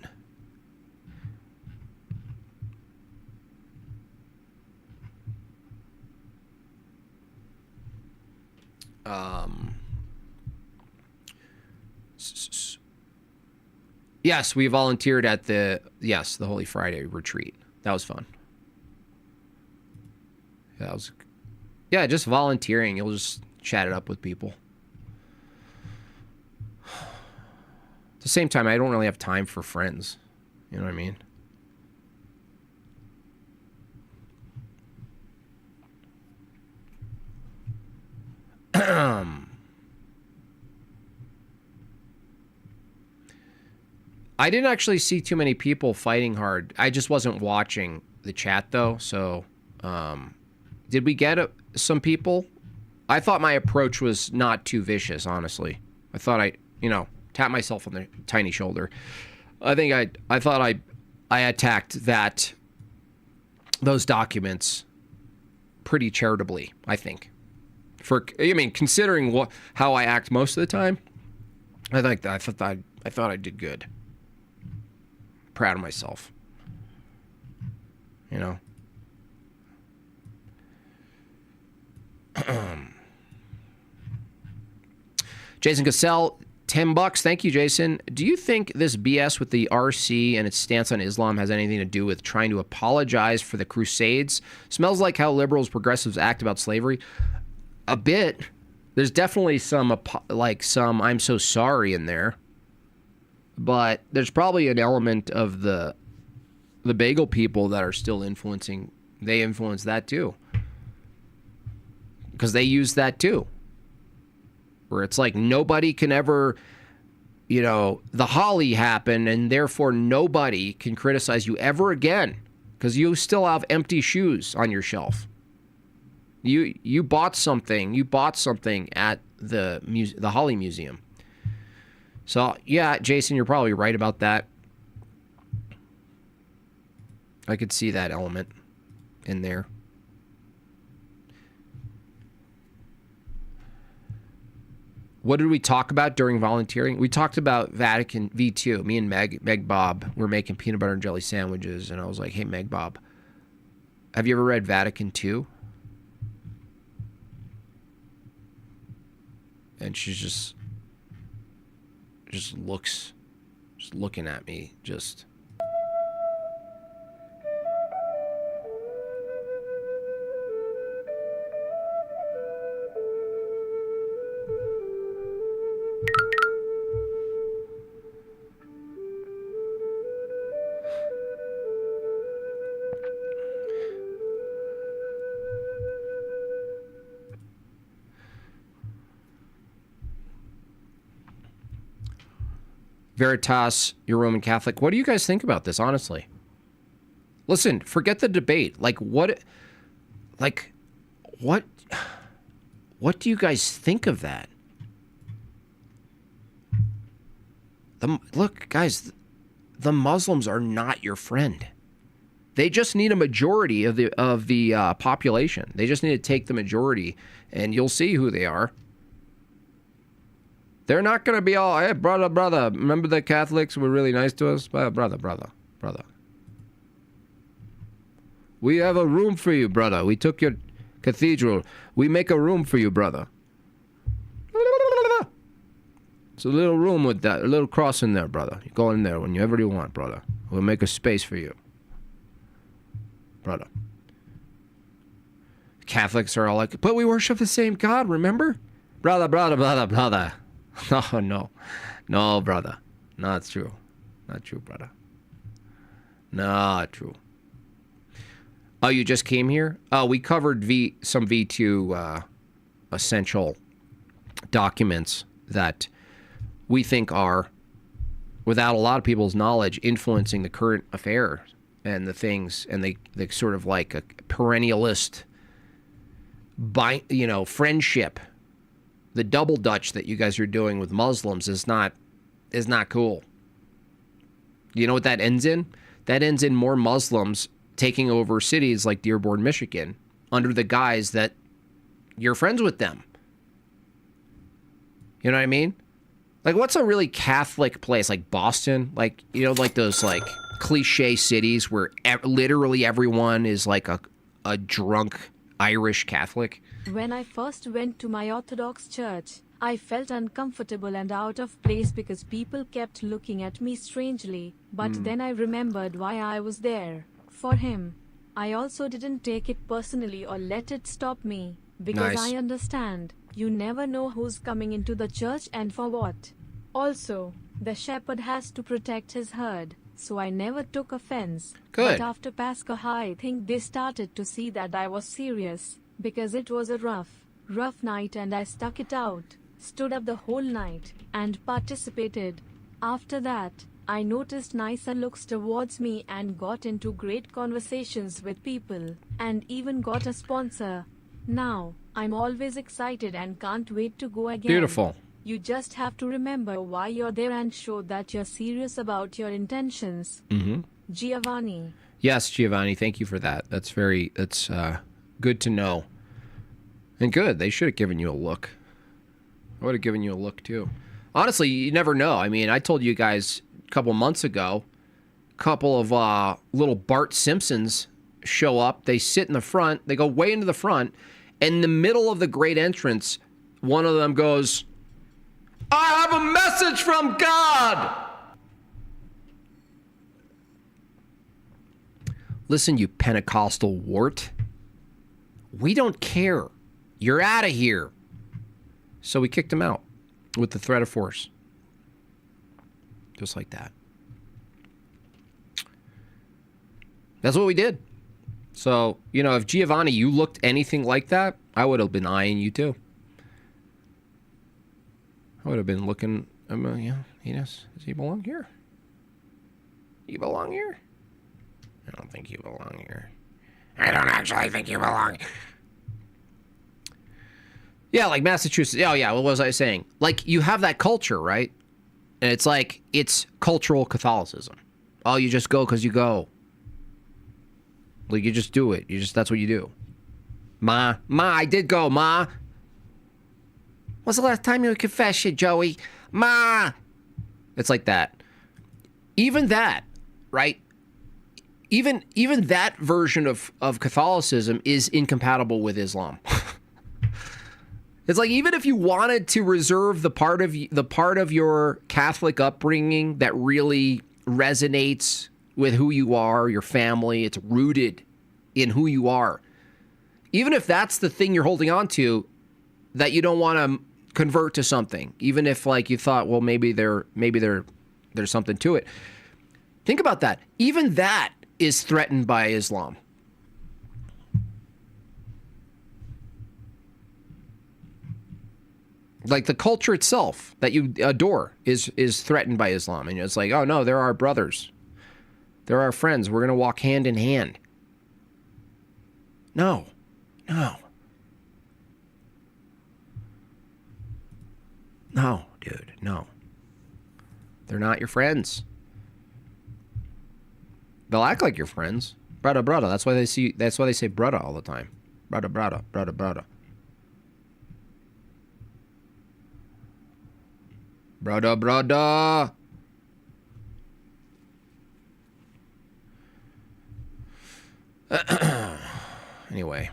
Yes, we volunteered at the Holy Friday retreat. That was fun. Just volunteering. You'll just chat it up with people. At the same time, I don't really have time for friends. You know what I mean? I didn't actually see too many people fighting hard. I just wasn't watching the chat, though. So, did we get some people? I thought my approach was not too vicious, honestly. I thought I tap myself on the tiny shoulder. I think I thought I attacked those documents pretty charitably, I think. Considering how I act most of the time, I thought I did good. Proud of myself. Jason Cassell, $10. Thank you, Jason. Do you think this BS with the RC and its stance on Islam has anything to do with trying to apologize for the Crusades? Smells like how liberals, progressives act about slavery. A bit. There's definitely some I'm so sorry in there. But there's probably an element of the bagel people that are still influencing. They influence that too. Because they use that too. Where it's like nobody can ever, the Holly happened and therefore nobody can criticize you ever again. Because you still have empty shoes on your shelf. You bought something. You bought something at the Holly Museum. So, yeah, Jason, you're probably right about that. I could see that element in there. What did we talk about during volunteering? We talked about Vatican V2. Me and Meg Bob were making peanut butter and jelly sandwiches, and I was like, hey, Meg Bob, have you ever read Vatican II? And she's just looking at me, just... Veritas, you're Roman Catholic. What do you guys think about this, honestly? Listen, forget the debate. What do you guys think of that? Look, guys, the Muslims are not your friend. They just need a majority of the population. They just need to take the majority, and you'll see who they are. They're not going to be all, hey, brother, remember the Catholics were really nice to us? Brother. We have a room for you, brother. We took your cathedral. We make a room for you, brother. It's a little room with that, a little cross in there, brother. You go in there whenever you want, brother. We'll make a space for you, brother. Catholics are all like, but we worship the same God, remember? Brother. No, brother. Not true. Not true, brother. Not true. Oh, you just came here? Oh, we covered some V2 essential documents that we think are, without a lot of people's knowledge, influencing the current affairs and the things, and they sort of like a perennialist, friendship. The double Dutch that you guys are doing with Muslims is not cool. You know what that ends in? That ends in more Muslims taking over cities like Dearborn, Michigan, under the guise that you're friends with them. You know what I mean? Like, what's a really Catholic place? Like Boston? Like, like those like cliche cities where literally everyone is like a drunk Irish Catholic? When I first went to my Orthodox church, I felt uncomfortable and out of place because people kept looking at me strangely. But then I remembered why I was there. For him. I also didn't take it personally or let it stop me. Because Nice. I understand. You never know who's coming into the church and for what. Also, the shepherd has to protect his herd. So I never took offense. Good. But after Pascha, I think they started to see that I was serious. Because it was a rough night and I stuck it out, stood up the whole night, and participated. After that, I noticed nicer looks towards me and got into great conversations with people, and even got a sponsor. Now, I'm always excited and can't wait to go again. Beautiful. You just have to remember why you're there and show that you're serious about your intentions. Mm-hmm. Giovanni. Yes, Giovanni, thank you for that. That's good to know. And good. They should have given you a look. I would have given you a look, too. Honestly, you never know. I mean, I told you guys a couple months ago, a couple of little Bart Simpsons show up. They sit in the front. They go way into the front. In the middle of the great entrance, one of them goes, I have a message from God! Listen, you Pentecostal wart. We don't care. You're out of here. So we kicked him out with the threat of force. Just like that. That's what we did. So, if Giovanni, you looked anything like that, I would have been eyeing you too. I would have been looking, does he belong here? You belong here? I don't think you belong here. I don't actually think you belong. Yeah, like Massachusetts. Oh, yeah, what was I saying? Like, you have that culture, right? And it's like, it's cultural Catholicism. Oh, you just go because you go. Like, you just do it. That's what you do. Ma, I did go, Ma. When's the last time you confessed shit, Joey? Ma! It's like that. Even that, right? Even that version of Catholicism is incompatible with Islam. It's like, even if you wanted to reserve the part of your Catholic upbringing that really resonates with who you are, your family, it's rooted in who you are. Even if that's the thing you're holding on to, that you don't want to convert to something, even if like you thought, well, maybe there's something to it. Think about that. Even that is threatened by Islam. Like the culture itself that you adore is threatened by Islam. And it's like, oh no, they're our brothers. They're our friends. We're going to walk hand in hand. No. No, dude, no. They're not your friends. They'll act like your friends. Brother. That's why they say brother all the time. Brother. Brother. Anyway,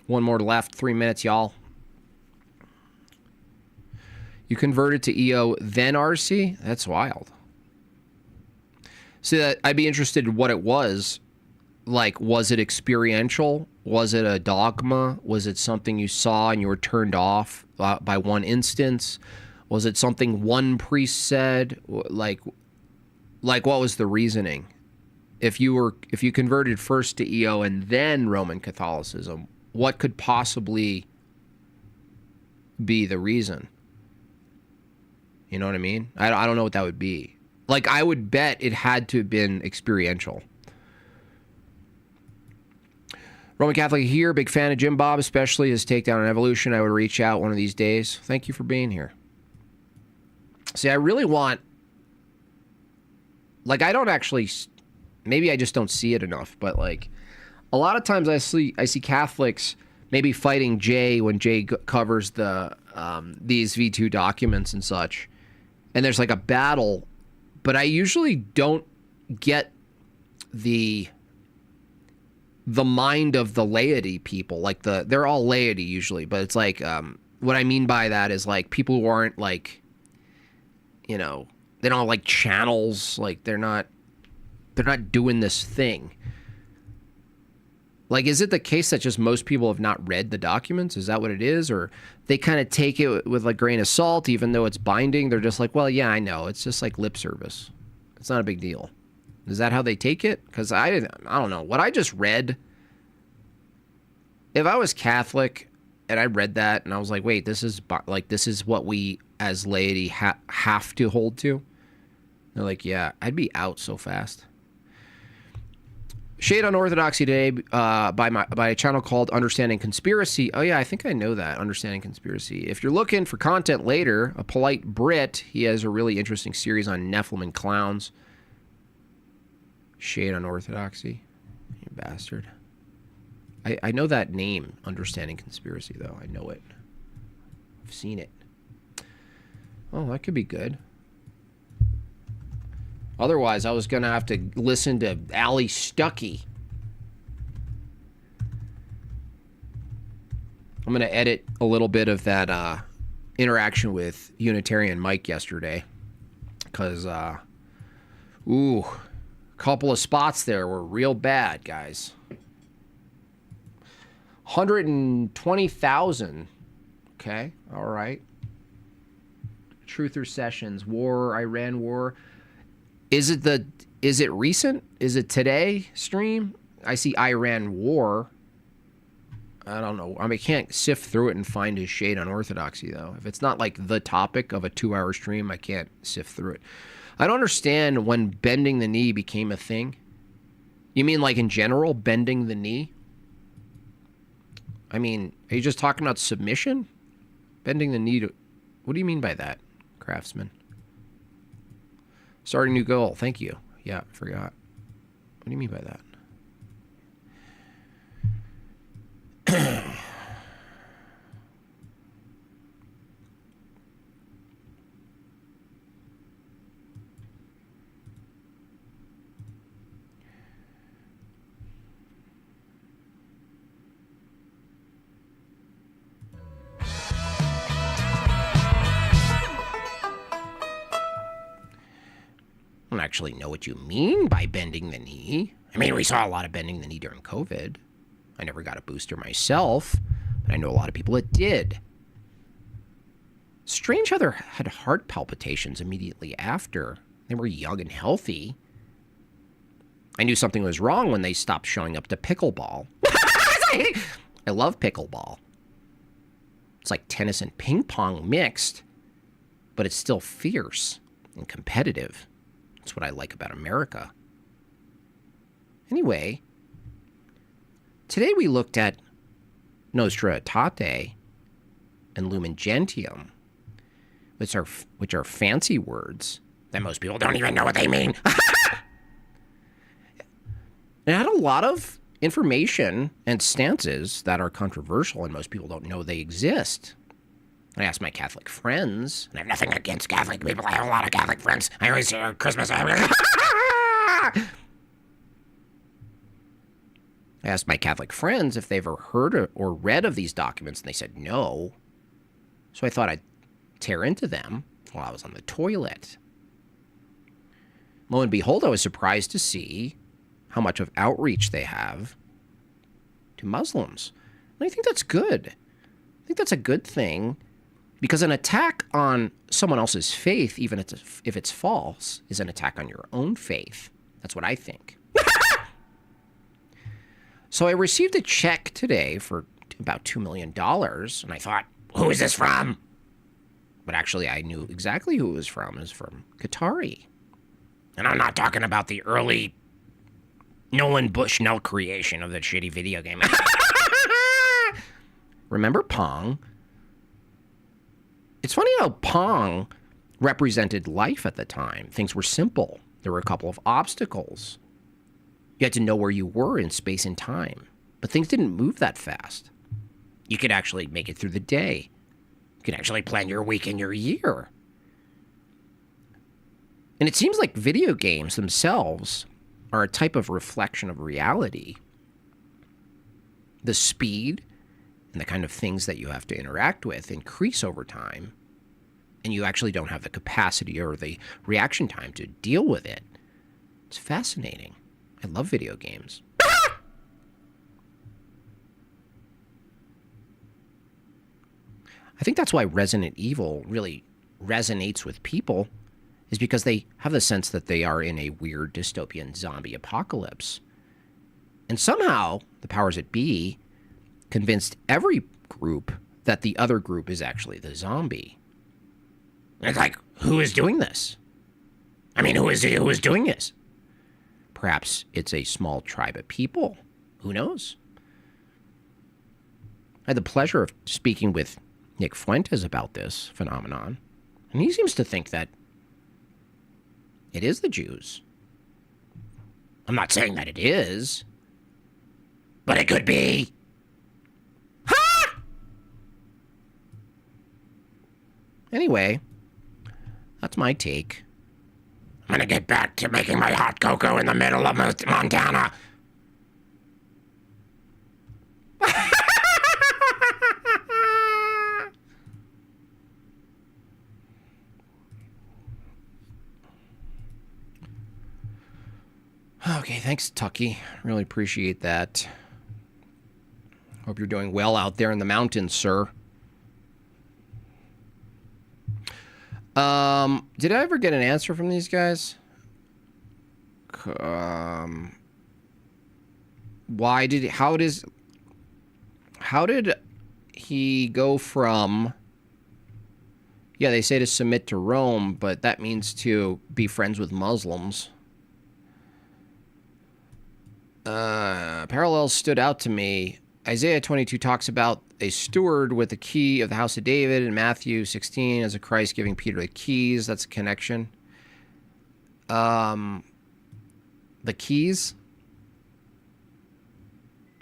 one more left. 3 minutes, y'all. You converted to EO, then RC? That's wild. So I'd be interested in what it was. Like, was it experiential? Was it a dogma? Was it something you saw and you were turned off by one instance? Was it something one priest said? Like what was the reasoning? If you converted first to EO and then Roman Catholicism, what could possibly be the reason? You know what I mean? I don't know what that would be. Like, I would bet it had to have been experiential. Roman Catholic here, big fan of Jim Bob, especially his takedown on evolution. I would reach out one of these days. Thank you for being here. See, I really want, like, I don't actually, maybe I just don't see it enough, but like, a lot of times I see Catholics maybe fighting Jay when Jay covers the these V2 documents and such, and there's like a battle, but I usually don't get the mind of the laity people. Like they're all laity usually, but it's like what I mean by that is like people who aren't like, you know, they don't have like channels, like they're not doing this thing. Like, is it the case that just most people have not read the documents? Is that what it is? Or they kind of take it with a grain of salt, even though it's binding? They're just like, well, yeah, I know. It's just like lip service. It's not a big deal. Is that how they take it? Because I don't know. What I just read, if I was Catholic and I read that and I was like, wait, this is what we as laity have to hold to. They're like, yeah, I'd be out so fast. Shade on Orthodoxy today by a channel called Understanding Conspiracy. Oh, yeah, I think I know that, Understanding Conspiracy. If you're looking for content later, A Polite Brit, he has a really interesting series on Nephilim and clowns. Shade on Orthodoxy. You bastard. I know that name, Understanding Conspiracy, though. I know it. I've seen it. Oh, that could be good. Otherwise, I was going to have to listen to Ali Stuckey. I'm going to edit a little bit of that interaction with Unitarian Mike yesterday. Because, a couple of spots there were real bad, guys. 120,000. Okay, all right. Truther Sessions, Iran war. Is it recent? Is it today stream? I see Iran war. I don't know. I mean, I can't sift through it and find his shade on Orthodoxy, though. If it's not like the topic of a 2-hour stream, I can't sift through it. I don't understand when bending the knee became a thing. You mean like in general, bending the knee? I mean, are you just talking about submission? Bending the knee to... What do you mean by that, Craftsman? Starting new goal. Thank you. Yeah, I forgot. What do you mean by that? don't actually know what you mean by bending the knee. I mean, we saw a lot of bending the knee during COVID. I never got a booster myself, but I know a lot of people that did. Strange how they had heart palpitations immediately after. They were young and healthy. I knew something was wrong when they stopped showing up to pickleball. I love pickleball. It's like tennis and ping pong mixed, but it's still fierce and competitive. That's what I like about America. Anyway, today we looked at Nostra Aetate and Lumen Gentium, which are fancy words that most people don't even know what they mean. It had a lot of information and stances that are controversial, and most people don't know they exist. I asked my Catholic friends, and I have nothing against Catholic people. I have a lot of Catholic friends. I always hear Christmas. I asked my Catholic friends if they've ever heard or read of these documents, and they said no. So I thought I'd tear into them while I was on the toilet. Lo and behold, I was surprised to see how much of outreach they have to Muslims. And I think that's good. I think that's a good thing, because an attack on someone else's faith, even if it's false, is an attack on your own faith. That's what I think. So I received a check today for about $2 million, and I thought, who is this from? But actually, I knew exactly who it was from. It was from Qatari. And I'm not talking about the early Nolan Bushnell creation of that shitty video game. Remember Pong? It's funny how Pong represented life at the time. Things were simple. There were a couple of obstacles. You had to know where you were in space and time. But things didn't move that fast. You could actually make it through the day. You could actually plan your week and your year. And it seems like video games themselves are a type of reflection of reality. The speed and the kind of things that you have to interact with increase over time, and you actually don't have the capacity or the reaction time to deal with it. It's fascinating. I love video games. I think that's why Resident Evil really resonates with people, is because they have the sense that they are in a weird dystopian zombie apocalypse. And somehow, the powers that be convinced every group that the other group is actually the zombie. And it's like, who is doing this? I mean, who is doing this? Perhaps it's a small tribe of people. Who knows? I had the pleasure of speaking with Nick Fuentes about this phenomenon, and he seems to think that it is the Jews. I'm not saying that it is, but it could be. Ha! Anyway, that's my take. I'm gonna get back to making my hot cocoa in the middle of Montana. Okay, thanks, Tucky. Really appreciate that. Hope you're doing well out there in the mountains, sir. Did I ever get an answer from these guys? How did he go from, yeah, they say to submit to Rome, but that means to be friends with Muslims. Parallels stood out to me. Isaiah 22 talks about a steward with the key of the house of David, and Matthew 16 as a Christ giving Peter the keys. That's a connection. The keys?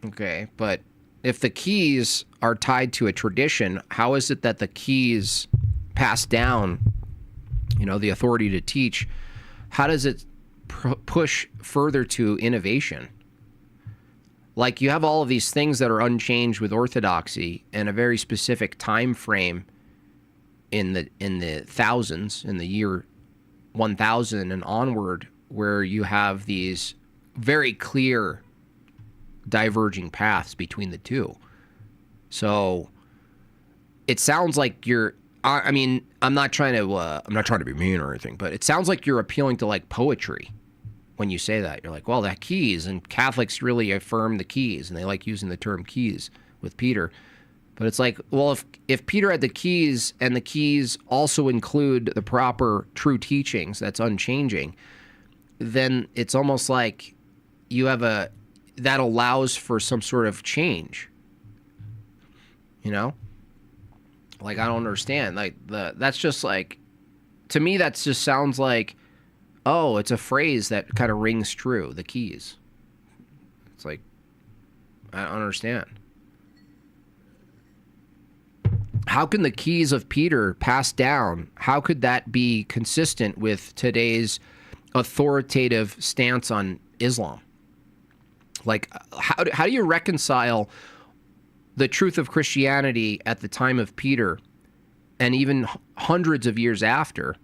Okay, but if the keys are tied to a tradition, how is it that the keys pass down, the authority to teach? How does it push further to innovation? Like, you have all of these things that are unchanged with orthodoxy and a very specific time frame in the thousands, in the year 1000 and onward, where you have these very clear diverging paths between the two. So it sounds like you're, I mean, I'm not trying to be mean or anything, but it sounds like you're appealing to like poetry when you say that. You're like, well, the keys, and Catholics really affirm the keys, and they like using the term keys with Peter. But it's like, well, if Peter had the keys, and the keys also include the proper true teachings that's unchanging, then it's almost like you have that allows for some sort of change. You know? Like, I don't understand. Like, that's just like, to me, that just sounds like, oh, it's a phrase that kind of rings true, the keys. It's like, I don't understand. How can the keys of Peter pass down? How could that be consistent with today's authoritative stance on Islam? Like, how do you reconcile the truth of Christianity at the time of Peter and even hundreds of years after,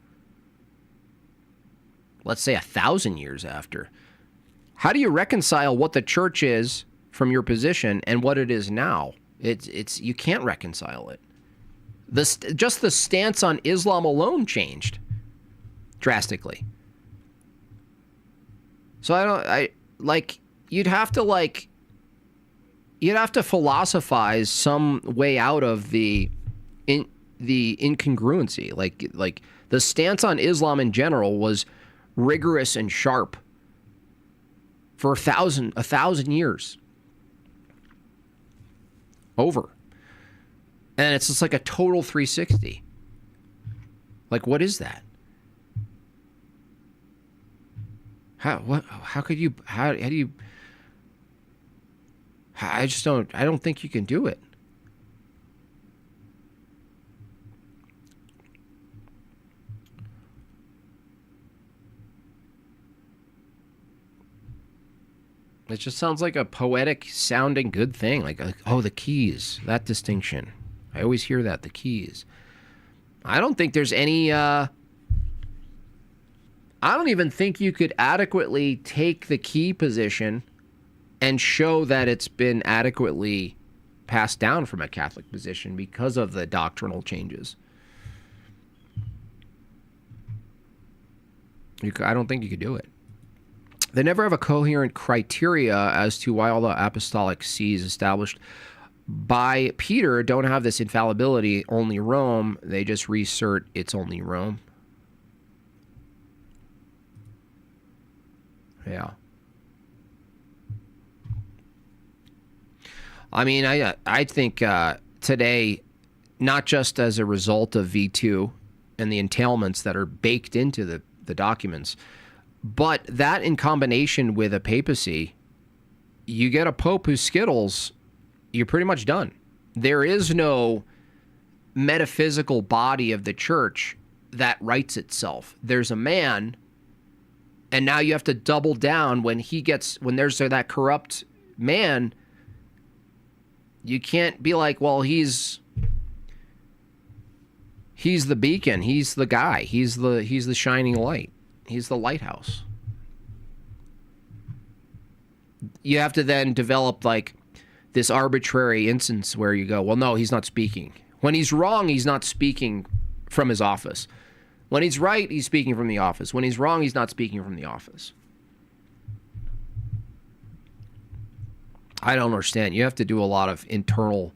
let's say 1,000 years after? How do you reconcile what the church is from your position and what it is now? It's you can't reconcile it. Just the stance on Islam alone changed drastically. So you'd have to philosophize some way out of the incongruency. Like the stance on Islam in general was rigorous and sharp for a thousand years. Over. And it's just like a total 360. Like, what is that? How do you, I don't think you can do it. It just sounds like a poetic sounding good thing. Like, oh, the keys, that distinction. I always hear that, the keys. I don't think there's any, I don't even think you could adequately take the key position and show that it's been adequately passed down from a Catholic position because of the doctrinal changes. I don't think you could do it. They never have a coherent criteria as to why all the apostolic sees established by Peter don't have this infallibility, only Rome. They just reassert it's only Rome. Yeah. I mean, I think today, not just as a result of V2 and the entailments that are baked into the documents, but that in combination with a papacy, you get a pope who skittles, you're pretty much done. There is no metaphysical body of the church that rights itself. There's a man, and now you have to double down when there's that corrupt man. You can't be like, well, he's the beacon, he's the guy, he's the shining light, he's the lighthouse. You have to then develop like this arbitrary instance where you go, well, no, he's not speaking. When he's wrong, he's not speaking from his office. When he's right, he's speaking from the office. When he's wrong, he's not speaking from the office. I don't understand. You have to do a lot of internal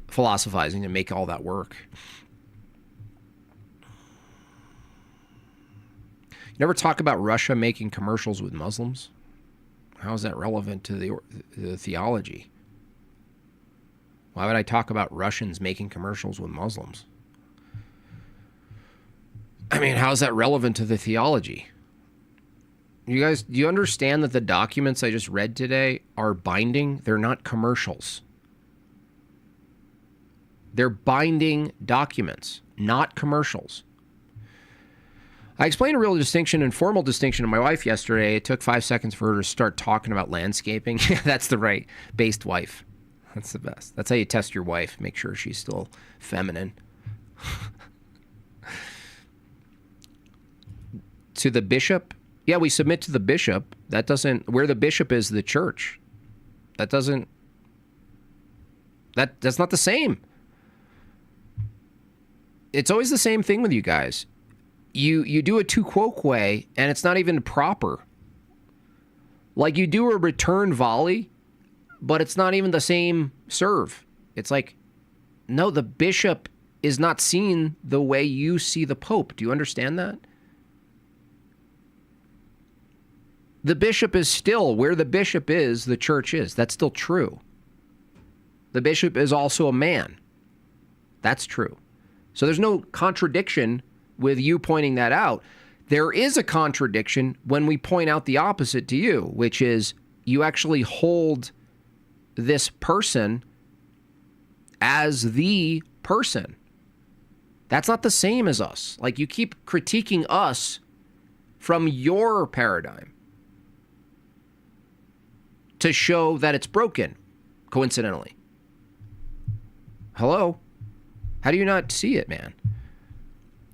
philosophizing to make all that work. You never talk about Russia making commercials with Muslims? How is that relevant to the theology? Why would I talk about Russians making commercials with Muslims? I mean, how is that relevant to the theology? You guys, do you understand that the documents I just read today are binding? They're not commercials. They're binding documents, not commercials. I explained a real distinction and formal distinction to my wife yesterday. It took 5 seconds for her to start talking about landscaping. That's the right based wife. That's the best. That's how you test your wife. Make sure she's still feminine. To the bishop? Yeah, we submit to the bishop. That doesn't, where the bishop is the church. That doesn't, that's not the same. It's always the same thing with you guys. You do a tu quoque way, and it's not even proper. Like, you do a return volley, but it's not even the same serve. It's like, no, the bishop is not seen the way you see the Pope. Do you understand that? The bishop is still, where the bishop is, the church is. That's still true. The bishop is also a man. That's true. So there's no contradiction with you pointing that out. There is a contradiction when we point out the opposite to you, which is you actually hold this person as the person. That's not the same as us. Like, you keep critiquing us from your paradigm to show that it's broken, coincidentally. Hello? How do you not see it, man?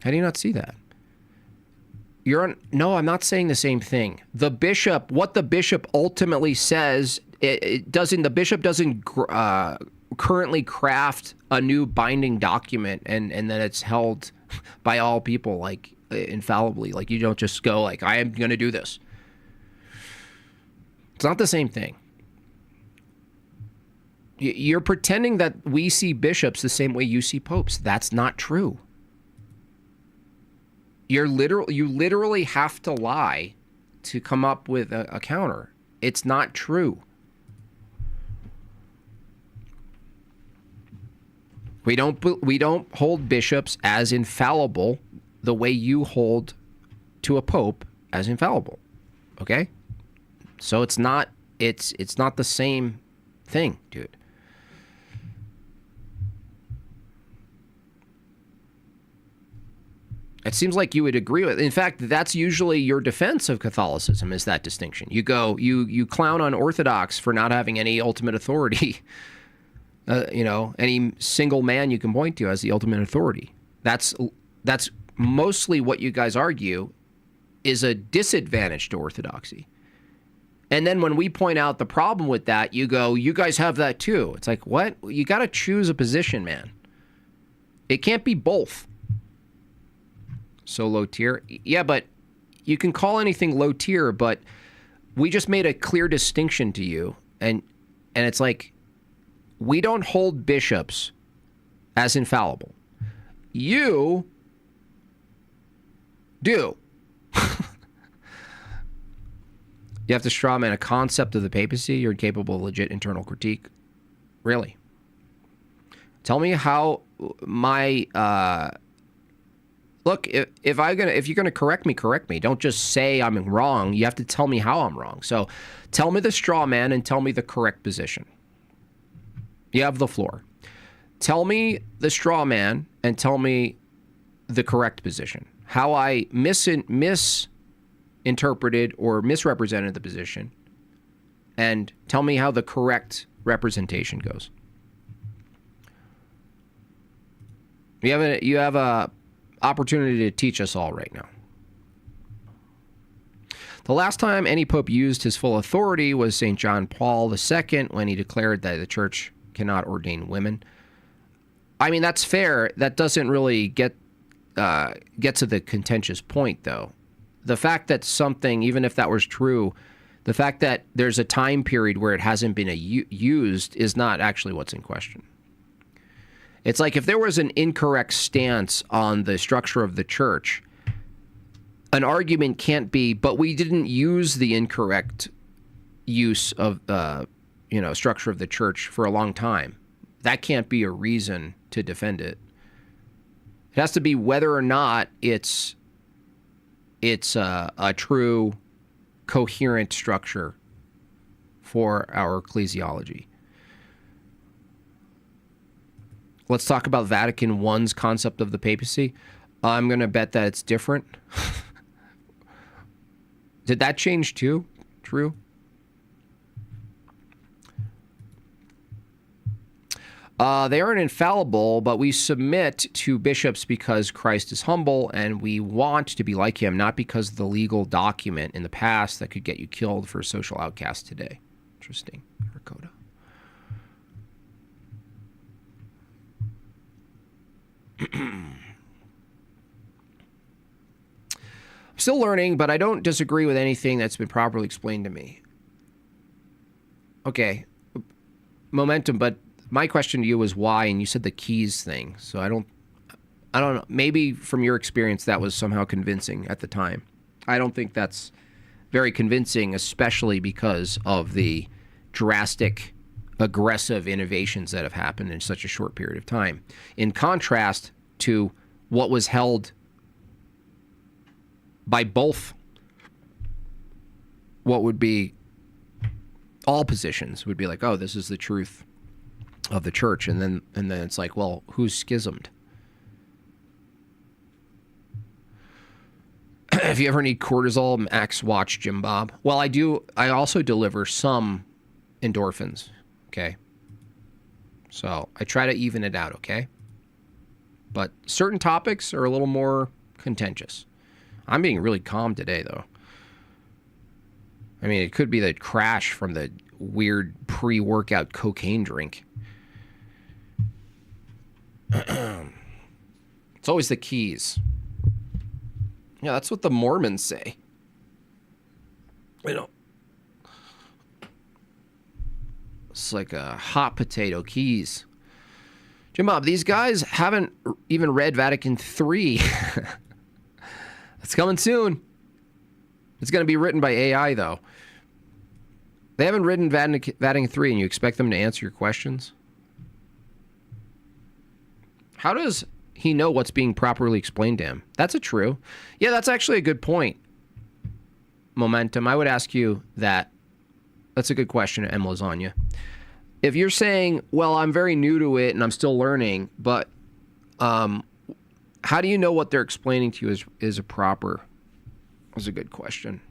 How do you not see that? No, I'm not saying the same thing. The bishop, what the bishop ultimately says, the bishop doesn't currently craft a new binding document and then it's held by all people, like, infallibly. Like, you don't just go like, I am going to do this. It's not the same thing. You're pretending that we see bishops the same way you see popes. That's not true. You literally have to lie to come up with a counter. It's not true. We don't hold bishops as infallible the way you hold to a pope as infallible. Okay? So it's not the same thing, dude. It seems like you would agree with. In fact, that's usually your defense of Catholicism, is that distinction. You go, you clown on Orthodox for not having any ultimate authority. Any single man you can point to as the ultimate authority. That's mostly what you guys argue is a disadvantage to Orthodoxy. And then when we point out the problem with that, you go, you guys have that too. It's like, what? You got to choose a position, man. It can't be both. So low tier. Yeah, but you can call anything low tier, but we just made a clear distinction to you. And it's like, we don't hold bishops as infallible. You do. You have to strawman a concept of the papacy. You're incapable of legit internal critique. Really? Tell me how my look. If you're gonna correct me. Don't just say I'm wrong. You have to tell me how I'm wrong. So, tell me the straw man and tell me the correct position. You have the floor. Tell me the straw man and tell me the correct position. How I misinterpreted or misrepresented the position, and tell me how the correct representation goes. You have a opportunity to teach us all right now. The last time any pope used his full authority was St. John Paul II when he declared that the church cannot ordain women. I mean, that's fair. That doesn't really get to the contentious point, though. The fact that something, even if that was true, the fact that there's a time period where it hasn't been used is not actually what's in question. It's like if there was an incorrect stance on the structure of the church, an argument can't be, but we didn't use the incorrect use of structure of the church for a long time. That can't be a reason to defend it. It has to be whether or not it's a true, coherent structure for our ecclesiology. Let's talk about Vatican I's concept of the papacy. I'm going to bet that it's different. Did that change too? True. They aren't infallible, but we submit to bishops because Christ is humble and we want to be like him, not because of the legal document in the past that could get you killed for a social outcast today. Interesting. Rakota. I'm still learning, but I don't disagree with anything that's been properly explained to me. Okay. Momentum, but my question to you was why, and you said the keys thing. So I don't know. Maybe from your experience that was somehow convincing at the time. I don't think that's very convincing, especially because of the drastic, aggressive innovations that have happened in such a short period of time. In contrast to what was held by both, what would be all positions would be like, oh, this is the truth of the church, and then it's like, well, who's schismed? If you ever need cortisol, max watch Jim Bob. Well, I do. I also deliver some endorphins. Okay, so I try to even it out. Okay, but certain topics are a little more contentious. I'm being really calm today, though. I mean, it could be the crash from the weird pre-workout cocaine drink. It's always the keys. Yeah, that's what the Mormons say. You know, it's like a hot potato keys. Jim Bob, these guys haven't even read Vatican III. It's coming soon. It's going to be written by AI, though. They haven't written Vatican III, and you expect them to answer your questions? How does he know what's being properly explained to him? That's a true. Yeah, that's actually a good point. Momentum. I would ask you that. That's a good question, M. Lasagna. If you're saying, well, I'm very new to it and I'm still learning, but how do you know what they're explaining to you is a proper? That's a good question.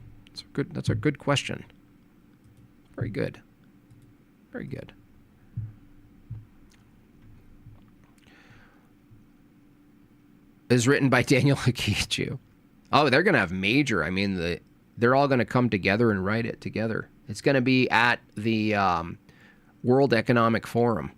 That's a good question. Very good. Very good. Is written by Daniel Hakichu. Oh, they're going to have major. I mean, they're all going to come together and write it together. It's going to be at the World Economic Forum.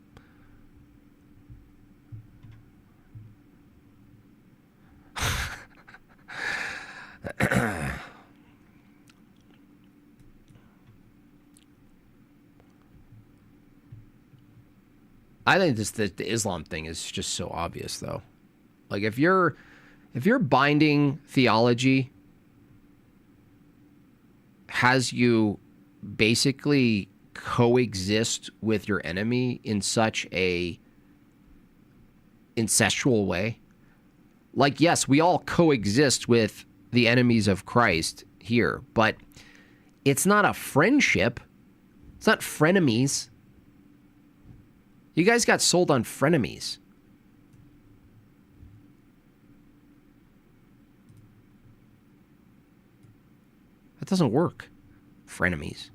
I think the Islam thing is just so obvious, though. Like if your binding theology has you basically coexist with your enemy in such a incestual way, like, yes, we all coexist with the enemies of Christ here, but it's not a friendship. It's not frenemies. You guys got sold on frenemies. That doesn't work. Frenemies.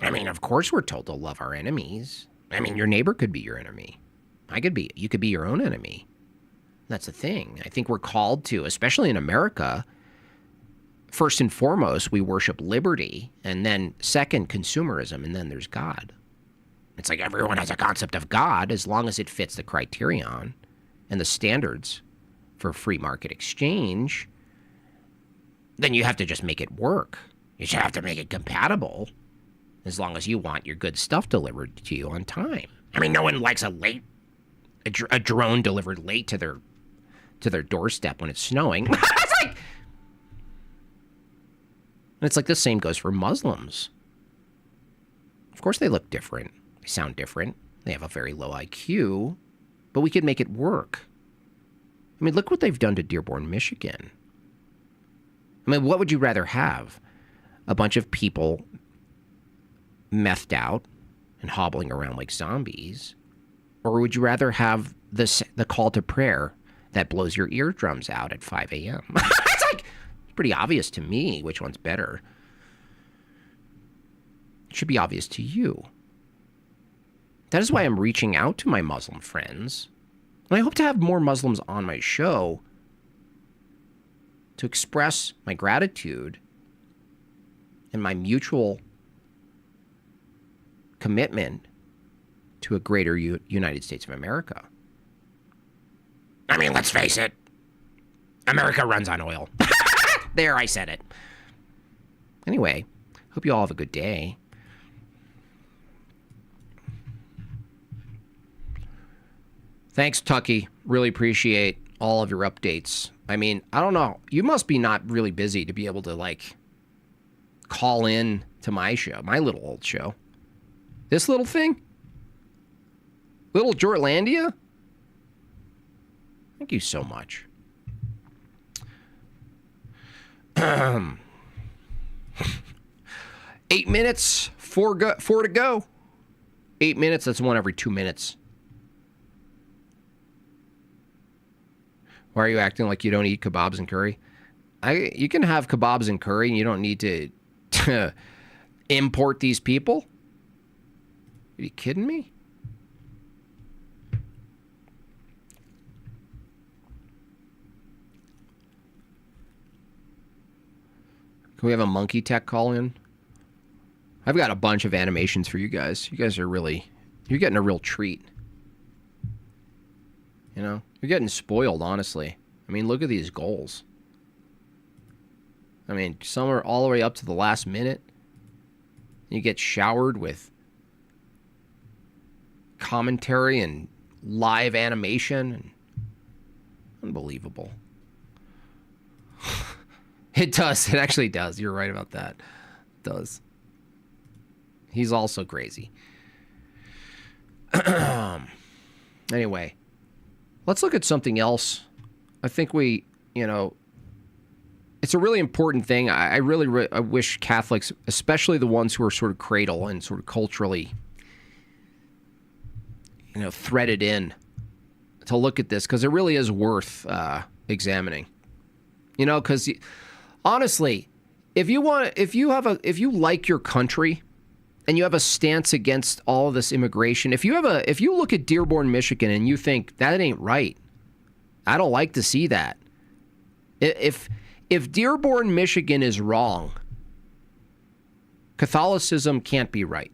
I mean, of course we're told to love our enemies. I mean, your neighbor could be your enemy. You could be your own enemy. That's the thing. I think we're called to, especially in America, first and foremost, we worship liberty, and then second, consumerism, and then there's God. It's like everyone has a concept of God as long as it fits the criterion and the standards for free market exchange. Then you have to just make it work. You should have to make it compatible as long as you want your good stuff delivered to you on time. I mean, no one likes a drone delivered late to their doorstep when it's snowing. It's like the same goes for Muslims. Of course they look different. They sound different. They have a very low IQ, but we could make it work. I mean, look what they've done to Dearborn, Michigan. I mean, what would you rather have? A bunch of people methed out and hobbling around like zombies? Or would you rather have the call to prayer that blows your eardrums out at 5 a.m. It's like, it's pretty obvious to me which one's better. It should be obvious to you. That is why I'm reaching out to my Muslim friends. And I hope to have more Muslims on my show to express my gratitude and my mutual commitment to a greater United States of America. I mean, let's face it. America runs on oil. There, I said it. Anyway, hope you all have a good day. Thanks, Tucky. Really appreciate all of your updates. I mean, I don't know. You must be not really busy to be able to, like, call in to my show, my little old show. This little thing? Little Jortlandia? Thank you so much. 8 minutes, four to go. 8 minutes, that's one every 2 minutes. Why are you acting like you don't eat kebabs and curry? You can have kebabs and curry and you don't need to import these people? Are you kidding me? Can we have a monkey tech call in? I've got a bunch of animations for you guys. You guys are you're getting a real treat. You know, you're getting spoiled, honestly. I mean, look at these goals. I mean, some are all the way up to the last minute. You get showered with commentary and live animation. Unbelievable. It does. It actually does. You're right about that. It does. He's also crazy. Anyway, let's look at something else. I think it's a really important thing. I wish Catholics, especially the ones who are sort of cradle and sort of culturally, threaded in, to look at this, because it really is worth examining. Because honestly, if you like your country and you have a stance against all of this immigration, if you look at Dearborn, Michigan, and you think that ain't right, I don't like to see that. If Dearborn, Michigan is wrong, Catholicism can't be right.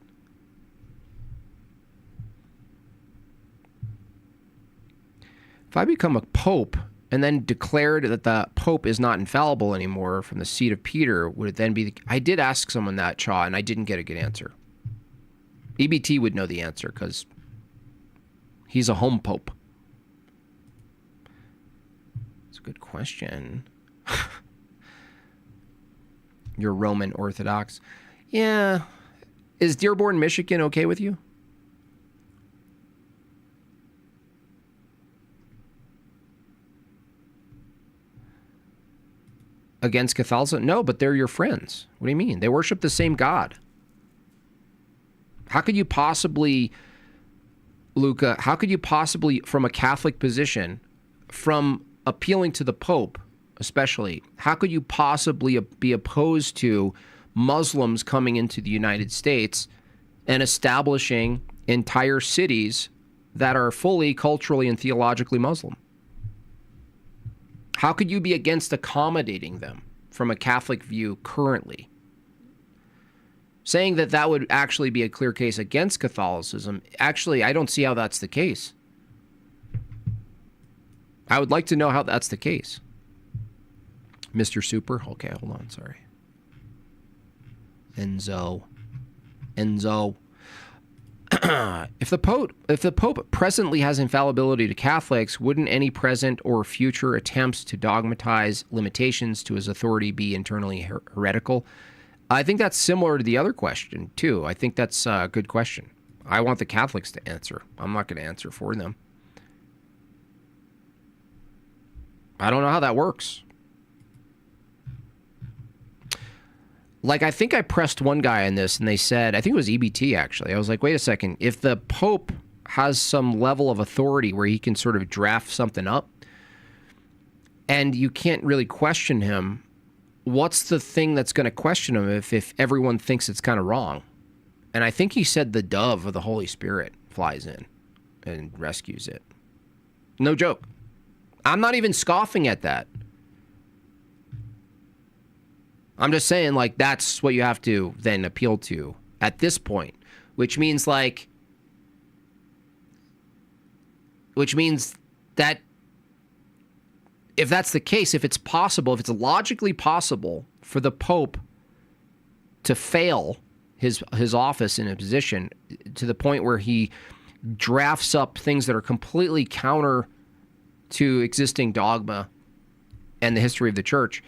If I become a pope and then declared that the pope is not infallible anymore from the seat of Peter, would it then be... I did ask someone that, Chaw, and I didn't get a good answer. EBT would know the answer because he's a home pope. It's a good question. You're Roman Orthodox. Yeah. Is Dearborn, Michigan okay with you? Against Catholicism? No, but they're your friends. What do you mean? They worship the same God. How could you possibly, Luca, from a Catholic position, from appealing to the Pope especially, how could you possibly be opposed to Muslims coming into the United States and establishing entire cities that are fully culturally and theologically Muslim? How could you be against accommodating them from a Catholic view currently? Saying that would actually be a clear case against Catholicism, actually, I don't see how that's the case. I would like to know how that's the case. Mr. Super? Okay, hold on, sorry. Enzo. If the Pope presently has infallibility to Catholics, wouldn't any present or future attempts to dogmatize limitations to his authority be internally heretical? I think that's similar to the other question, too. I think that's a good question. I want the Catholics to answer. I'm not going to answer for them. I don't know how that works. Like, I think I pressed one guy on this, and they said, I think it was EBT, actually. I was like, wait a second. If the Pope has some level of authority where he can sort of draft something up, and you can't really question him, what's the thing that's going to question him if everyone thinks it's kind of wrong? And I think he said the dove of the Holy Spirit flies in and rescues it. No joke. I'm not even scoffing at that. I'm just saying, like, that's what you have to then appeal to at this point, which means that if that's the case, if it's possible, if it's logically possible for the Pope to fail his office in a position to the point where he drafts up things that are completely counter to existing dogma and the history of the church,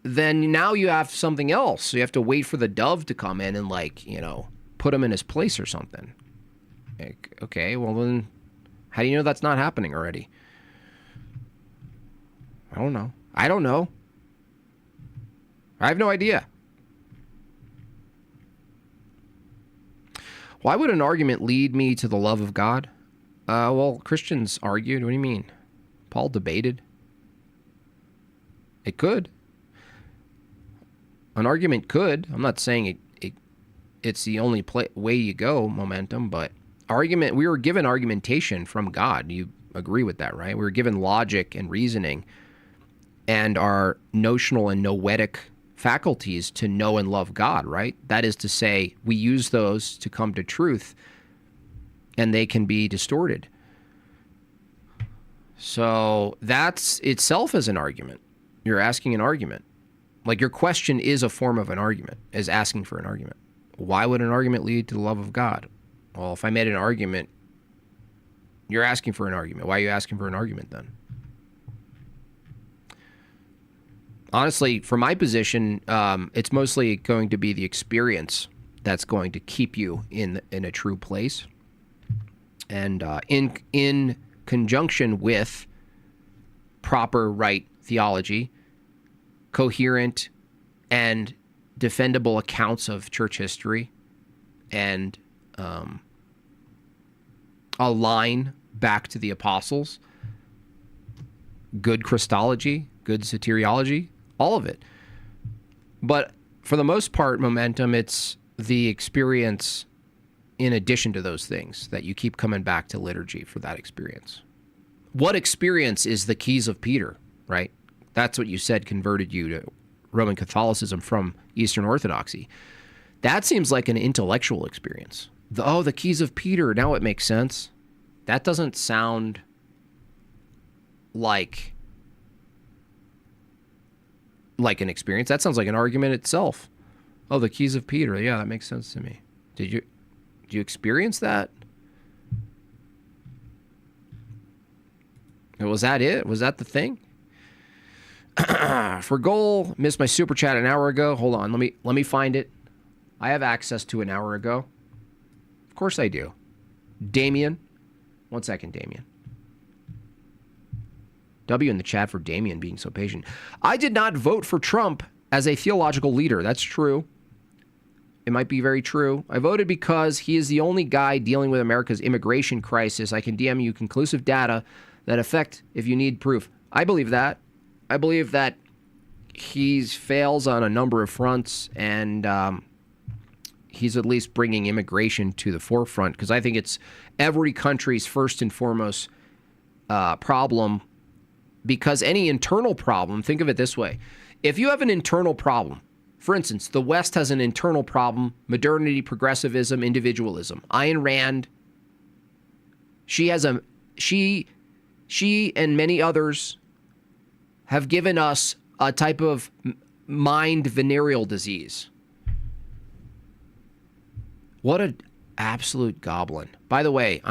then now you have something else. So you have to wait for the dove to come in and, like, you know, put him in his place or something. Like, okay, well then, how do you know that's not happening already? I don't know. I have no idea. Why would an argument lead me to the love of God? Well, Christians argued. What do you mean? Paul debated. It could. An argument could. I'm not saying it's the only way you go, momentum, but argument. We were given argumentation from God. You agree with that, right? We were given logic and reasoning and our notional and noetic faculties to know and love God, right? That is to say, we use those to come to truth, and they can be distorted. So that's itself as an argument. You're asking an argument. Like, your question is a form of an argument, is asking for an argument. Why would an argument lead to the love of God? Well, if I made an argument, you're asking for an argument. Why are you asking for an argument then? Honestly, from my position, it's mostly going to be the experience that's going to keep you in a true place, and in conjunction with proper right theology, coherent and defendable accounts of church history, and a line back to the apostles, good Christology, good soteriology, all of it. But for the most part, momentum, it's the experience in addition to those things that you keep coming back to liturgy for that experience. What experience is the keys of Peter, right? That's what you said converted you to Roman Catholicism from Eastern Orthodoxy. That seems like an intellectual experience. The keys of Peter, now it makes sense. That doesn't sound like an experience. That sounds like an argument itself. Oh, the keys of Peter. Yeah, that makes sense to me. Did you experience that? Was that it? Was that the thing? For goal, missed my super chat an hour ago. Hold on, let me find it. I have access to an hour ago. Of course I do. Damien. 1 second, Damien. W in the chat for Damien being so patient. I did not vote for Trump as a theological leader. That's true. It might be very true. I voted because he is the only guy dealing with America's immigration crisis. I can DM you conclusive data that affect if you need proof. I believe that. I believe that he fails on a number of fronts, and he's at least bringing immigration to the forefront, because I think it's every country's first and foremost problem. Because any internal problem, think of it this way. If you have an internal problem, for instance, the West has an internal problem, modernity, progressivism, individualism. Ayn Rand, she and many others have given us a type of mind venereal disease. What an absolute goblin. By the way,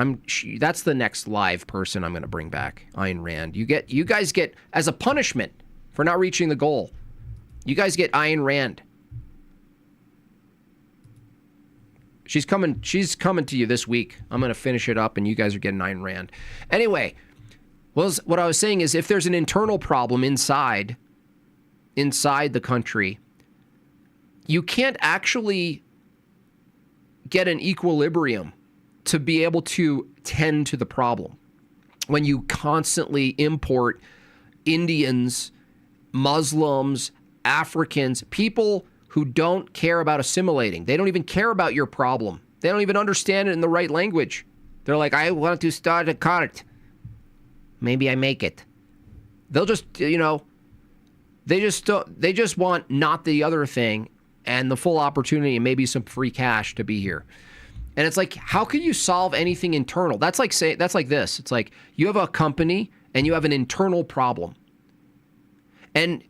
that's the next live person I'm going to bring back, Ayn Rand. You guys get, as a punishment for not reaching the goal, you guys get Ayn Rand. She's coming to you this week. I'm going to finish it up, and you guys are getting Ayn Rand. Anyway, what I was saying is, if there's an internal problem inside the country, you can't actually get an equilibrium to be able to tend to the problem when you constantly import Indians, Muslims, Africans, people who don't care about assimilating. They don't even care about your problem. They don't even understand it in the right language. They're like, I want to start a cart. Maybe I make it. They'll just, they just want not the other thing and the full opportunity and maybe some free cash to be here. And it's like, how can you solve anything internal? That's like this. It's like you have a company and you have an internal problem. And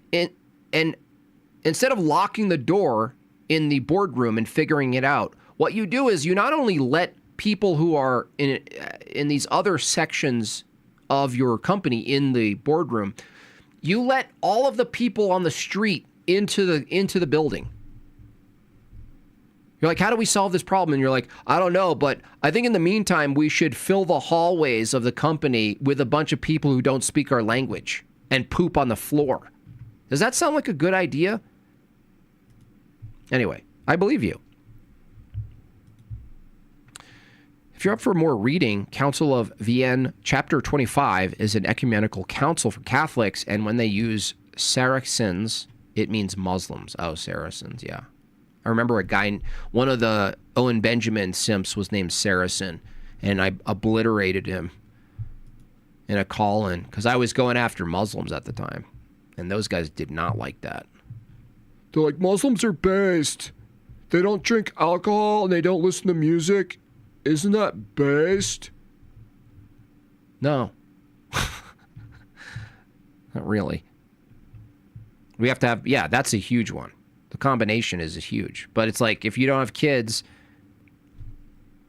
instead of locking the door in the boardroom and figuring it out, what you do is you not only let people who are in these other sections of your company in the boardroom, you let all of the people on the street into the building. You're like, how do we solve this problem? And you're like, I don't know, but I think in the meantime, we should fill the hallways of the company with a bunch of people who don't speak our language and poop on the floor. Does that sound like a good idea? Anyway, I believe you. If you're up for more reading, Council of Vienne, Chapter 25 is an ecumenical council for Catholics, and when they use Saracens, it means Muslims. Oh, Saracens, yeah. I remember a guy, one of the Owen Benjamin simps was named Saracen, and I obliterated him in a call-in because I was going after Muslims at the time, and those guys did not like that. They're like, Muslims are based. They don't drink alcohol and they don't listen to music. Isn't that based? No. Not really. We have to have, yeah, that's a huge one. The combination is huge. But it's like, if you don't have kids,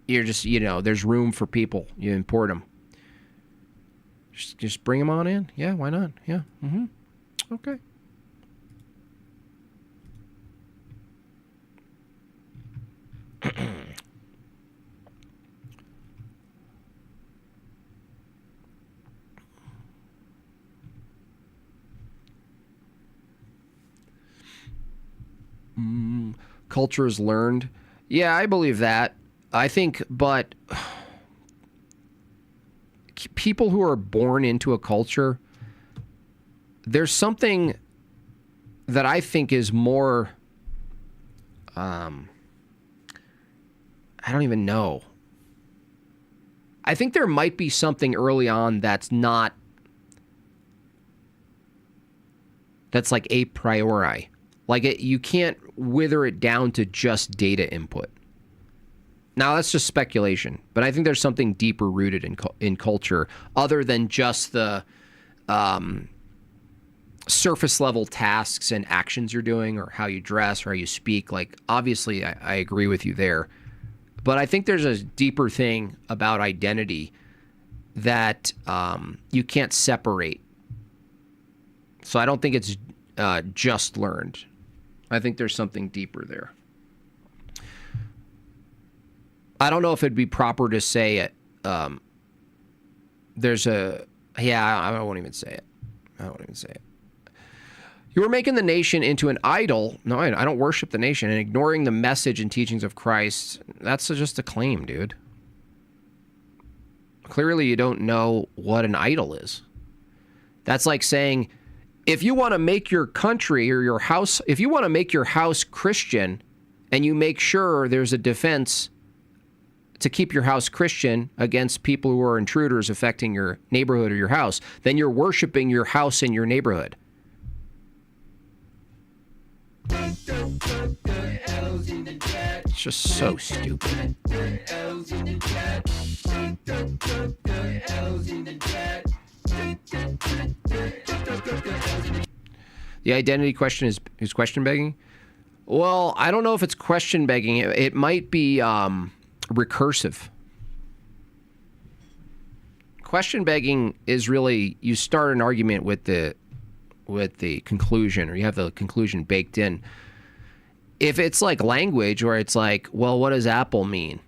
you're just, there's room for people. You import them. Just bring them on in. Yeah, why not? Yeah. Mm-hmm. Okay. Culture is learned. Yeah, I believe that. I think, but people who are born into a culture, there's something that I think is more, I don't even know. I think there might be something early on that's like a priori. Like you can't wither it down to just data input. Now, that's just speculation, but I think there's something deeper rooted in culture other than just the surface level tasks and actions you're doing or how you dress or how you speak. Like, obviously, I agree with you there. But I think there's a deeper thing about identity that you can't separate. So I don't think it's just learned. I think there's something deeper there. I don't know if it'd be proper to say it. I won't even say it. You are making the nation into an idol. No, I don't worship the nation. And ignoring the message and teachings of Christ, that's just a claim, dude. Clearly, you don't know what an idol is. That's like saying, if you want to make your country or your house, if you want to make your house Christian and you make sure there's a defense to keep your house Christian against people who are intruders affecting your neighborhood or your house, then you're worshiping your house and your neighborhood. It's just so stupid. The identity question is question begging? Well, I don't know if it's question begging. It might be recursive. Question begging is really, you start an argument with the conclusion, or you have the conclusion baked in. If it's like language, where it's like, well, what does apple mean?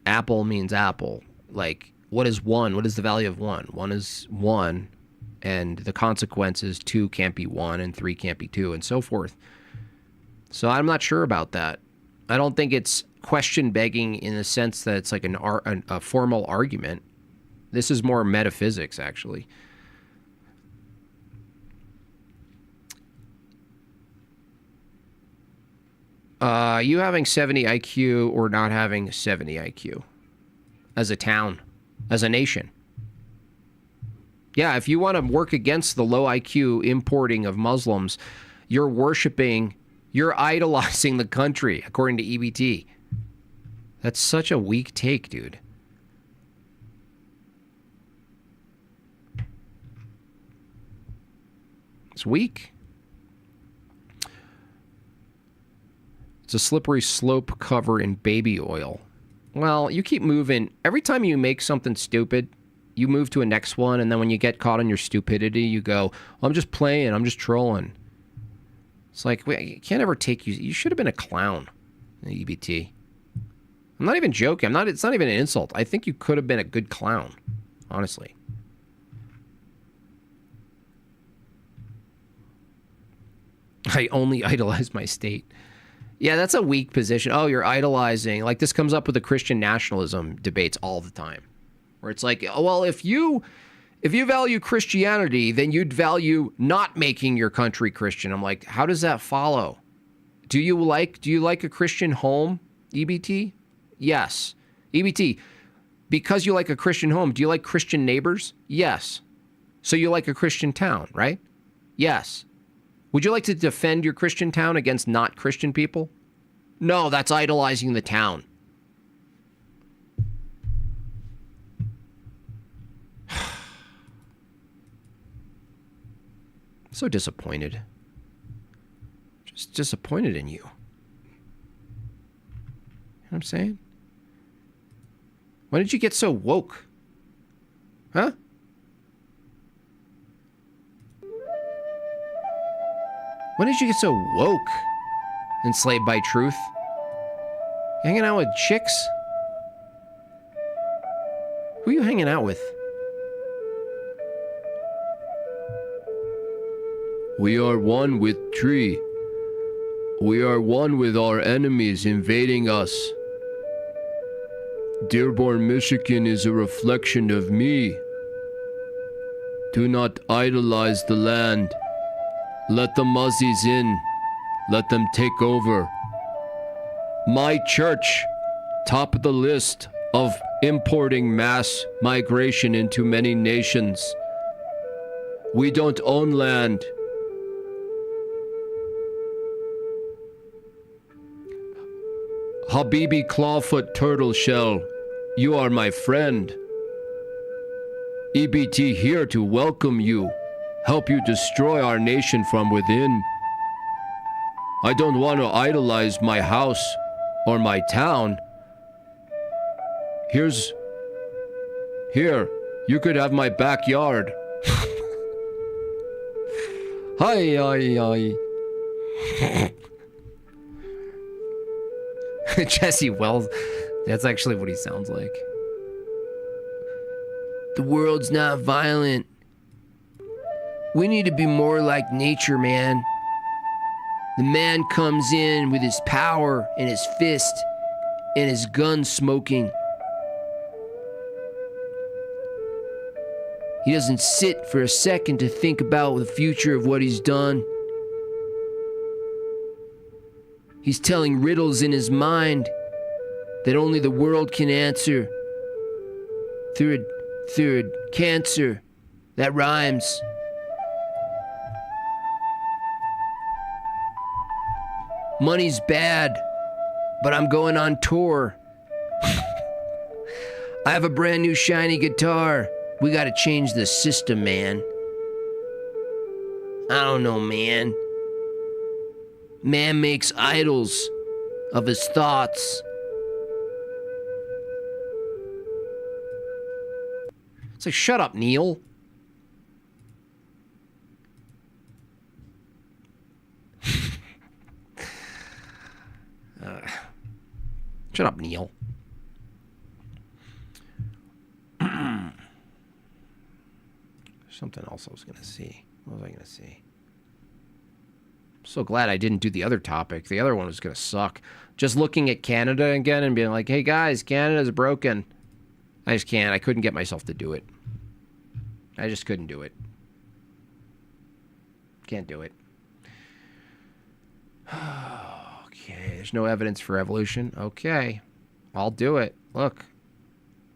Apple means apple. Like, what is one? What is the value of one? One is one, and the consequence is 2 can't be 1, and 3 can't be 2, and so forth. So I'm not sure about that. I don't think it's question begging in the sense that it's like a formal argument. This is more metaphysics, actually. You having 70 IQ or not having 70 IQ as a town, as a nation. Yeah, if you want to work against the low IQ importing of Muslims, you're idolizing the country, according to EBT. That's such a weak take, dude. It's weak. It's a slippery slope cover in baby oil. Well, you keep moving. Every time you make something stupid, you move to a next one, and then when you get caught on your stupidity, you go, I'm just playing, I'm just trolling. It's like, wait, you can't ever take you. You should have been a clown, EBT. I'm not even joking. It's not even an insult. I think you could have been a good clown, honestly. I only idolize my state. Yeah, that's a weak position. Oh, you're idolizing. Like, this comes up with the Christian nationalism debates all the time. Where it's like, oh, well, if you value Christianity, then you'd value not making your country Christian. I'm like, how does that follow? Do you like a Christian home, EBT? Yes. EBT, because you like a Christian home, do you like Christian neighbors? Yes. So you like a Christian town, right? Yes. Would you like to defend your Christian town against not Christian people? No, that's idolizing the town. So disappointed. Just disappointed in you. You know what I'm saying? When did you get so woke? Huh? When did you get so woke? Enslaved by truth? You hanging out with chicks? Who are you hanging out with? We are one with tree. We are one with our enemies invading us. Dearborn, Michigan is a reflection of me. Do not idolize the land. Let the Muzzies in. Let them take over. My church, top of the list of importing mass migration into many nations. We don't own land. Habibi Clawfoot Turtle Shell, you are my friend. EBT here to welcome you, help you destroy our nation from within. I don't want to idolize my house or my town. Here, you could have my backyard. Hi. Jesse Wells, that's actually what he sounds like. The world's not violent. We need to be more like nature, man. The man comes in with his power and his fist and his gun smoking. He doesn't sit for a second to think about the future of what he's done. He's telling riddles in his mind that only the world can answer. Third, cancer. That rhymes. Money's bad, but I'm going on tour. I have a brand new shiny guitar. We gotta change the system, man. I don't know, man. Man makes idols of his thoughts. It's like, shut up, Neil. Shut up, Neil. Something else I was going to see. What was I going to see? I'm so glad I didn't do the other topic. The other one was going to suck. Just looking at Canada again and being like, hey, guys, Canada's broken. I just can't. I couldn't get myself to do it. I just couldn't do it. Can't do it. Okay. Okay, there's no evidence for evolution. Okay, I'll do it. Look,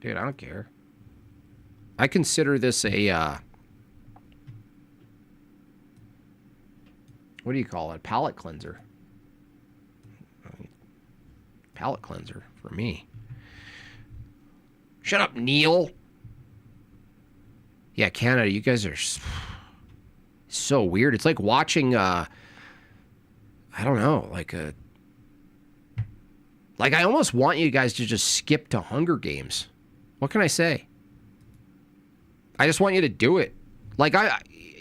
dude, I don't care. I consider this a, what do you call it? Palate cleanser. Palate cleanser for me. Shut up, Neil. Yeah, Canada, you guys are so weird. It's like watching, I don't know, like I almost want you guys to just skip to Hunger Games. What can I say? I just want you to do it. Like,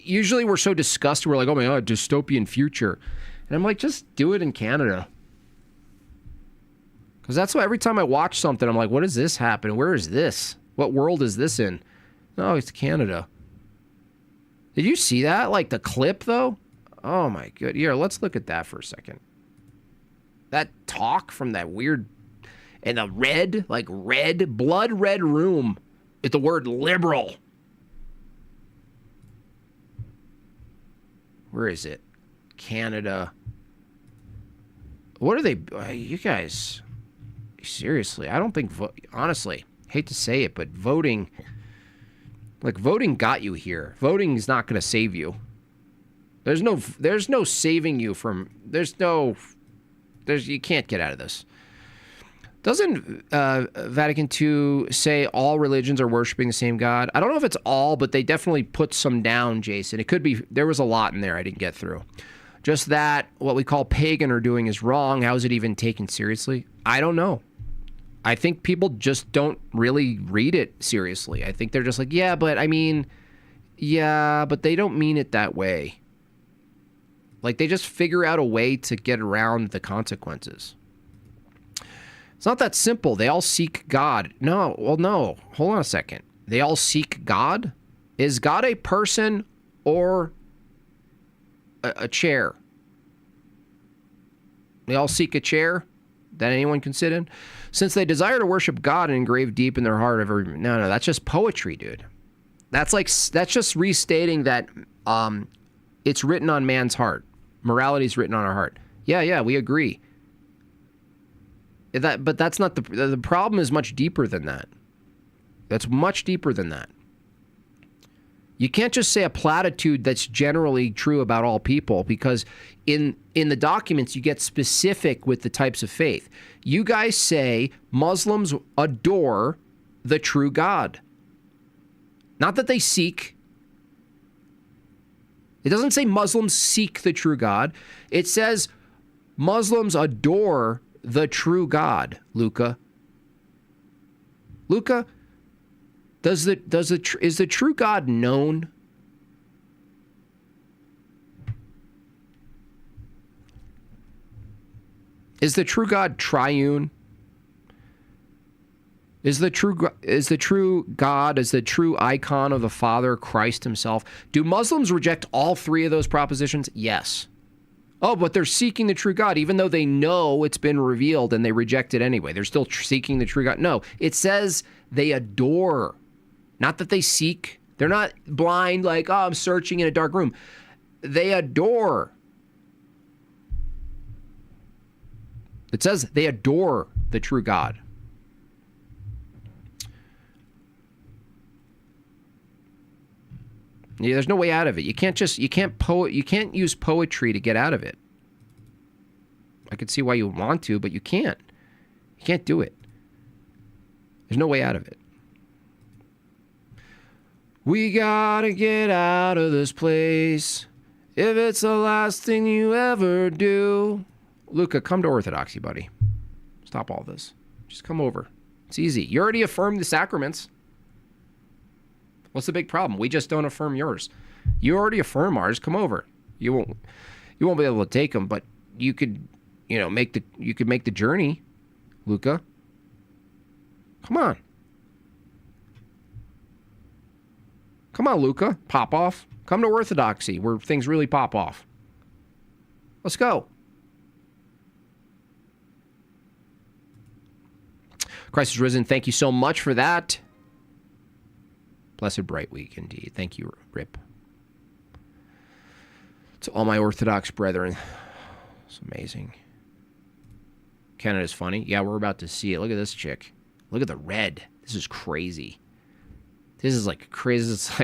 usually we're so disgusted. We're like, oh my God, dystopian future. And I'm like, just do it in Canada. Because that's why every time I watch something, I'm like, what does this happen? Where is this? What world is this in? No, it's Canada. Did you see that? Like the clip, though? Oh my God. Here, let's look at that for a second. That talk from that weird, and the red, like red, blood red room with the word liberal. Where is it? Canada. What are they? You guys, seriously, I don't think, honestly, hate to say it, but voting got you here. Voting is not going to save you. There's no saving you from, you can't get out of this. Doesn't Vatican II say all religions are worshiping the same God? I don't know if it's all, but they definitely put some down, Jason. It could be, there was a lot in there I didn't get through. Just that what we call pagan are doing is wrong. How is it even taken seriously? I don't know. I think people just don't really read it seriously. I think they're just like, yeah, but they don't mean it that way. Like, they just figure out a way to get around the consequences. It's not that simple. They all seek God. No, well, no. Hold on a second. They all seek God? Is God a person or a chair? They all seek a chair that anyone can sit in? Since they desire to worship God and engrave deep in their heart every... No, that's just poetry, dude. That's just restating that it's written on man's heart. Morality is written on our heart. Yeah, we agree. But that's not the problem. Is much deeper than that. That's much deeper than that. You can't just say a platitude that's generally true about all people, because in the documents you get specific with the types of faith. You guys say Muslims adore the true God. Not that they seek. It doesn't say Muslims seek the true God. It says Muslims adore the true God, Luca. Luca, is the true God known? Is the true God triune? Is the true God, is the true icon of the Father, Christ himself? Do Muslims reject all three of those propositions? Yes. Oh, but they're seeking the true God, even though they know it's been revealed and they reject it anyway. They're still seeking the true God. No, it says they adore, not that they seek. They're not blind like, oh, I'm searching in a dark room. They adore. It says they adore the true God. Yeah, there's no way out of it. You can't use poetry to get out of it. I could see why you would want to, but you can't. You can't do it. There's no way out of it. We gotta get out of this place if it's the last thing you ever do. Luca, come to Orthodoxy, buddy. Stop all this. Just come over. It's easy. You already affirmed the sacraments. What's the big problem? We just don't affirm yours. You already affirm ours. Come over. You won't be able to take them, but you could, make the journey, Luca. Come on. Come on, Luca. Pop off. Come to Orthodoxy, where things really pop off. Let's go. Christ is risen. Thank you so much for that. Blessed bright week indeed. Thank you, Rip. To all my Orthodox brethren. It's amazing. Canada's funny. Yeah, we're about to see it. Look at this chick. Look at the red. This is crazy. This is like crazy. It's like